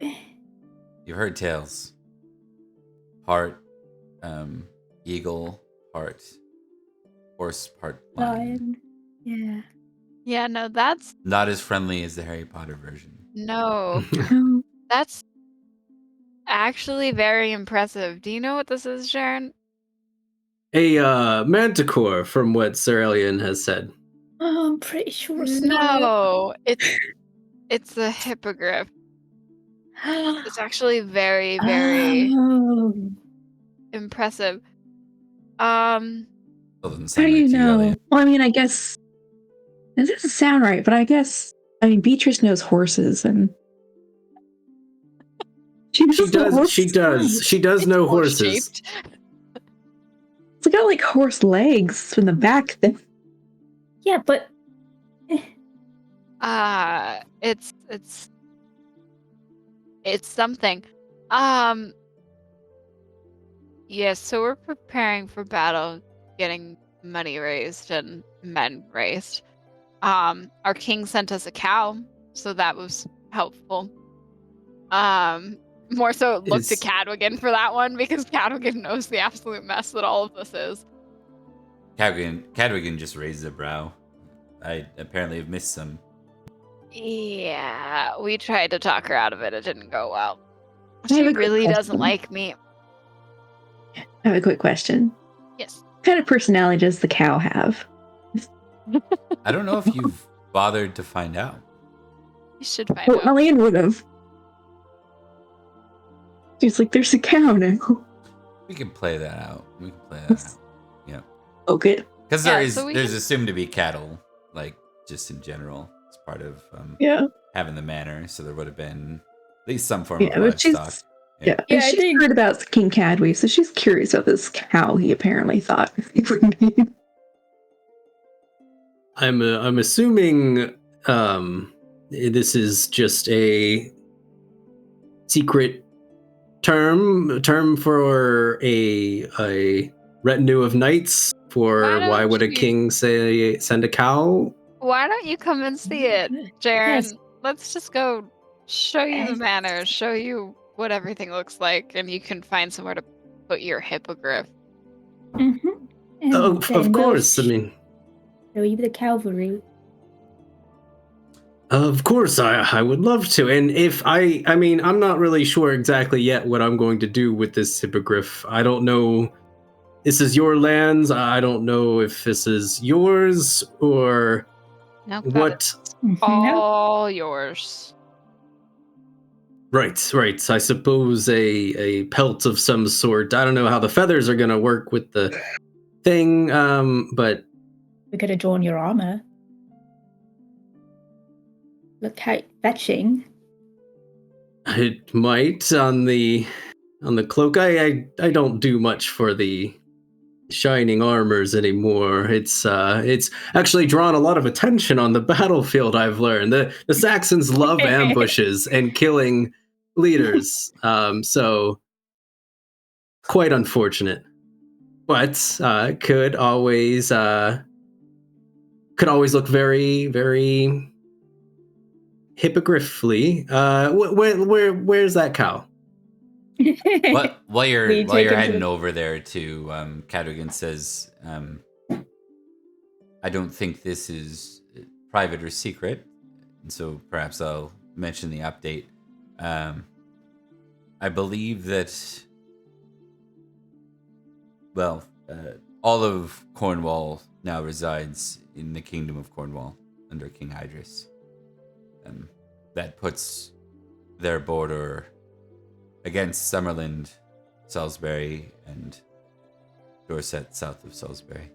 You've heard tales. Part eagle, part horse, part lion. Yeah. Yeah, no, that's Not as friendly as the Harry Potter version. no. Oh, That's actually very impressive. Do you know what this is, Sharon? a manticore, from what Sir Elian has said. Oh, I'm pretty sure so. No, it's a hippogriff. It's actually very, very Oh. impressive. Still doesn't how sound do you right to you, know? Elliot. Well, I mean, I guess this doesn't sound right, but I guess Beatrice knows horses, and she knows what horses She does. like. She does It's know horses. horse-shaped. It's got like horse legs from the back. Then Yeah, but It's something. Yes, so we're preparing for battle, getting money raised and men raised. Our king sent us a cow, so that was helpful. More so look to Is- Cadwigan for that one because Cadwigan knows the absolute mess that all of this is. Cadwigan just raised a brow. I apparently have missed some. Yeah, we tried to talk her out of it. It didn't go well. I have She a quick really doesn't question. like me. I have a quick question. Yes. What kind of personality does the cow have? I don't know if you've bothered to find out. You should find Well, out. Alien would have. She's like, there's a cow now. We can play that out. We can play that out. Yeah. Oh, good. Because Yeah, so we there's can- assumed to be cattle, like just in general. It's part of Yeah. having the manor, so there would have been at least some form Yeah, of but she's livestock. yeah. Yeah, I She's think- heard about King Cadwy, so she's curious about this cow he apparently thought he would need. I'm assuming this is just a secret term for a retinue of knights. For Why why don't would a you- king send a cow? Why don't you come and see it, Jaren? Yes. Let's just go show you the Yes. manor, show you what everything looks like, and you can find somewhere to put your hippogriff. Mm-hmm. Of course. I mean, show you the cavalry. of course, I would love to. And if I mean, I'm not really sure exactly yet what I'm going to do with this hippogriff. I don't know. This is your lands. I don't know if this is yours or No, what. No. all yours. Right. I suppose a pelt of some sort. I don't know how the feathers are going to work with the thing, but We could adorn your armor. Look how fetching. it might on the cloak. I don't do much for the shining armors anymore. It's actually drawn a lot of attention on the battlefield. I've learned the Saxons love ambushes and killing leaders. So quite unfortunate, but could always look very, very hippogriffly. Where's that cow? While you're We take him to heading the- over there to Cadwigan says, I don't think this is private or secret, and so perhaps I'll mention the update. I believe that all of Cornwall now resides in the Kingdom of Cornwall under King Idris. That puts their border against Summerland, Salisbury, and Dorset south of Salisbury.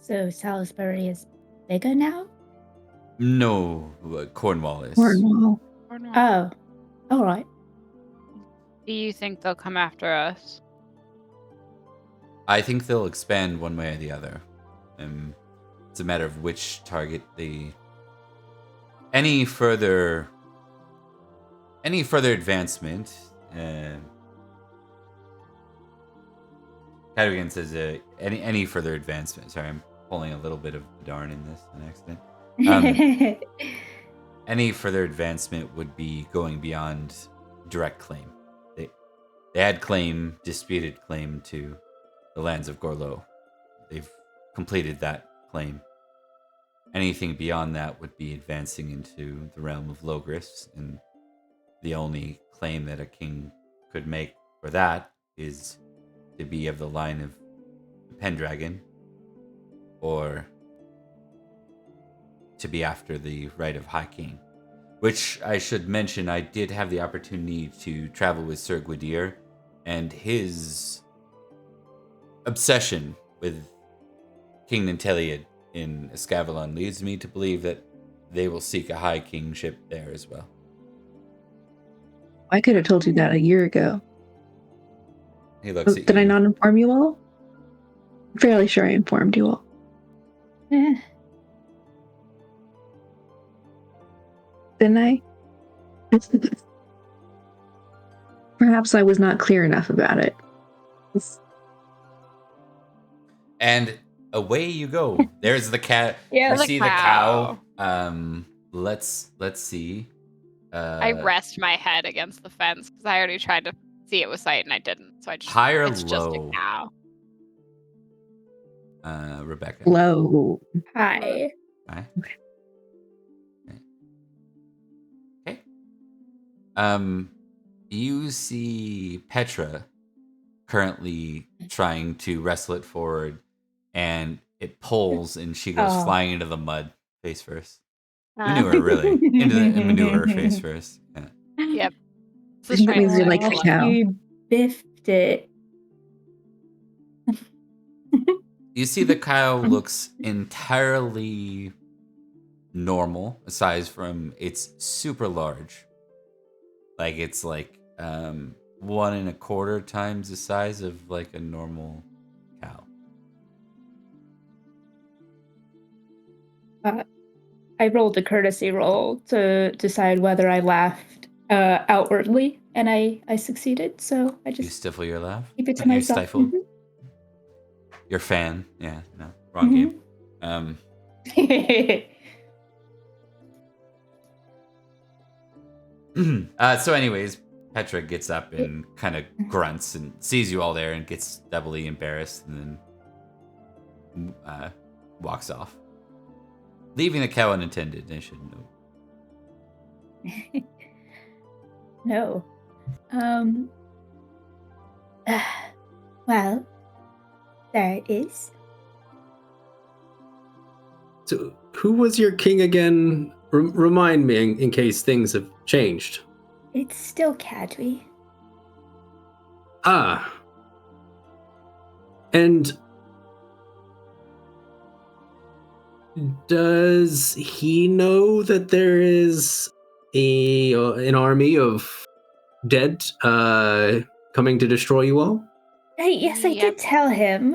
So Salisbury is bigger now? No, Cornwallis. Cornwall. Oh, all right. Do you think they'll come after us? I think they'll expand one way or the other. It's a matter of which target they. Any further advancement. Cadogan says any further advancement. Sorry, I'm pulling a little bit of darn in this an accident. Any further advancement would be going beyond direct claim. They had claim, disputed claim to the lands of Gorlo. They've completed that claim. Anything beyond that would be advancing into the realm of Logris, and the only claim that a king could make for that is to be of the line of the Pendragon, or to be after the right of High King. Which I should mention, I did have the opportunity to travel with Sir Gwydir, and his obsession with King Ninteliad in Avalon leads me to believe that they will seek a high kingship there as well. I could have told you that a year ago. He looks at Did you. I not inform you all? I'm fairly sure I informed you all. Eh, Didn't I? Perhaps I was not clear enough about it. And away you go. There's the cat. Yeah, You the see cow. the cow. Let's see. I rest my head against the fence because I already tried to see it with sight and I didn't. So I just high or it's just low? a cow. Rebecca. Low. hi. Hi. Okay. You see Petra currently trying to wrestle it forward, and it pulls, and she goes Oh. flying into the mud face first. Manure, really. Into the manure face first. Yeah. Yep. It's I think that trying to means you're like kill the it. cow. You biffed it. You see the cow looks entirely normal, aside from it's super large. Like it's like 1.25 times the size of like a normal cow. I rolled a courtesy roll to decide whether I laughed outwardly, and I succeeded. So I You just stifle your laugh? keep it to You myself. stifle? Mhm. Your fan? Yeah, no, wrong game. So anyways, Petra gets up and kind of grunts and sees you all there and gets doubly embarrassed and then walks off. Leaving the cow unattended, I should know. No. Well, there it is. So, who was your king again? Remind me in case things have changed. It's still Cadwy. Ah. And does he know that there is an army of dead coming to destroy you all? Hey, yes, I Yep. did tell him.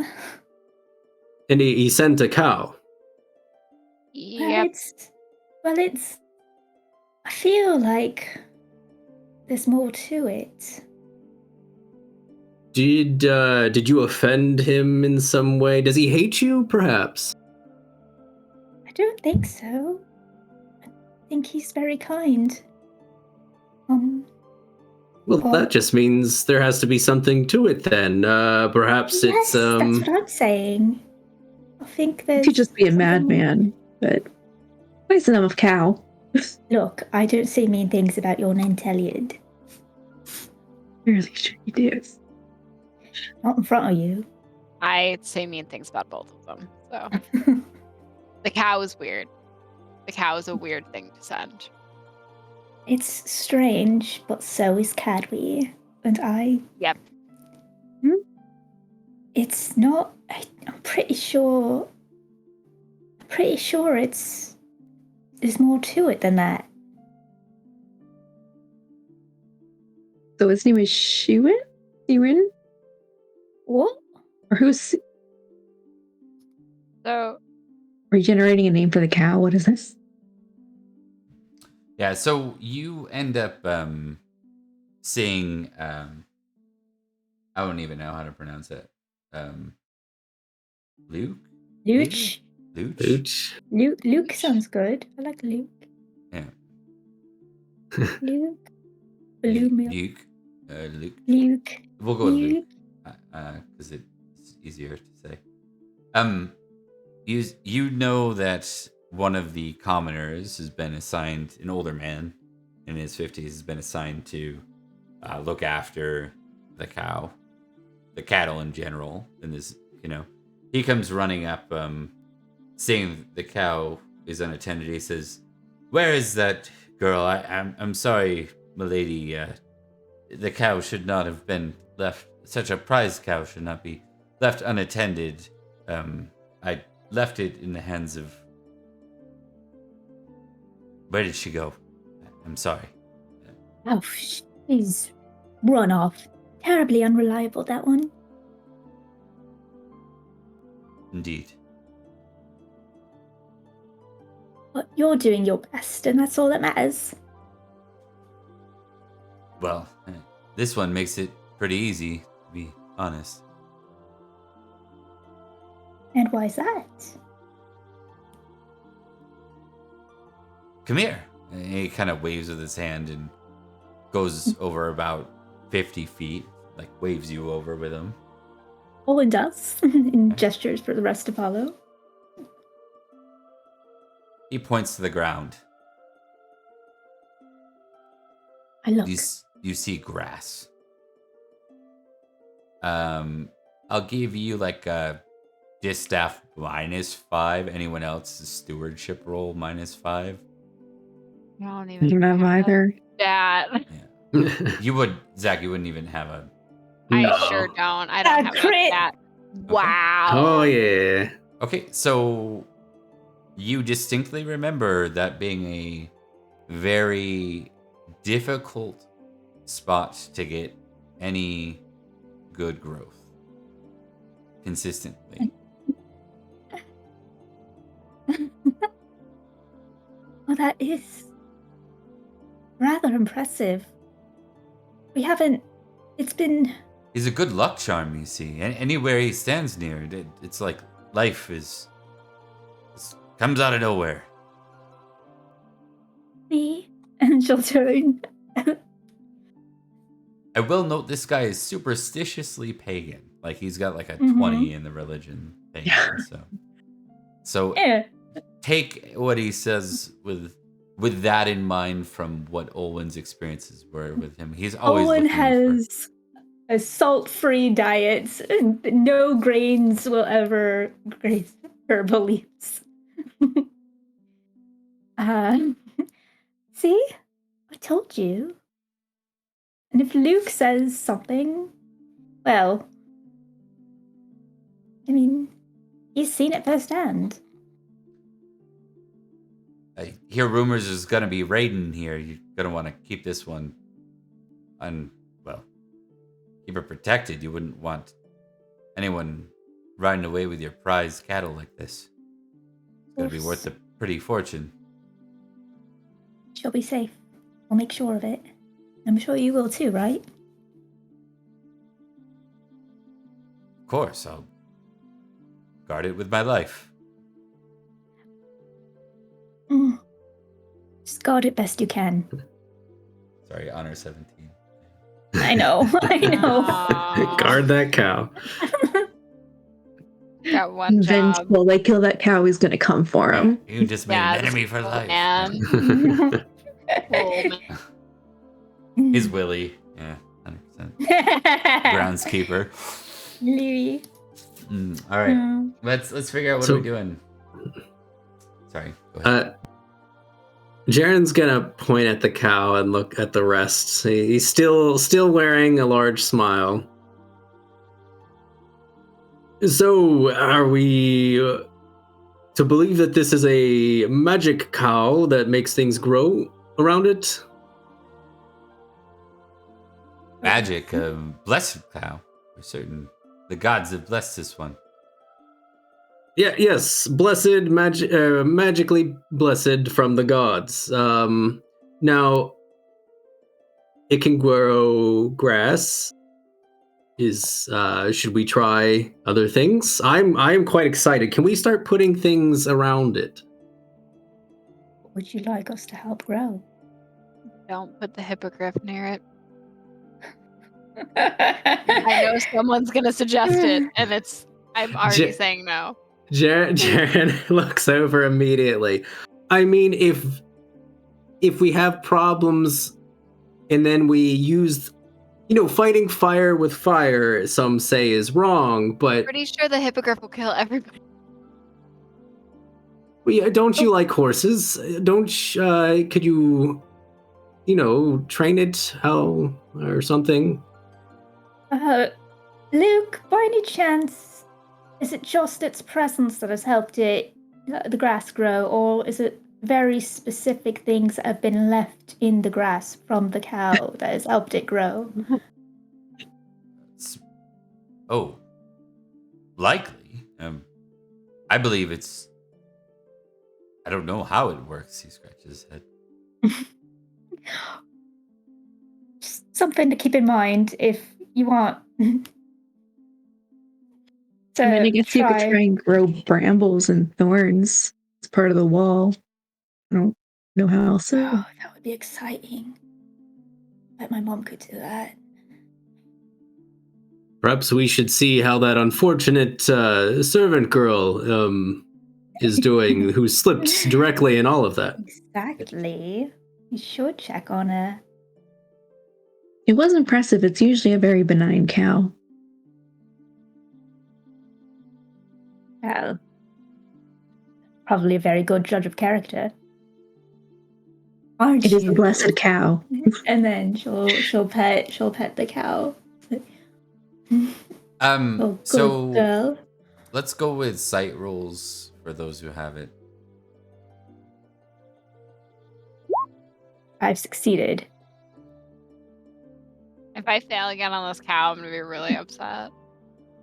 And he sent a cow. Yep. It's. I feel like there's more to it. Did you offend him in some way? Does he hate you, perhaps? I don't think so. I think he's very kind. Well, Oh. that just means there has to be something to it then. Perhaps Yes, it's that's what I'm saying. I think You there's. could just be a something- madman, but nice enough of cow. Look, I don't say mean things about your Ninteliad. Really sure you do. Not in front of you. I say mean things about both of them. So the cow is weird. The cow is a weird thing to send. It's strange, but so is Cadwy. And I. Yep. It's not. I'm pretty sure pretty sure there's more to it than that. So his name is Sirin? What? Or who's So regenerating a name for the cow? What is this? Yeah, so you end up seeing I don't even know how to pronounce it. Luke? Luch? Luch? Ooch. Luke sounds good. I like Luke. Yeah. Luke? Blue milk. Luke. Luke. Luke. We'll go with Luke. Luke. Because it's easier to say. You know that one of the commoners has been assigned, an older man in his 50s, has been assigned to look after the cattle in general. And this, he comes running up, seeing the cow is unattended. He says, "Where is that girl? I'm sorry, milady. The cow should not have been left. Such a prized cow should not be left unattended. I left it in the hands of... Where did she go? I'm sorry." Oh, she's run off. Terribly unreliable, that one. Indeed. But you're doing your best, and that's all that matters. Well, this one makes it pretty easy, to be honest. And why's that? Come here. And he kind of waves with his hand and goes over about 50 feet, like waves you over with him. Owen does, and gestures for the rest to follow. He points to the ground. I look. You see grass. I'll give you like a distaff -5. Anyone else's stewardship roll -5. I don't I even don't have either. that. You would, Zach. You wouldn't even have a... I No. sure don't. I don't have crit. that. Wow. Oh yeah. Okay, so you distinctly remember that being a very difficult spot to get any good growth consistently. Well, that is rather impressive. We haven't... It's been... He's a good luck charm, you see. Anywhere he stands near, it's like life comes out of nowhere. Me? And she'll turn. I will note this guy is superstitiously pagan. Like he's got like a Mhm. 20 in the religion thing. Yeah. So Yeah. take what he says with that in mind from what Olwen's experiences were with him. He's always Owen looking has a salt-free diet, and no grains will ever graze her beliefs. See? I told you. And if Luke says something, well, I mean, he's seen it firsthand. I hear rumors there's gonna be raiding here. You're gonna want to keep this one keep it protected. You wouldn't want anyone riding away with your prized cattle like this. It's gonna be worth a pretty fortune. She'll be safe. I'll make sure of it. I'm sure you will too, right? Of course, I'll guard it with my life. Just guard it best you can. Sorry, honor 17. I know. I know. Aw, Guard that cow. got one Then job. will they kill that cow? He's gonna come for him. You just made Yeah, an this enemy for poor life. man. Oh, man. He's Willie. Yeah, 100%. Groundskeeper. Louis. All right, let's figure out what So- we're doing. Sorry, go ahead. Jaren's gonna point at the cow and look at the rest. He's still wearing a large smile. So, are we to believe that this is a magic cow that makes things grow around it. Magic, blessed cow. For certain. The gods have blessed this one. Yeah, yes, blessed, magically blessed from the gods. Now, it can grow grass. Should we try other things? I'm quite excited. Can we start putting things around it? What would you like us to help grow? Don't put the hippogriff near it. I know someone's gonna suggest it, and I'm already saying no. Jaren looks over immediately. I mean, if we have problems and then we use, fighting fire with fire, some say is wrong, but Pretty sure the hippogriff will kill everybody. Don't you like horses? Could you, train it how or something? Luke, by any chance, is it just its presence that has helped the grass grow, or is it very specific things that have been left in the grass from the cow that has helped it grow? Likely. I believe it's. I don't know how it works. He scratches his head. Just something to keep in mind if you want. I guess you could try and grow brambles and thorns. It's part of the wall. I don't know how else. Oh, that would be exciting. Bet my mom could do that. Perhaps we should see how that unfortunate servant girl is doing, who slipped directly in all of that. Exactly. You should check on her. It was impressive. It's usually a very benign cow. Well, probably a very good judge of character. Aren't It you? is a blessed cow. And then she'll pet the cow. Oh, so girl. let's go with sight rolls for those who have it. I've succeeded. If I fail again on this cow, I'm gonna be really upset.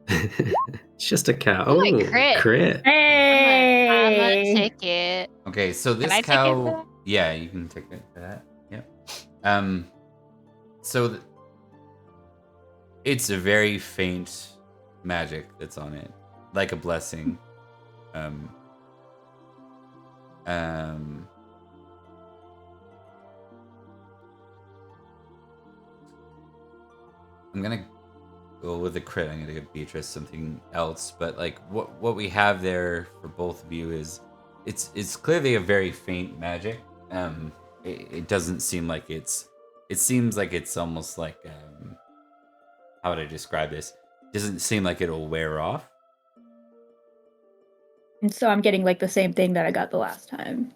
It's just a cow. Oh, I crit. Hey! I'm gonna take it. Okay, so this Can I cow. take it for that? Yeah, you can take it for that. Yep. So it's a very faint magic that's on it, like a blessing. I'm gonna go with a crit. I'm gonna give Beatrice something else, but like what we have there for both of you is it's clearly a very faint magic. It doesn't seem like it seems like it's almost like how would I describe this? Doesn't seem like it'll wear off. And so I'm getting like the same thing that I got the last time.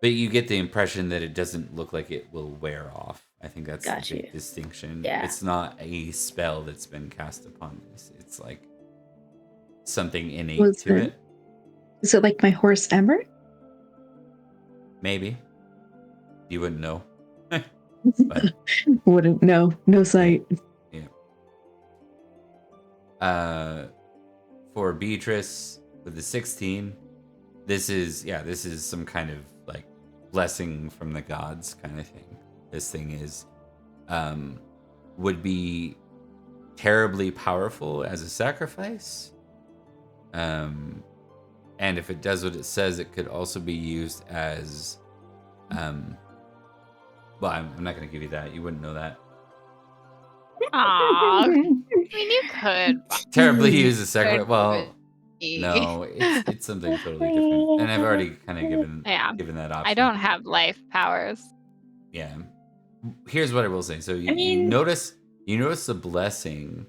But you get the impression that it doesn't look like it will wear off. I think that's Got the big you. distinction. Yeah. It's not a spell that's been cast upon this. It's like something innate to it. Is it like my horse Ember? Maybe. You wouldn't know. But Wouldn't know. No sight. For Beatrice with the 16, this is some kind of like blessing from the gods kind of thing. This thing is would be terribly powerful as a sacrifice. And if it does what it says, it could also be used as well, I'm not going to give you that. You wouldn't know that. Aww. I mean, you could. Terribly used as sacrifice. Well, me. no, it's something totally different. And I've already kind of given that option. I don't have life powers. Yeah. Here's what I will say. So you notice the blessing.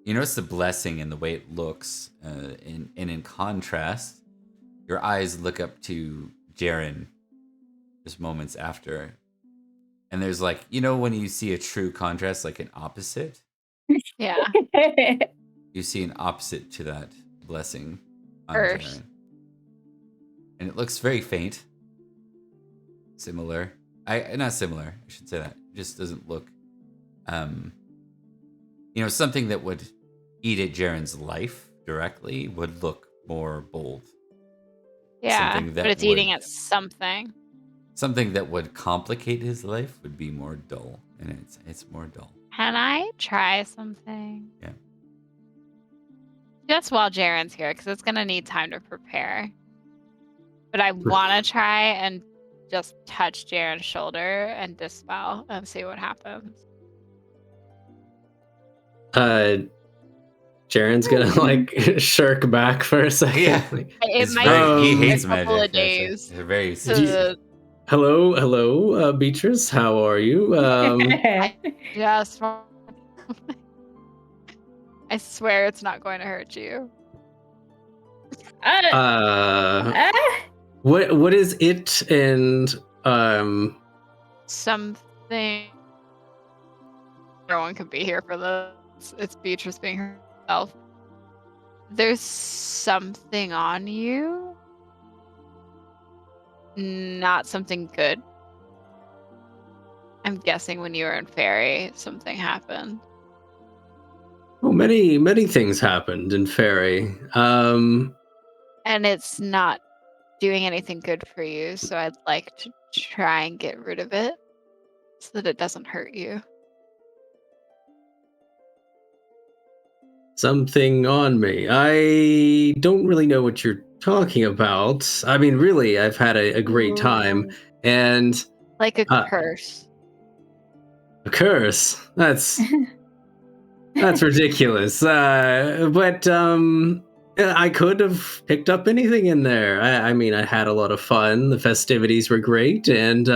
You notice the blessing in the way it looks, and in contrast, your eyes look up to Jaren just moments after. And there's like, when you see a true contrast, like an opposite? Yeah. you see an opposite to that blessing on Curse. Jaren. And it looks very faint. Similar. Not similar, I should say that. It just doesn't look something that would eat at Jaren's life directly would look more bold. Yeah, Something that but it's eating would- at something. Something that would complicate his life would be more dull, and it's more dull. Can I try something? Yeah. Just while Jaren's here, because it's gonna need time to prepare. But I want to try and just touch Jaren's shoulder and dispel and see what happens. Jaren's gonna like shirk back for a second. Yeah. Like, It It's might very, he take hates a couple magic. of days. They're very to hello, Beatrice. How are you? just. I swear it's not going to hurt you. What is it and Something. Everyone could be here for this. It's Beatrice being herself. There's something on you. Not something good. I'm guessing when you were in Faerie, something happened. well, many things happened in Faerie. And it's not doing anything good for you, so I'd like to try and get rid of it so that it doesn't hurt you. Something on me. I don't really know what you're talking about. I mean, really, I've had a great time, and Like a curse. a curse. That's ridiculous. But I could have picked up anything in there. I mean, I had a lot of fun. The festivities were great, and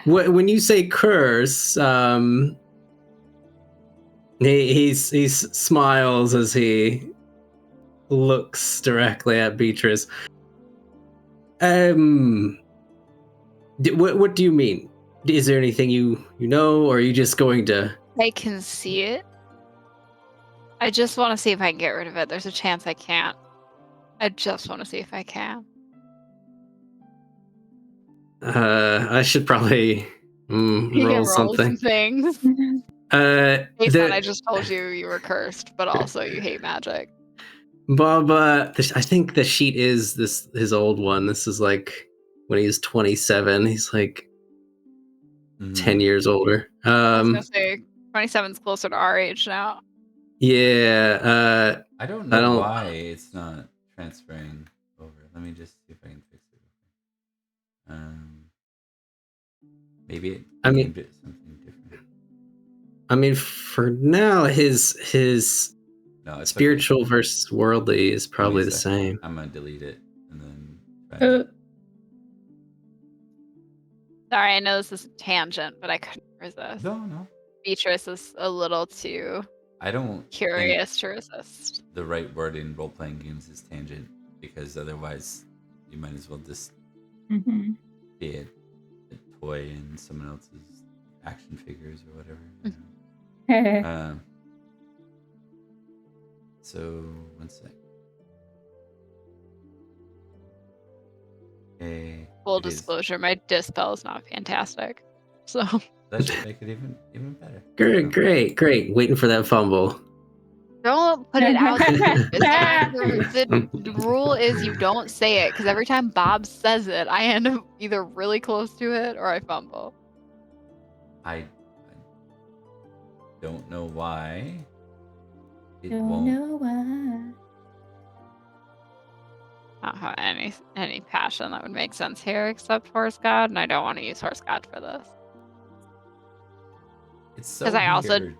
when you say curse, he smiles as he looks directly at Beatrice. What do you mean? Is there anything you know, or are you just going to? I can see it. I just want to see if I can get rid of it. There's a chance I can't. I just want to see if I can. I should probably You can roll something. some things. Based on I just told you were cursed, but also you hate magic. Bob, I think the sheet is his old one. This is like when he was 27. He's like 10 years older. I was gonna say 27's closer to our age now. Yeah. I don't know why it's not transferring over. Let me just see if I can fix it. Maybe it named it something different. I mean, for now, his spiritual versus worldly is probably the same. I'm gonna delete it and then. Sorry, I know this is a tangent, but I couldn't resist. No. Beatrice is a little too curious to resist. The right word in role-playing games is tangent, because otherwise you might as well just be a toy in someone else's action figures or whatever. So, one sec. Okay. Full disclosure, my dispel is not fantastic. So that should make it even better. Great. Waiting for that fumble. Don't put it out there. The rule is you don't say it, because every time Bob says it, I end up either really close to it or I fumble. I don't know why. Don't know why. I don't have any passion that would make sense here except Horse God, and I don't want to use Horse God for this. It's so because I also weird.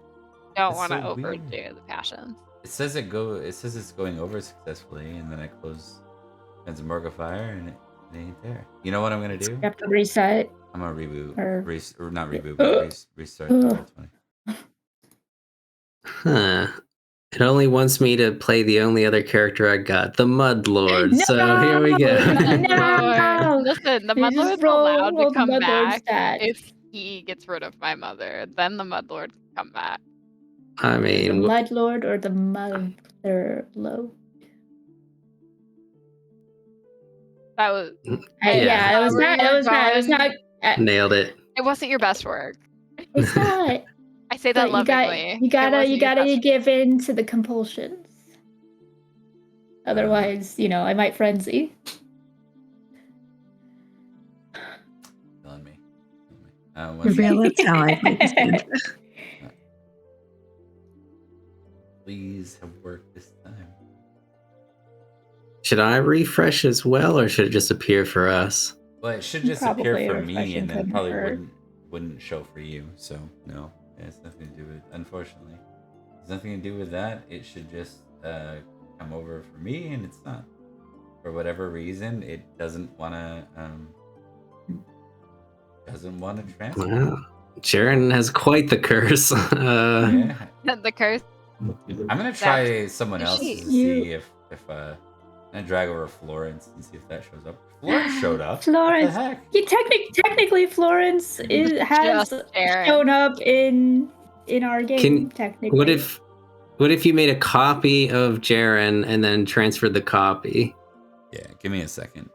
don't want to so overdo weird. the passions. It says it's going over successfully, and then I close Morga Fire, and it ain't there. You know what I'm gonna do? You have to reset. I'm gonna reboot, Or- or not reboot, but restart the roll20. Huh. It only wants me to play the only other character I got, the Mudlord. No! So here we go. No! Listen, the You just Mudlord's roll allowed to the come Mudlord back stat. if he gets rid of my mother. Then the Mudlord can come back. I The mean, Mud Lord or the Mother Lode? That was Yeah, it was where not. you It were was not. It was not. going. nailed it. It wasn't your best work. It's not. I say that But lovingly. you gotta It wasn't your best give in to the compulsions. Otherwise, I might frenzy. Killing me. Reveal that's how I play this game. Please have worked this time. Should I refresh as well, or should it just appear for us? Well, it should just appear Probably for me, refreshing and then couldn't probably hurt. wouldn't show for you. So no, it has nothing to do with. Unfortunately, it has nothing to do with that. It should just come over for me, and it's not. For whatever reason, it doesn't want to transfer. Wow. Jaren has quite the curse. Yeah. The curse. I'm gonna try someone else to She- see if I'm gonna drag over Florence and see if that shows up. Florence showed up. Florence. What the heck? Yeah, technically, Florence has Just Jaren. shown up in our game. Technically, What if you made a copy of Jaren and then transferred the copy? Yeah, give me a second.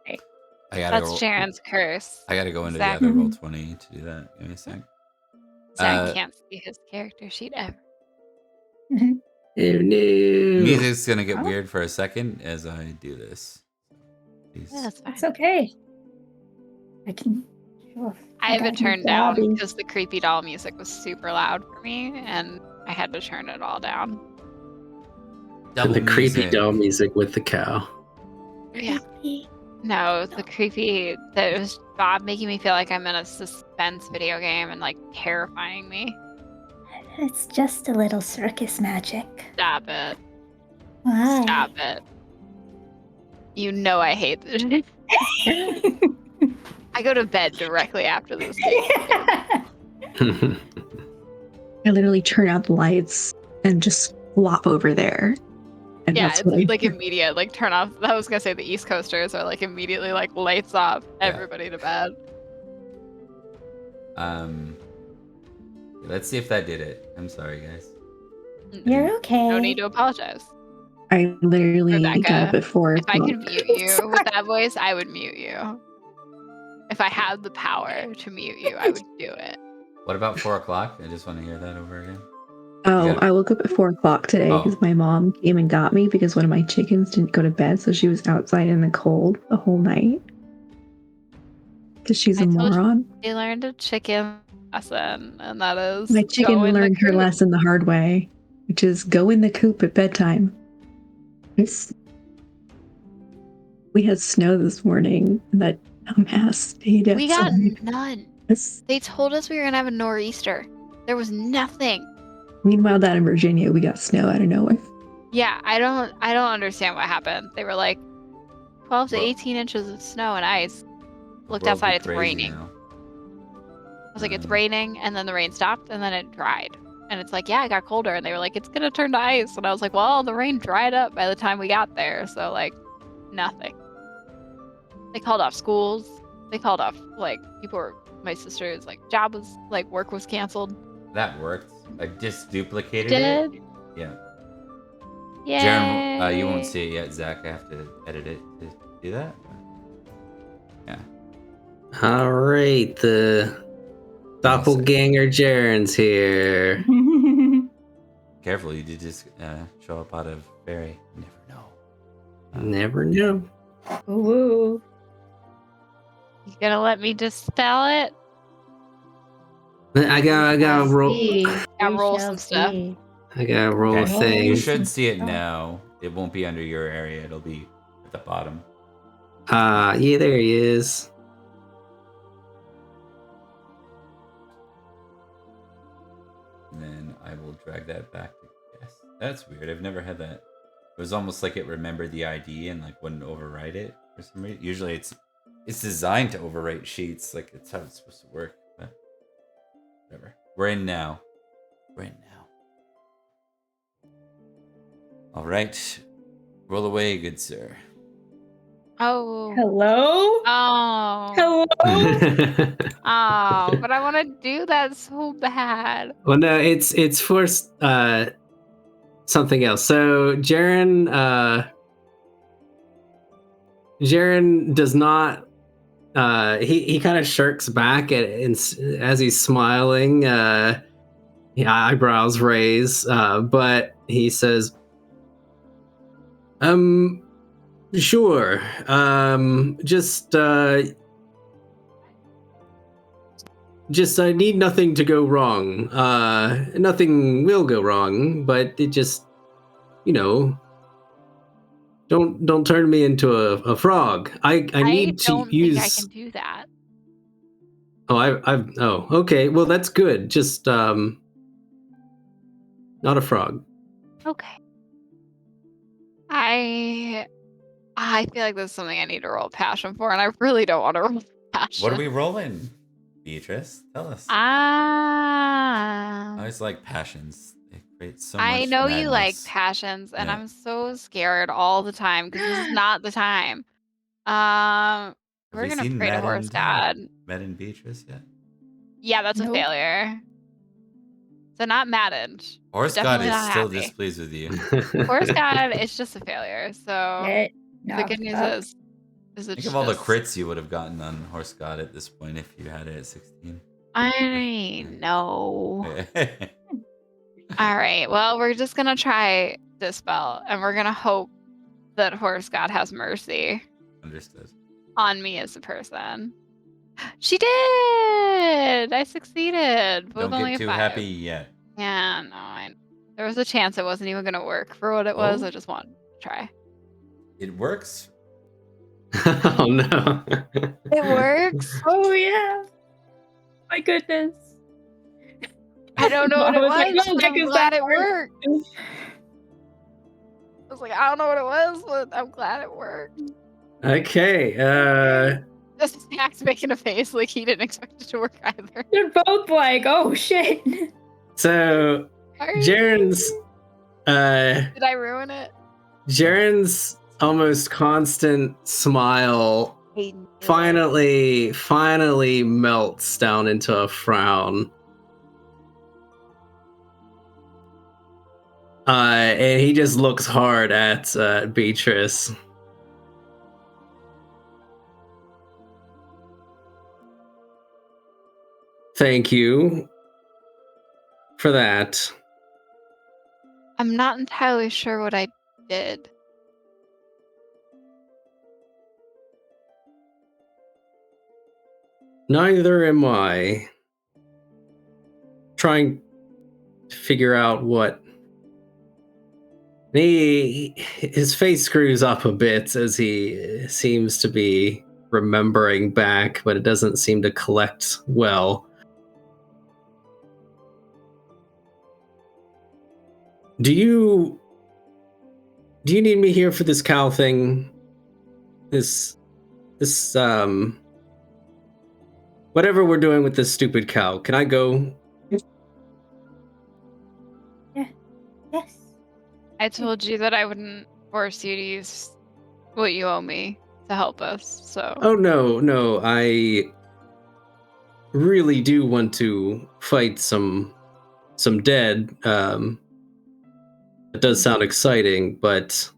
Right. I gotta That's go. Jaren's curse. I gotta go into Zach- the other roll 20 to do that. Give me a sec. Zach can't see his character sheet ever. Oh no. Music's gonna get Oh. weird for a second as I do this. Please. Yeah, that's fine. it's okay. I can. I have got it turned new down hobbies. because the creepy doll music was super loud for me, and I had to turn it all down. Double The creepy music. doll music with the cow. Yeah. No, the creepy. That was Bob making me feel like I'm in a suspense video game and like terrifying me. It's just a little circus magic. Stop it. Why? Stop it. You know I hate this. I go to bed directly after this game. I literally turn out the lights and just flop over there. And Yeah, that's it's what I like do. immediate. Like turn off. I was gonna say the East Coasters are like immediately like lights off, everybody to bed. Let's see if that did it. I'm sorry, guys. You're okay. No need to apologize. I literally got Rebecca, up at 4 If I o'clock. could mute you with that voice, I would mute you. If I had the power to mute you, I would do it. What about 4 o'clock? I just want to hear that over again. Oh, gotta- I woke up at 4 o'clock today Oh. because my mom came and got me because one of my chickens didn't go to bed, so she was outside in the cold the whole night. Because she's I a told you- moron. They learned a chicken lesson, and that is My chicken go in the learned her coop. lesson the hard way, which is go in the coop at bedtime. We had snow this morning, and that dumbass stayed outside. We got none. Yes. They told us we were gonna have a nor'easter. There was nothing. Meanwhile, down in Virginia, we got snow out of nowhere. Yeah, I don't understand what happened. They were like 12 to Well- 18 inches of snow and ice. Looked World outside, be it's crazy raining. now. I was like, it's raining, and then the rain stopped, and then it dried. And it's like, yeah, it got colder, and they were like, it's gonna turn to ice. And I was like, well, the rain dried up by the time we got there, so like, nothing. They called off schools. They called off like people were. My sister's like job was like work was canceled. That worked. I just duplicated Did? it. Yeah. Yeah. Jaren, you won't see it yet, Zach. I have to edit it to do that. Yeah. All right, the doppelganger Jaren's here. Careful, you did just show up out of Faerie. You never know. Never know. Ooh. You gonna let me dispel it? I gotta roll. Gotta roll some stuff. I gotta roll a Okay. thing. You should see it now. It won't be under your area. It'll be at the bottom. Yeah, there he is. And then I will drag that back to yes. That's weird. I've never had that. It was almost like it remembered the ID and like wouldn't overwrite it for some reason. Usually it's designed to overwrite sheets. Like it's how it's supposed to work. But whatever. We're in now. We're in now. All right. Roll away, good sir. Oh. Hello? Oh. Hello? Oh, but I want to do that so bad. Well, no, it's for something else. So Jaren does not. He kind of shirks back as he's smiling. Eyebrows raise, but he says, Sure. Just I need nothing to go wrong. Nothing will go wrong, but it just, don't turn me into a frog. I need to don't use. think I can do that. Oh, okay. Well, that's good. Just not a frog. Okay. I feel like this is something I need to roll passion for, and I really don't want to roll passion. What are we rolling, Beatrice? Tell us. I always like passions. They create so much I know you like madness. passions, and Yeah. I'm so scared all the time because this is not the time. Have We're we gonna seen pray to Horse God. Maddened Beatrice yet? Yeah, that's Nope. a failure. So not maddened. Horse God Definitely is not still happy. displeased with you. Horse God is just a failure. So Get the knocked good news up. is it's Think of all the just- crits you would have gotten on Horse God at this point if you had it at 16. I know. All right. Well, we're just gonna try Dispel, and we're gonna hope that Horse God has mercy Understood. on me as a person. She did. I succeeded. But Don't with only get a too 5. happy yet. Yeah, no. There was a chance it wasn't even gonna work for what it was. Oh. I just wanted to try. It works. Oh no. It works. Oh yeah. My goodness. I don't know what it I was like, was, "Oh, but I'm because glad that it worked. I was like, I don't know what it was, but I'm glad it worked. Okay. Just Max making a face like he didn't expect it to work either. They're both like, oh shit. So Jaren's Did I ruin it? Jaren's almost constant smile finally melts down into a frown. And he just looks hard at Beatrice. Thank you for that. I'm not entirely sure what I did. Neither am I. Trying to figure out what. His face screws up a bit as he seems to be remembering back, but it doesn't seem to collect well. Do you need me here for this cow thing? This whatever we're doing with this stupid cow. Can I go? Yes. I told you that I wouldn't force you to use what you owe me to help us, so. Oh no, I really do want to fight some dead. It does sound exciting, but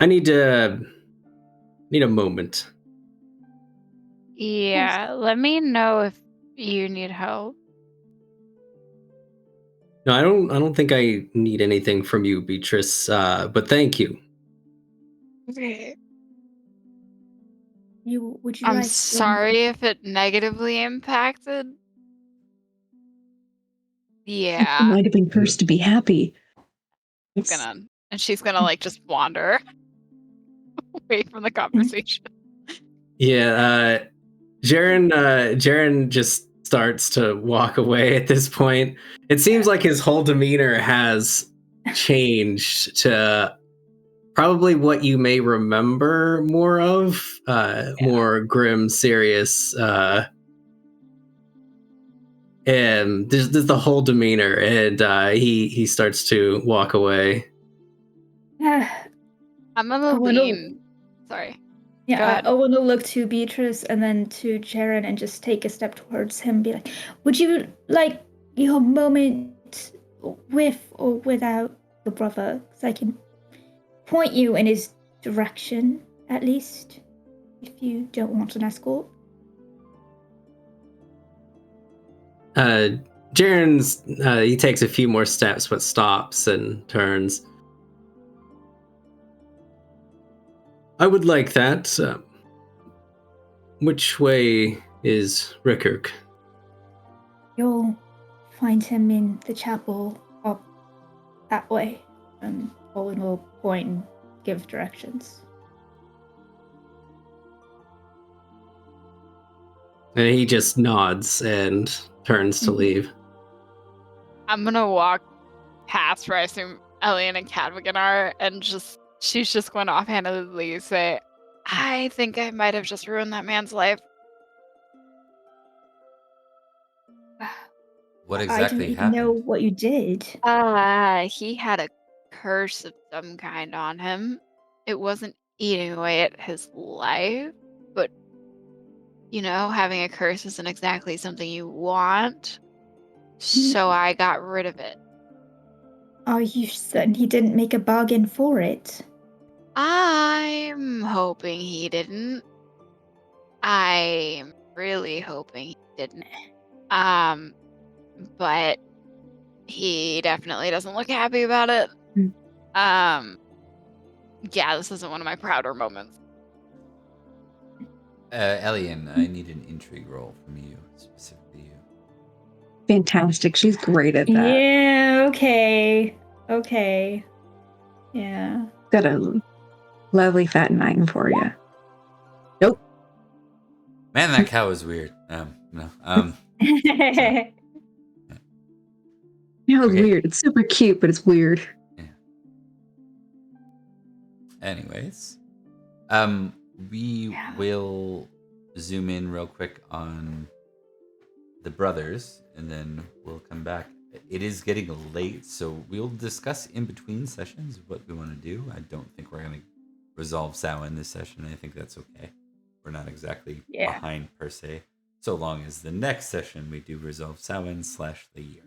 I need a moment. Yeah, let me know if you need help. No, I don't think I need anything from you, Beatrice. But thank you. Okay. Would you I'm like sorry if it negatively impacted. You Yeah. might have been cursed to be happy. And she's gonna like just wander away from the conversation. Yeah, Jaren just starts to walk away at this point. It seems like his whole demeanor has changed to probably what you may remember more of, more grim, serious, and there's the whole demeanor, and he starts to walk away. I'm gonna I wanna- lean. Sorry. Go Yeah, ahead. I want to look to Beatrice and then to Jaren and just take a step towards him. Be like, "Would you like your moment with or without your brother? So I can point you in his direction, at least, if you don't want an escort." Jaren's he takes a few more steps, but stops and turns. I would like that. Which way is Rickard? You'll find him in the chapel up that way. And Owen will point and give directions. And he just nods and turns to leave. I'm gonna walk past where I assume Elian and Cadwigan are, and she's just going to offhandedly say, I think I might have just ruined that man's life. What I exactly didn't even know happened? what you did. He had a curse of some kind on him. It wasn't eating away at his life, but having a curse isn't exactly something you want. So I got rid of it. Are you certain he didn't make a bargain for it? I'm hoping he didn't. I'm really hoping he didn't. But he definitely doesn't look happy about it. Yeah, this isn't one of my prouder moments. Elian, I need an intrigue roll from you, specifically you. Fantastic. She's great at that. Yeah, okay. Okay. Yeah. Got a lovely fat 9 for you. Nope. Man, that cow is weird. No. Yeah, it's Okay. weird. It's super cute, but it's weird. Yeah. Anyways, we will zoom in real quick on the brothers, and then we'll come back. It is getting late, so we'll discuss in between sessions what we want to do. I don't think we're going to resolve Samhain this session. I think that's okay. We're not exactly behind per se, so long as the next session we do resolve Samhain / the year.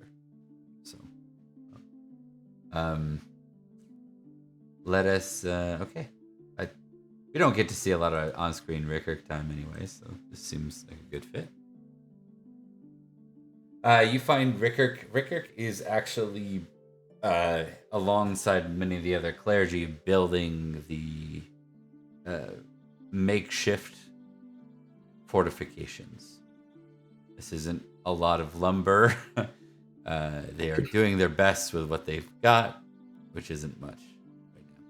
So, let us. Okay, we don't get to see a lot of on-screen Rickard time anyway, so this seems like a good fit. You find Rickard. Rickard is actually alongside many of the other clergy building the makeshift fortifications. This isn't a lot of lumber. They are doing their best with what they've got, which isn't much right now.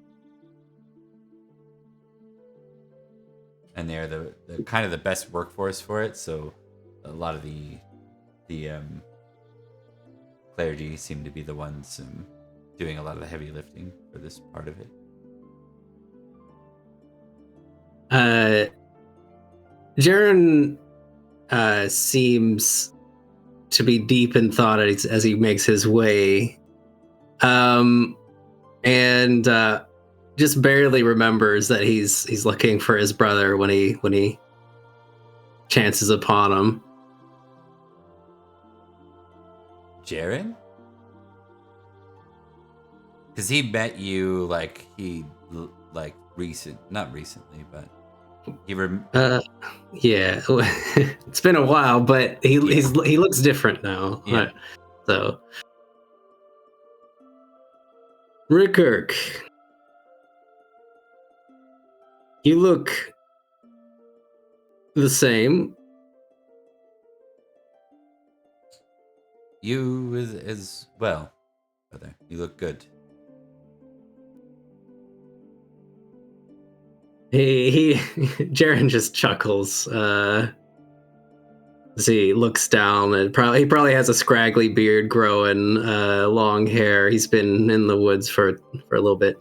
And they are the kind of the best workforce for it. So a lot of the clergy seem to be the ones doing a lot of the heavy lifting for this part of it. Jaren seems to be deep in thought as he makes his way, and just barely remembers that he's looking for his brother when he chances upon him. Jaren? Because he met you not recently, but he yeah, it's been a while, but he looks different now. Yeah. So, Rickard, you look the same. You as well, brother. You look good. He Jaren just chuckles. As he looks down, and he probably has a scraggly beard growing, long hair. He's been in the woods for a little bit.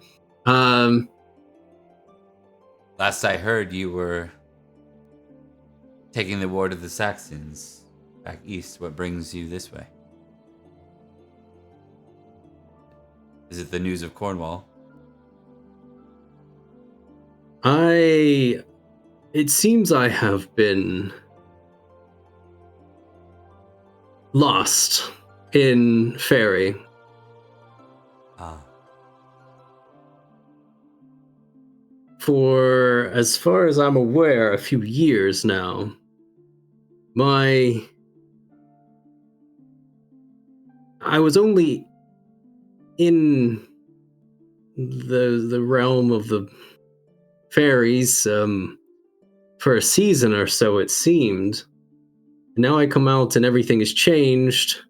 Last I heard, you were taking the war to the Saxons back east. What brings you this way? Is it the news of Cornwall? It seems I have been lost in Faerie. Ah, For as far as I'm aware, a few years now. I was only in the realm of the fairies for a season or so, it seemed. Now I come out and everything has changed.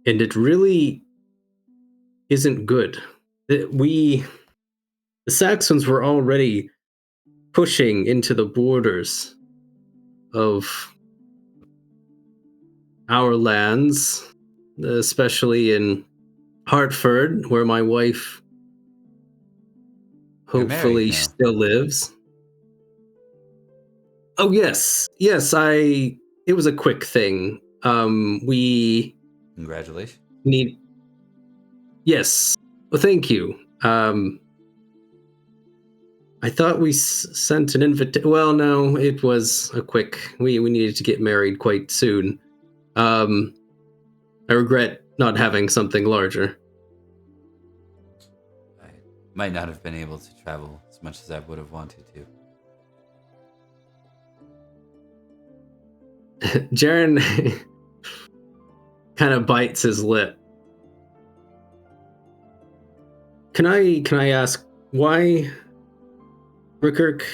And it really isn't good. The Saxons were already pushing into the borders of our lands, especially in Hartford, where my wife You're married hopefully now. still lives. Oh yes, it was a quick thing. We Congratulations. need. Yes, well, thank you. I thought we sent an invitation. Well, no, it was a quick. We needed to get married quite soon. I regret not having something larger. I might not have been able to travel as much as I would have wanted to. Jaren kind of bites his lip. Can I ask why, Rickirk?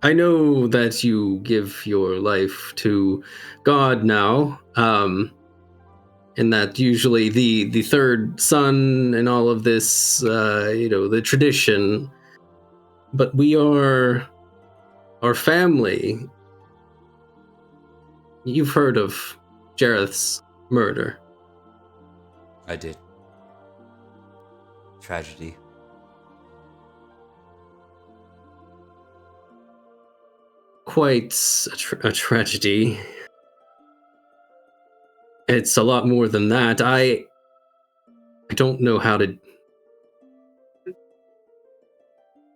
I know that you give your life to God now, and that usually the third son and all of this, the tradition. But we are our family. You've heard of Jareth's murder. I did. Tragedy. Quite a tragedy. It's a lot more than that. I don't know how to.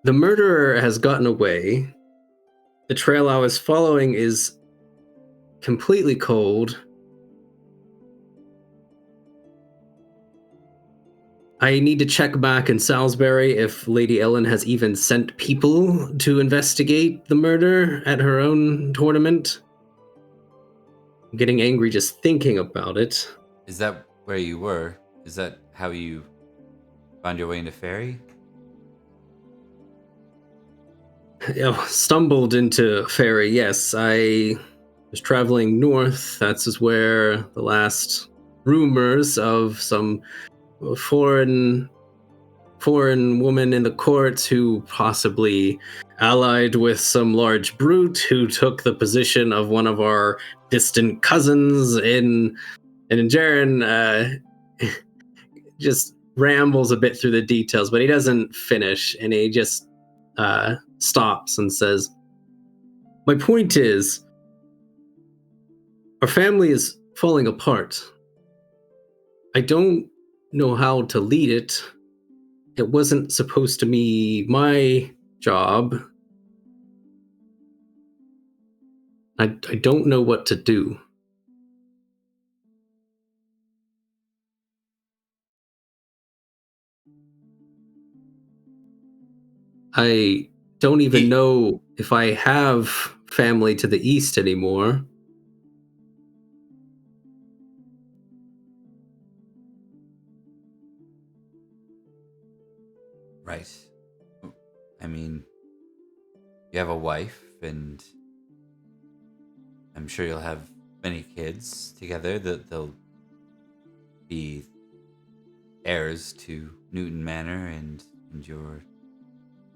The murderer has gotten away. The trail I was following is completely cold. I need to check back in Salisbury if Lady Ellen has even sent people to investigate the murder at her own tournament. I'm getting angry just thinking about it. Is that where you were? Is that how you found your way into Faerie? Stumbled into Faerie, yes. I was traveling north. That's where the last rumors of some foreign woman in the court who possibly allied with some large brute who took the position of one of our distant cousins in Jaren just rambles a bit through the details, but he doesn't finish, and he just stops and says, my point is, our family is falling apart. I don't know how to lead it. It wasn't supposed to be my job. I don't know what to do. I don't even know if I have family to the east anymore. Right. I mean, you have a wife, and I'm sure you'll have many kids together that they'll be heirs to Newton Manor and your.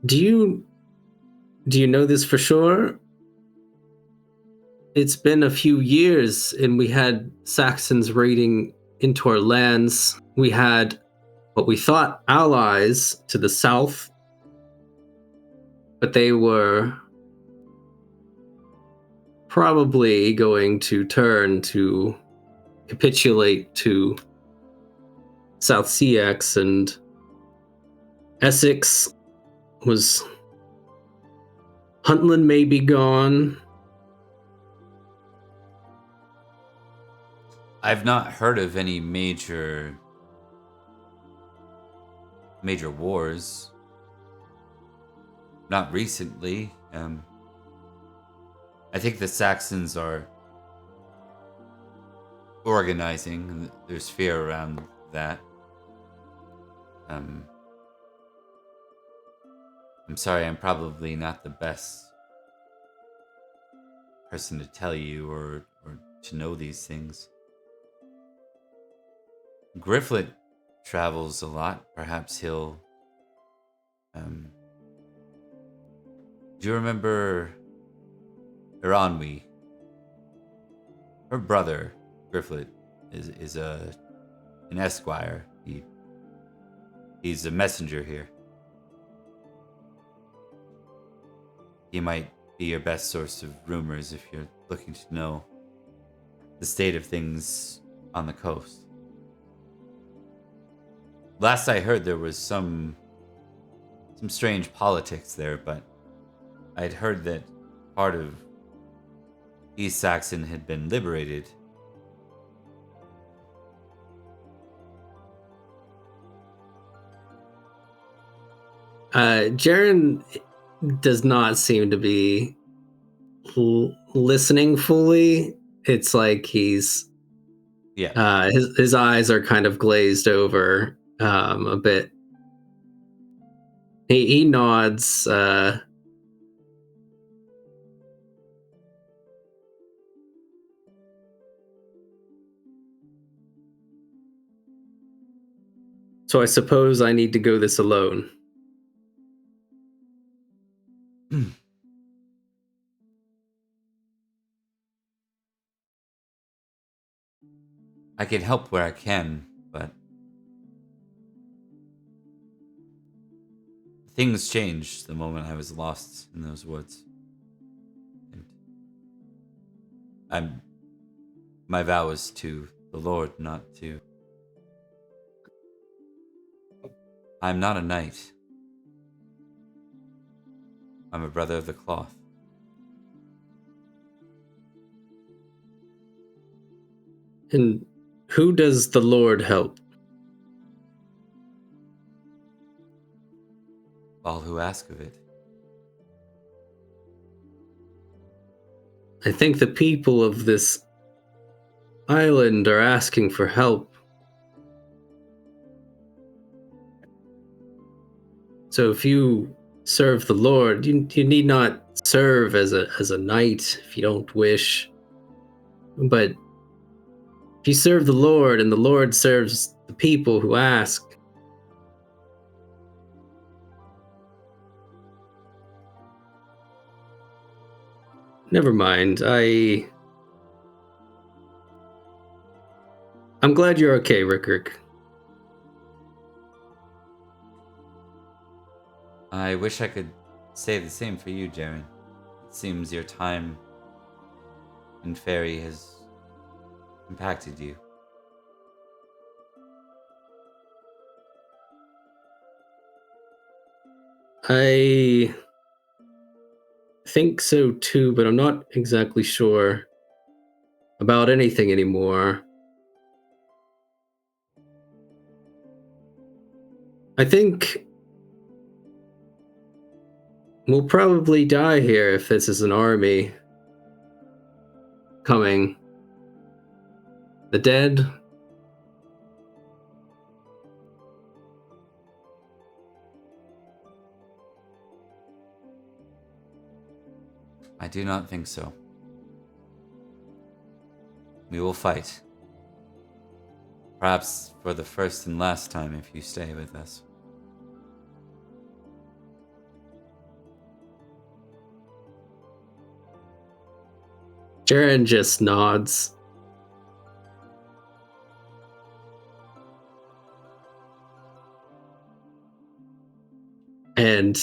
Do you know this for sure? It's been a few years, and we had Saxons raiding into our lands. We had what we thought allies to the south, but they were probably going to turn to capitulate to South CX, and Essex was... Huntland may be gone. I've not heard of any major wars. Not recently. I think the Saxons are organizing. There's fear around that. I'm sorry, I'm probably not the best person to tell you or to know these things. Grifflet travels a lot. Perhaps he'll... do you remember Iranwi? Her brother, Grifflet, is an esquire. He's a messenger here. He might be your best source of rumors if you're looking to know the state of things on the coast. Last I heard, there was some strange politics there, but I'd heard that part of East Saxon had been liberated. Jaren does not seem to be listening fully. It's like he's... Yeah. His eyes are kind of glazed over a bit. He nods. So I suppose I need to go this alone. I can help where I can, but things changed the moment I was lost in those woods. And my vow was to the Lord, not to... I'm not a knight. I'm a brother of the cloth. And who does the Lord help? All who ask of it. I think the people of this island are asking for help. So if you serve the Lord, you need not serve as a knight if you don't wish. But if you serve the Lord and the Lord serves the people who ask, never mind. I'm glad you're okay, Rickrick. I wish I could say the same for you, Jaren. It seems your time in Faerie has impacted you. I think so too, but I'm not exactly sure about anything anymore. I think we'll probably die here if this is an army coming. The dead? I do not think so. We will fight. Perhaps for the first and last time if you stay with us. Jaren just nods. And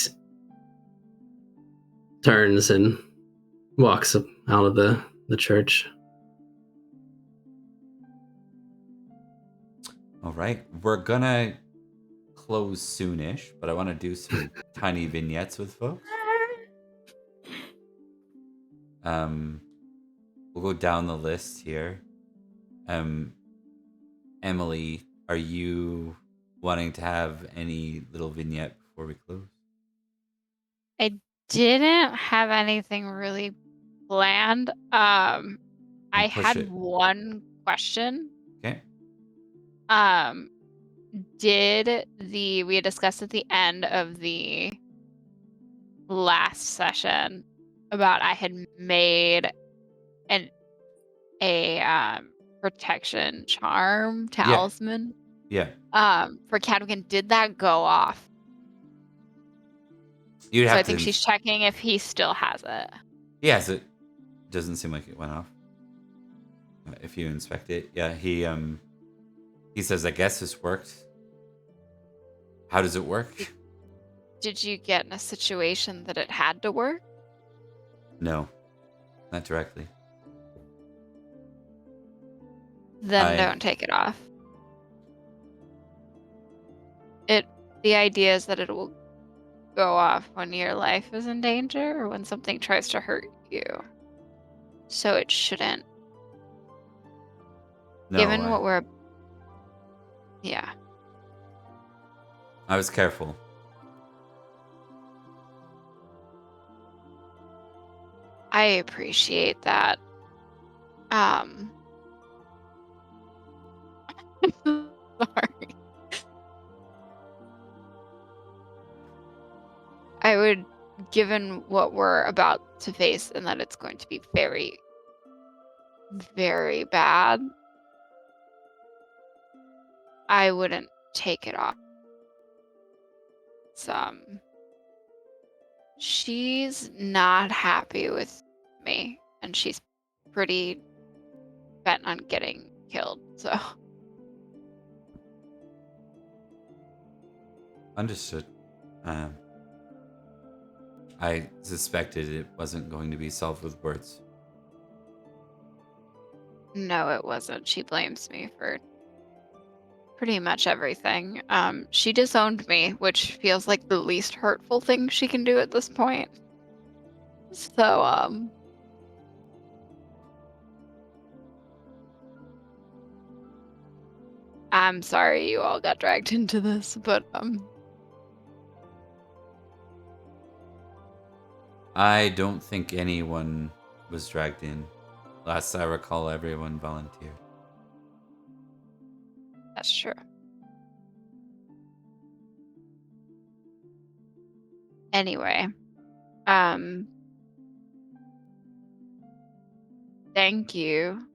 turns and walks out of the church. All right, we're gonna close soonish, but I want to do some tiny vignettes with folks. We'll go down the list here. Emily, are you wanting to have any little vignette before we close? I didn't have anything really planned. I Then push had it. one question. Okay. We had discussed at the end of the last session about I had made a protection charm talisman Yeah. for Cadwgan. Did that go off? You'd So have I to. think she's checking if he still has it. Yes, it doesn't seem like it went off. If you inspect it, yeah, he says, "I guess this worked." How does it work? Did you get in a situation that it had to work? No, not directly. Then don't take it off. The idea is that it will go off when your life is in danger or when something tries to hurt you. So it shouldn't. No, Given what we're... Yeah. I was careful. I appreciate that. Sorry. I would, given what we're about to face and that it's going to be very, very bad, I wouldn't take it off. She's not happy with me, and she's pretty bent on getting killed, so. Understood. I suspected it wasn't going to be solved with words. No, it wasn't. She blames me for pretty much everything. She disowned me, which feels like the least hurtful thing she can do at this point. So, I'm sorry you all got dragged into this, but, I don't think anyone was dragged in. Last I recall, everyone volunteered. That's true. Anyway, thank you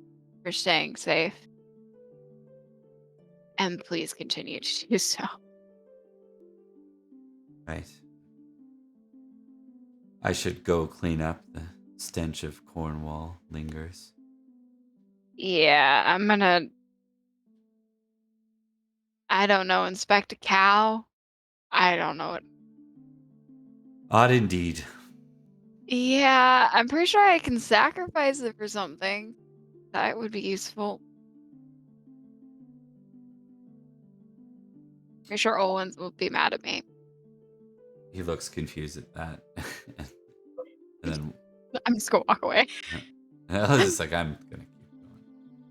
for staying safe. And please continue to do so. Right. I should go clean up. The stench of Cornwall lingers. Yeah, I'm gonna, I don't know, inspect a cow. I don't know what. Odd indeed. Yeah, I'm pretty sure I can sacrifice it for something. That would be useful. Pretty sure Owens will be mad at me. He looks confused at that. And then I'm just gonna walk away. I was just like, I'm gonna keep going.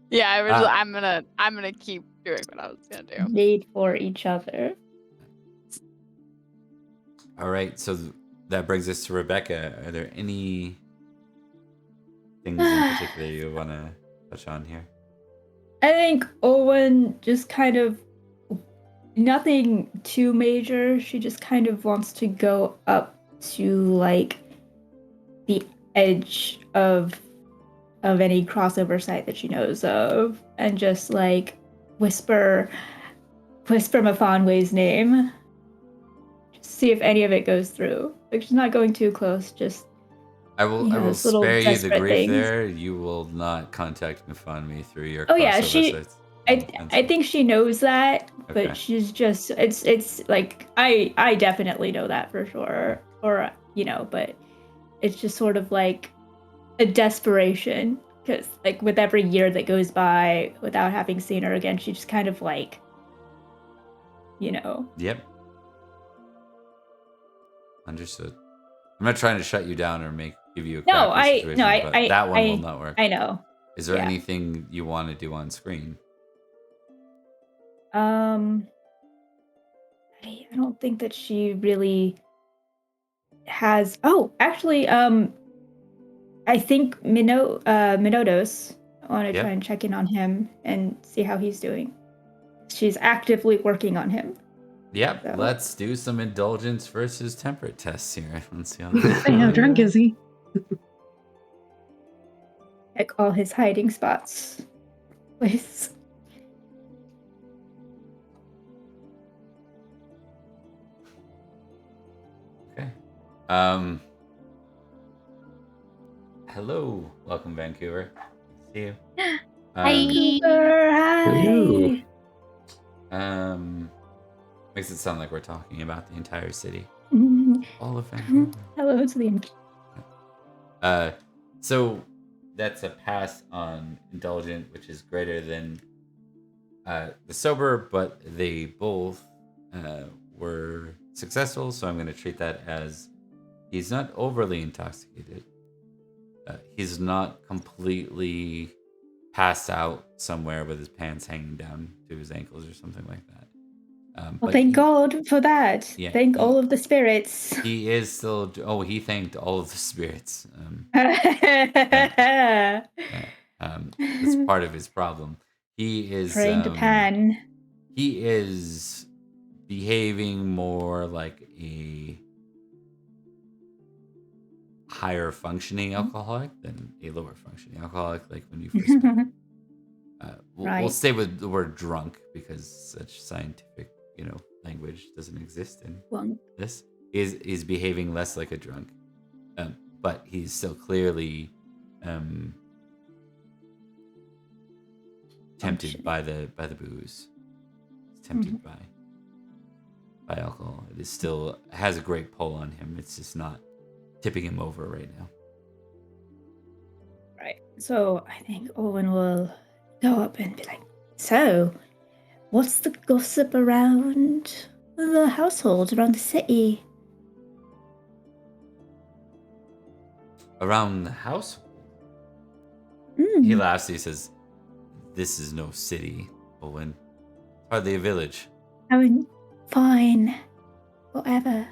Yeah, I'm gonna keep doing what I was gonna do. Made for each other. All right, so that brings us to Rebecca. Are there any things in particular you want to touch on here? I think Owen just kind of nothing too major. She just kind of wants to go up to like the edge of any crossover site that she knows of and just like whisper Mafanwe's name. Just see if any of it goes through. Like she's not going too close, just I will little spare you the desperate grief things. there. You will not contact Mufami through your Oh yeah, crossover sites. I think she knows that, but Okay. she's just it's like I definitely know that for sure. Or but it's just sort of like a desperation because like with every year that goes by without having seen her again, she just kind of like Yep. Understood. I'm not trying to shut you down or give you a No, crappy situation, but that one will not work. I know. Is there Yeah. anything you want to do on screen? I don't think that she really has. Oh, actually, I think Minodos. I want to Yep. try and check in on him and see how he's doing. She's actively working on him. Yep. So- Let's do some indulgence versus temperate tests here. Let's see how this Hey, how drunk is he? Check all his hiding spots. Please. Okay. Hello. Welcome, Vancouver. See you. Vancouver, hi. Hello. Makes it sound like we're talking about the entire city. Mhm. All of Vancouver. Hello to the So that's a pass on indulgent, which is greater than the sober, but they both were successful. So I'm going to treat that as he's not overly intoxicated. He's not completely passed out somewhere with his pants hanging down to his ankles or something like that. Well, But thank God for that. Yeah, Thank he- all of the spirits. he is still. Oh, he thanked all of the spirits. That's part of his problem. He is Praying to Pan. He is behaving more like a higher functioning alcoholic than a lower functioning alcoholic. Like when you first met. We'll Right. stay with the word drunk because such scientific, language doesn't exist in Well, this. Is behaving less like a drunk, but he's still clearly tempted by the booze. He's tempted by alcohol. It is still has a great pull on him. It's just not tipping him over right now. right. So I think Owen will go up and be like, so, what's the gossip around the household, around the city? Around the household, Mm. he laughs. He says, "This is no city, Owen. It's hardly a village. Owen, fine. Whatever.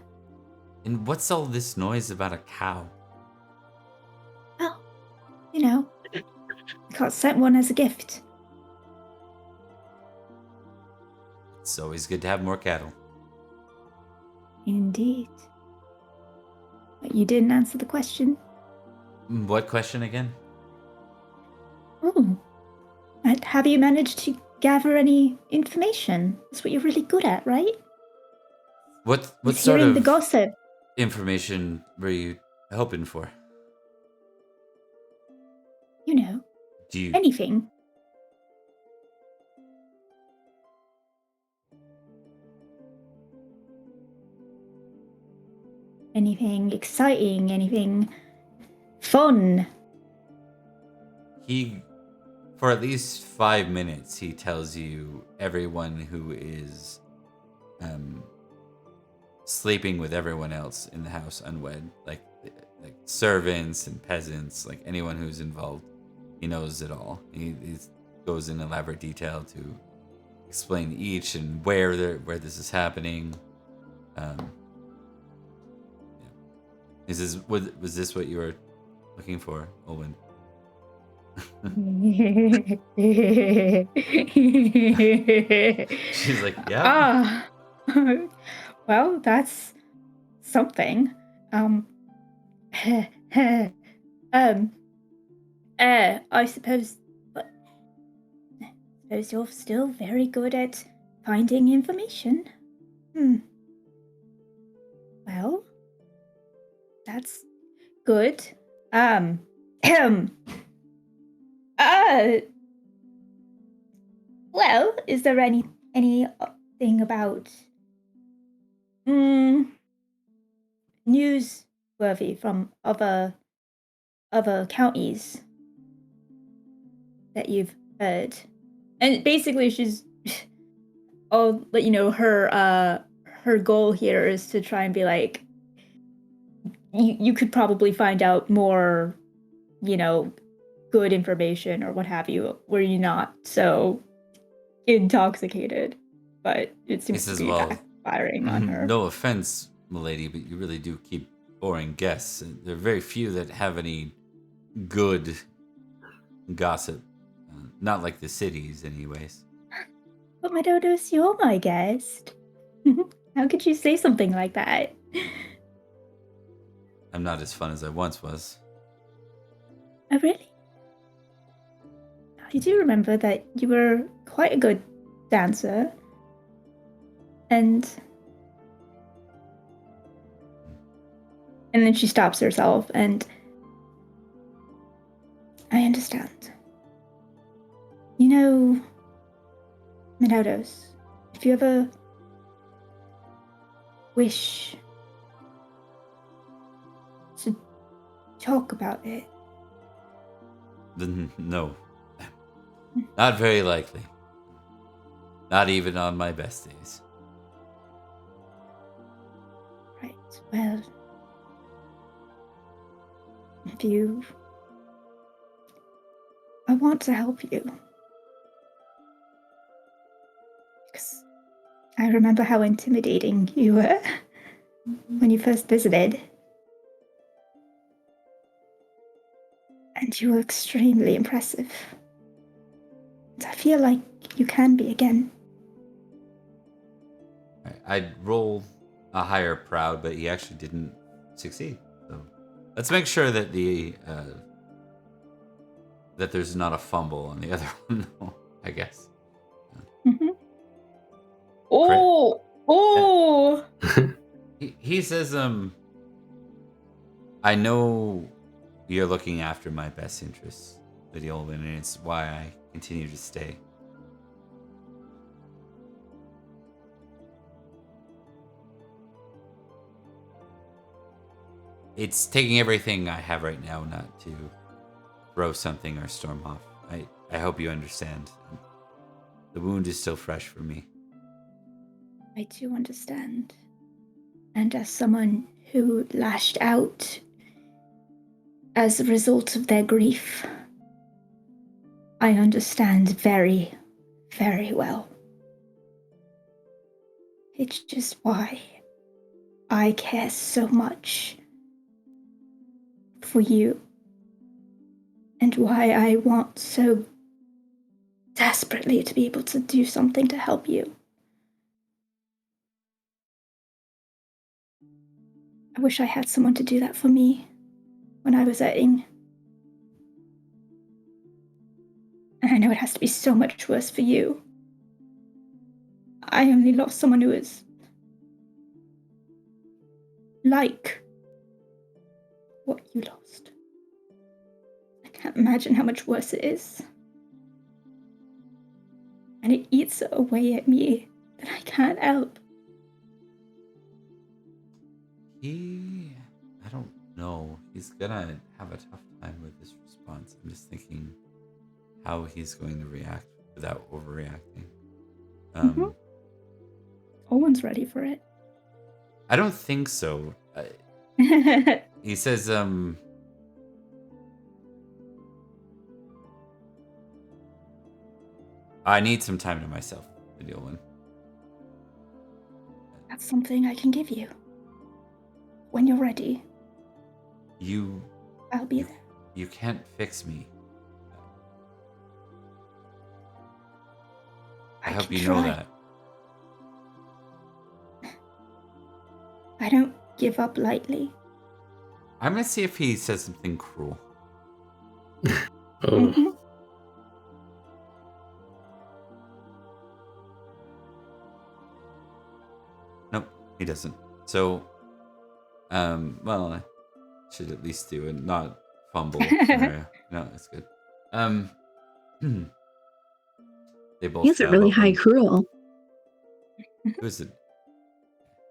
And what's all this noise about a cow?" Well, I got sent one as a gift. It's always good to have more cattle. Indeed. But you didn't answer the question. What question again? Oh. And have you managed to gather any information? That's what you're really good at, right? What It's sort hearing of the gossip. information were you hoping for? Do you Anything. Anything exciting, anything fun. For at least 5 minutes, he tells you everyone who is sleeping with everyone else in the house unwed, like servants and peasants, like anyone who's involved. He knows it all. He goes in elaborate detail to explain each and where this is happening. Yeah. Was this what you were looking for, Owen? She's like, yeah. Well, that's something. I suppose you're still very good at finding information. Well, that's good. Well, is there anything about newsworthy from other counties that you've heard? And basically, she's her goal here is to try and be like, you could probably find out more, good information or what have you, were you not so intoxicated. But it He seems to says, be well, backfiring on her. no offense, milady, but you really do keep boring guests. There are very few that have any good gossip. Not like the cities, anyways. But my Dodos, you're my guest. How could you say something like that? I'm not as fun as I once was. Oh, really? I do remember that you were quite a good dancer. And then she stops herself, and I understand. You know, Minodos, if you ever wish to talk about it. No. Not very likely. Not even on my best days. Right, well, if you... I want to help you. Because I remember how intimidating you were when you first visited. And you were extremely impressive. And I feel like you can be again. I'd roll a higher proud, but he actually didn't succeed. So let's make sure that that there's not a fumble on the other one, I guess. Mm-hmm. Oh! He says, I know you're looking after my best interests, Lady Olwen, and it's why I continue to stay. It's taking everything I have right now not to throw something or storm off. I hope you understand. The wound is still fresh for me. I do understand. And as someone who lashed out as a result of their grief, I understand very, very well. It's just why I care so much for you, and why I want so desperately to be able to do something to help you. I wish I had someone to do that for me when I was at Ing. And I know it has to be so much worse for you. I only lost someone who is like what you lost. I can't imagine how much worse it is. And it eats away at me that I can't help. I don't know. He's gonna have a tough time with this response. I'm just thinking how he's going to react without overreacting. Owen's ready for it. I don't think so. He says, I need some time to myself, Lady Olwen. That's something I can give you. When you're ready, I'll be there. You can't fix me. I hope you know that. I don't give up lightly. I'm gonna see if he says something cruel. Oh. Nope, he doesn't. So, well, I should at least do it, not fumble. No, it's good. They both. He's a really high cruel. Who's it?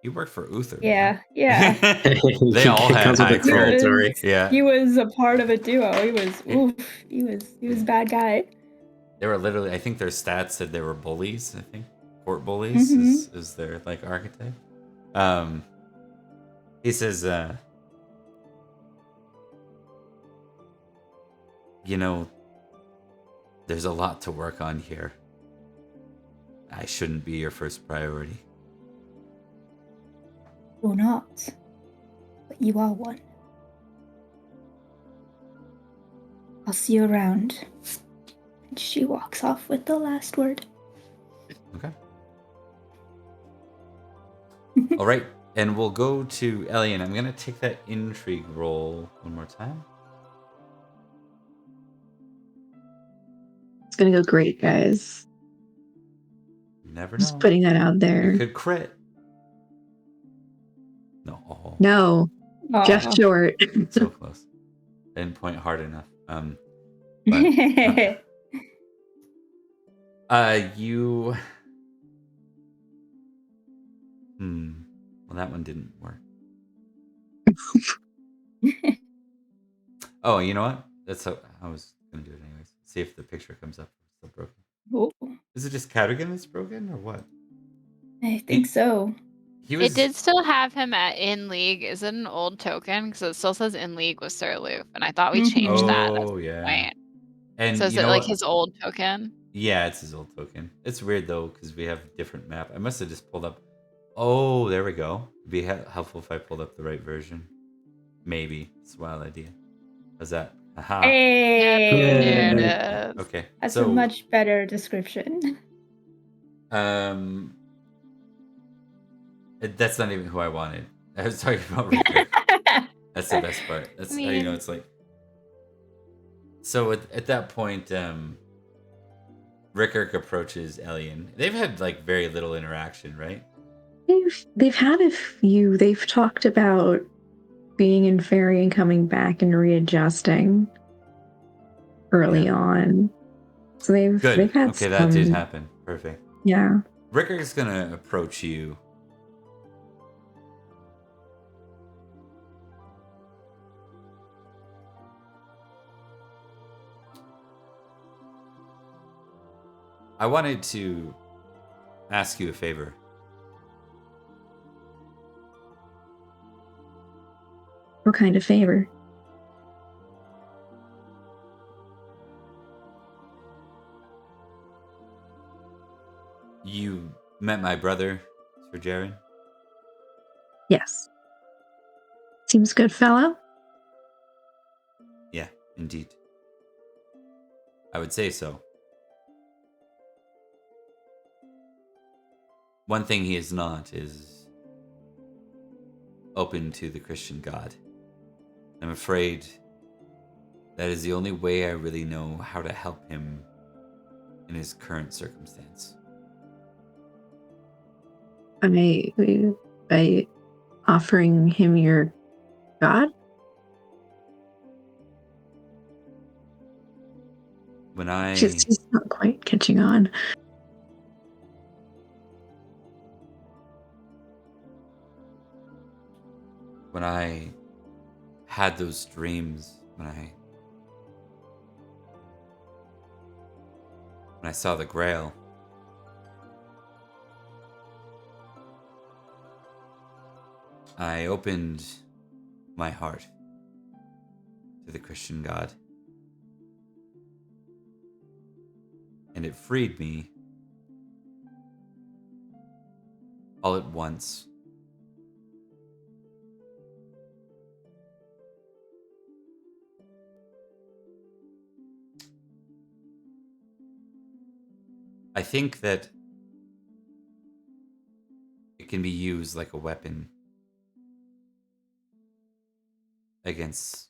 You work for Uther. Yeah, yeah. They all had comes with high the territory. Yeah. He was a part of a duo. He was a bad guy. They were literally, I think their stats said they were bullies, I think. Court bullies is their like archetype. He says, You know, there's a lot to work on here. I shouldn't be your first priority. Or not. But you are one. I'll see you around. And she walks off with the last word. Okay. All right. And we'll go to Ellie, and I'm going to take that intrigue roll one more time. It's gonna go great, guys. You never Just know. putting that out You there. could crit. No. Oh, No, just Aw. short. so close. I didn't point hard enough. But you. Well, that one didn't work. Oh, you know what? That's how I was gonna do it anyways. See if the picture comes up. It's still broken. Oh, Is it just Cadogan that's broken, or what? I think so. He was. It did still have him at in league. Is it an old token? Because it still says in league with Sir Loof, and I thought we changed that. That's Oh the yeah. point. And So is you it know like what? his old token? Yeah, it's his old token. It's weird though because we have a different map. I must have just pulled up. Oh, there we go. It'd be helpful if I pulled up the right version. Maybe it's a wild idea. How's that? Aha. Hey! There Yeah. it is. Okay. That's so a much better description. That's not even who I wanted. I was talking about Ricker. That's the best part. That's how you know it's like. So at that point, Rickert approaches Elian. They've had like very little interaction, right? They've had a few. They've talked about being in Faerie and coming back and readjusting early on. So they've had Okay, some. that did happen. Perfect. Yeah. Rickert's gonna approach you. I wanted to ask you a favor. What kind of favor? You met my brother, Sir Jaren? Yes. Seems good, fellow. Yeah, indeed. I would say so. One thing he is not is open to the Christian God. I'm afraid that is the only way I really know how to help him in his current circumstance. By offering him your God? When I She's not quite catching on. when I had those dreams, when I saw the Grail, I opened my heart to the Christian God. And it freed me all at once. I think that it can be used like a weapon against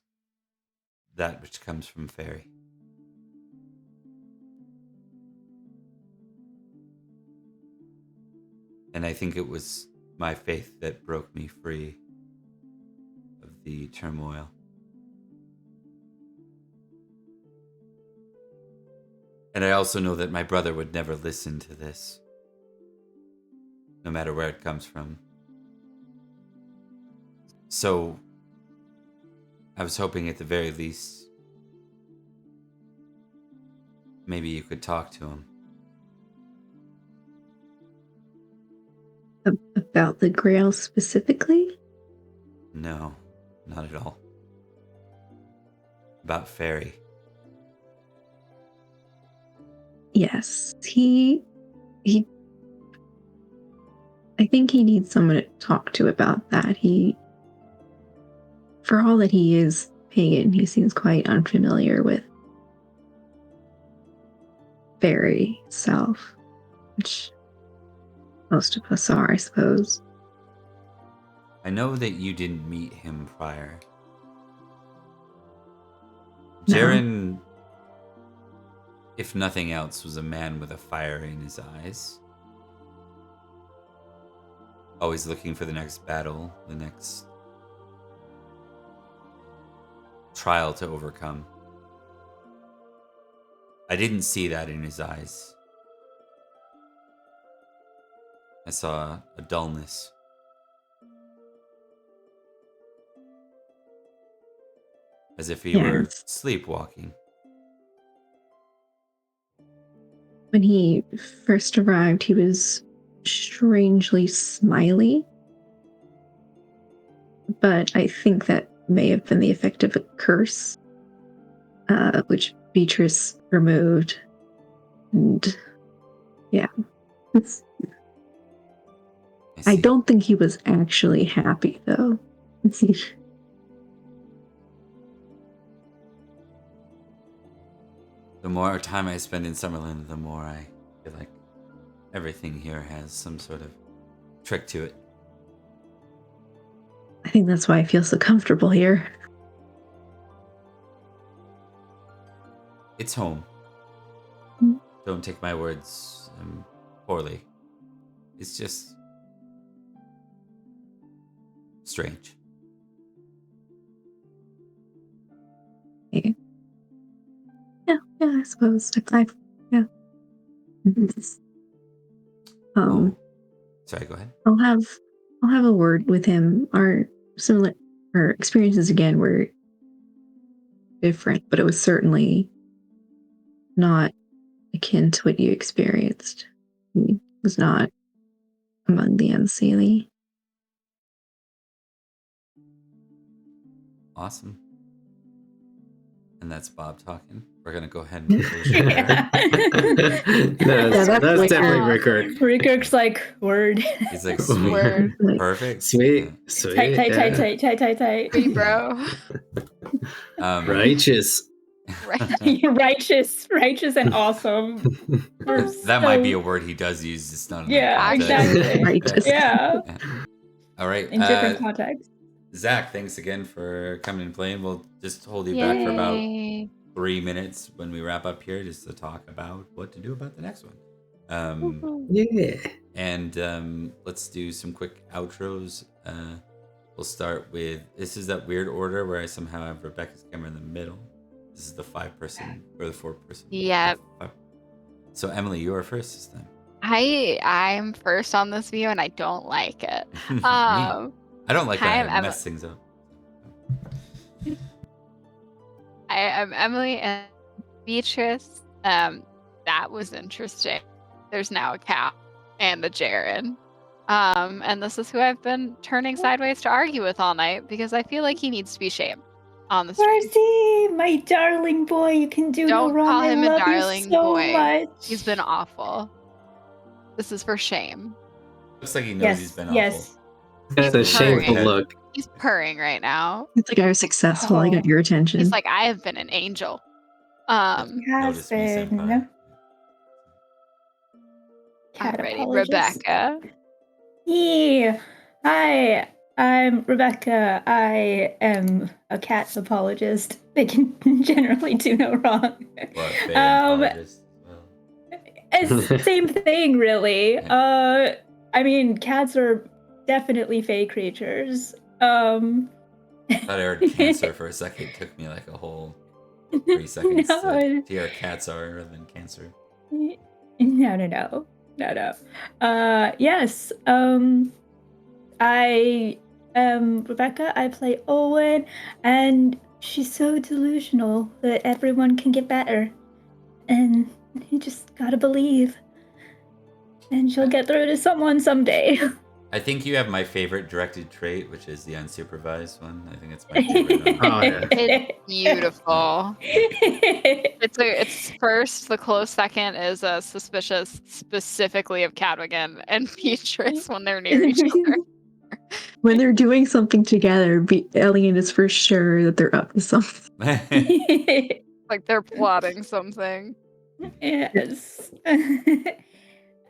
that which comes from Faerie. And I think it was my faith that broke me free of the turmoil. And I also know that my brother would never listen to this, no matter where it comes from. So, I was hoping at the very least, maybe you could talk to him. About the Grail specifically? No, not at all. About Faerie. Yes, he. I think he needs someone to talk to about that. For all that he is pagan, he seems quite unfamiliar with Faerie itself, which most of us are, I suppose. I know that you didn't meet him prior. No. Jaren, if nothing else, was a man with a fire in his eyes. Always looking for the next battle, the next trial to overcome. I didn't see that in his eyes. I saw a dullness. As if he were Yes. sleepwalking. When he first arrived, he was strangely smiley. But I think that may have been the effect of a curse, which Beatrice removed. And yeah. I see. don't think he was actually happy, though. The more time I spend in Summerland, the more I feel like everything here has some sort of trick to it. I think that's why I feel so comfortable here. It's home. Mm. Don't take my words poorly. It's just strange. Yeah, I suppose. Yeah. Oh, sorry, go ahead. I'll have a word with him. Our experiences again were different, but it was certainly not akin to what you experienced. He was not among the unseelie. Awesome. And that's Bob talking. We're going to go ahead and close your door. That's like definitely Rickard. Rickard's like, word. He's like, sweet. Word. Perfect. Sweet. Tight. Hey, bro. Righteous. Right. righteous and awesome. That might be a word he does use. It's not in Yeah, that context. exactly. Righteous. Yeah. All right. In different contexts. Zach, thanks again for coming and playing. We'll just hold you back for about Yay. 3 minutes when we wrap up here, just to talk about what to do about the next one. Yeah. And let's do some quick outros. We'll start with, this is that weird order where I somehow have Rebecca's camera in the middle. This is the 5-person or the 4-person. Yep. So Emily, you are first this time. I'm first on this view and I don't like it. Me. I don't like hi, that I mess things up. I'm Emily and Beatrice. That was interesting. There's now a cow and a Jaren. And this is who I've been turning sideways to argue with all night because I feel like he needs to be shamed on the street. Mercy, my darling boy, you can do no Don't wrong. call him I a love darling you so boy. much. He's been awful. This is for shame. Looks like he knows he's been yes. That's a shameful Purring. look. He's purring right now. It's like I was successful. I got your attention. He's like, I have been an angel. Has Notice me, been. senpai. Cat Alrighty, apologist. Rebecca. Yeah. Hi, I'm Rebecca. I am a cat apologist. They can generally do no wrong. Well, apologist as well. It's same thing, really. Yeah. I mean, cats are definitely fey creatures. I thought I heard cancer for a second. It took me like a whole 3 seconds to hear cats are rather than cancer. No. Yes. I am Rebecca. I play Owen, and she's so delusional that everyone can get better, and you just gotta believe, and she'll get through to someone someday. I think you have my favorite directed trait, which is the unsupervised one. I think it's my favorite. Oh, yeah. It's beautiful. It's first. The close second is suspicious, specifically of Cadwigan and Beatrice when they're near each other. When they're doing something together, Elliot is for sure that they're up to something. Like they're plotting something. Yes.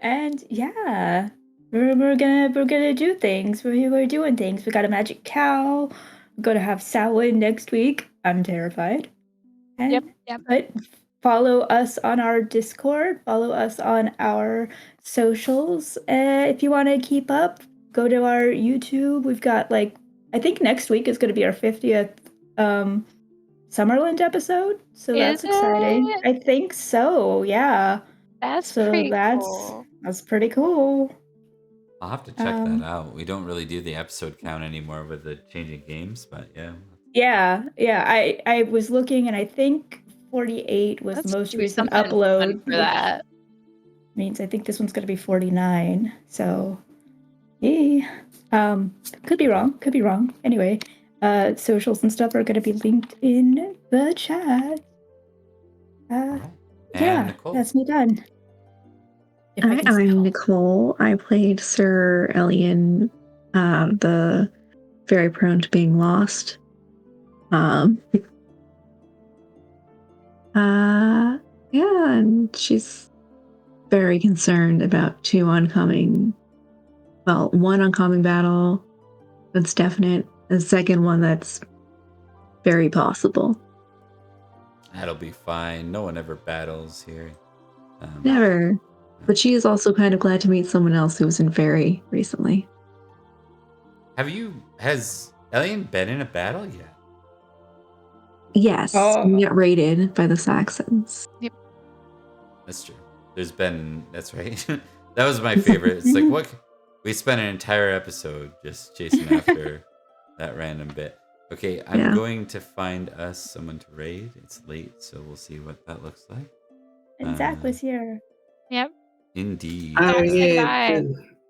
And yeah, we're gonna do things. We're doing things. We got a magic cow. We're gonna have Samhain next week. I'm terrified. And, Yep. But follow us on our Discord. Follow us on our socials. If you want to keep up, go to our YouTube. We've got I think next week is going to be our 50th Summerland episode. So that's exciting. it? I think so. Yeah. That's So pretty that's cool. that's pretty cool. I'll have to check that out. We don't really do the episode count anymore with the changing games, but yeah. Yeah. I was looking, and I think 48 was Let's the most do recent something fun upload. for that. Means I think this one's gonna be 49. So, yeah. Could be wrong. Anyway, socials and stuff are gonna be linked in the chat. And Yeah, Nicole. that's me done. If I can say I'm hello. Nicole. I played Sir Elian, the very prone to being lost. Yeah, and she's very concerned about one oncoming battle that's definite, the second one that's very possible. That'll be fine. No one ever battles here. Never. But she is also kind of glad to meet someone else who was in Faerie recently. Has Elian been in a battle yet? Yes, we got raided by the Saxons. Yep. That's true. That's right. That was my favorite. It's like, we spent an entire episode just chasing after that random bit. Okay, I'm going to find us someone to raid. It's late, so we'll see what that looks like. And Zach was here. Yep. Indeed. Oh, yeah.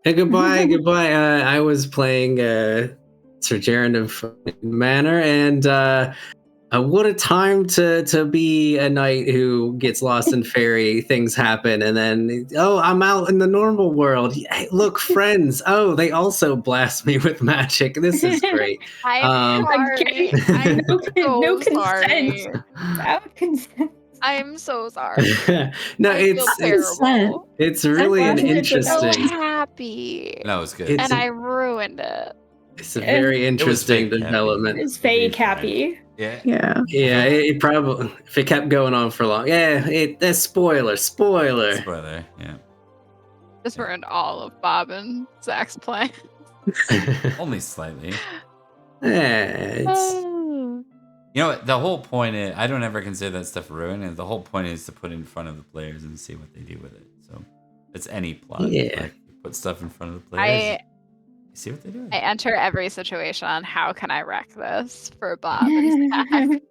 Goodbye. I was playing Sir Jaren of Manor, and what a time to be a knight who gets lost in Faerie. Things happen, and then I'm out in the normal world. Hey, look, friends. Oh, they also blast me with magic. This is great. I'm sorry. I'm No so sorry. consent. Without consent. I'm so sorry. No, I feel terrible. it's really an I'm interesting. So happy. No, it's good. And I ruined it. It's a very interesting fake development. It's fake happy. Yeah. Yeah. Yeah, it probably, if it kept going on for long. Yeah, that's spoiler. Spoiler, yeah. This ruined all of Bob and Zach's plan. Only slightly. It's, You know what? The whole point is, I don't ever consider that stuff ruined, and the whole point is to put it in front of the players and see what they do with it. So it's any plot. Yeah. Like, you put stuff in front of the players. You see what they do. I enter every situation on how can I wreck this for Bob and Zach.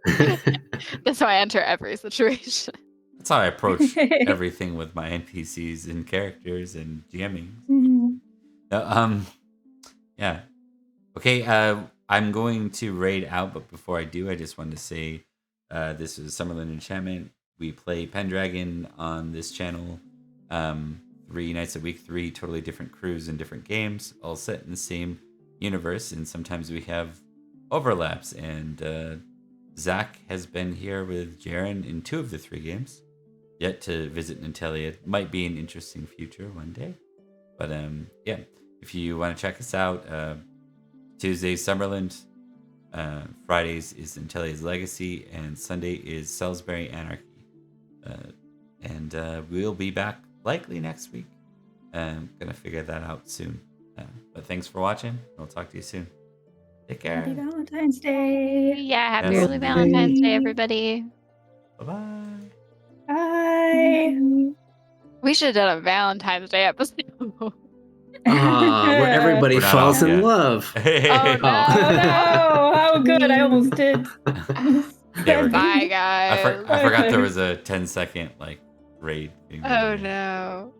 That's how I enter every situation. That's how I approach everything with my NPCs and characters and GMing. Yeah. Okay, I'm going to raid out, but before I do, I just wanted to say this is Summerland Enchantment. We play Pendragon on this channel 3 nights a week, 3 totally different crews and different games, all set in the same universe, and sometimes we have overlaps. And Zach has been here with Jaren in 2 of the 3 games. Yet to visit Natalia. Might be an interesting future one day. But yeah, if you want to check us out, Tuesdays Summerland, Fridays is Natalia's Legacy, and Sunday is Salisbury Anarchy. And we'll be back likely next week. Gonna figure that out soon. But thanks for watching. We'll talk to you soon. Take care. Happy Valentine's Day. Yeah, happy Yes. early Valentine's Day, everybody. Bye-bye. Bye. We should have done a Valentine's Day episode. where everybody We're not falls off in yet. love. Oh, Oh no! How good! I almost did. Yeah, we're Bye, good. guys. I forgot there was a 10-second raid. Oh no.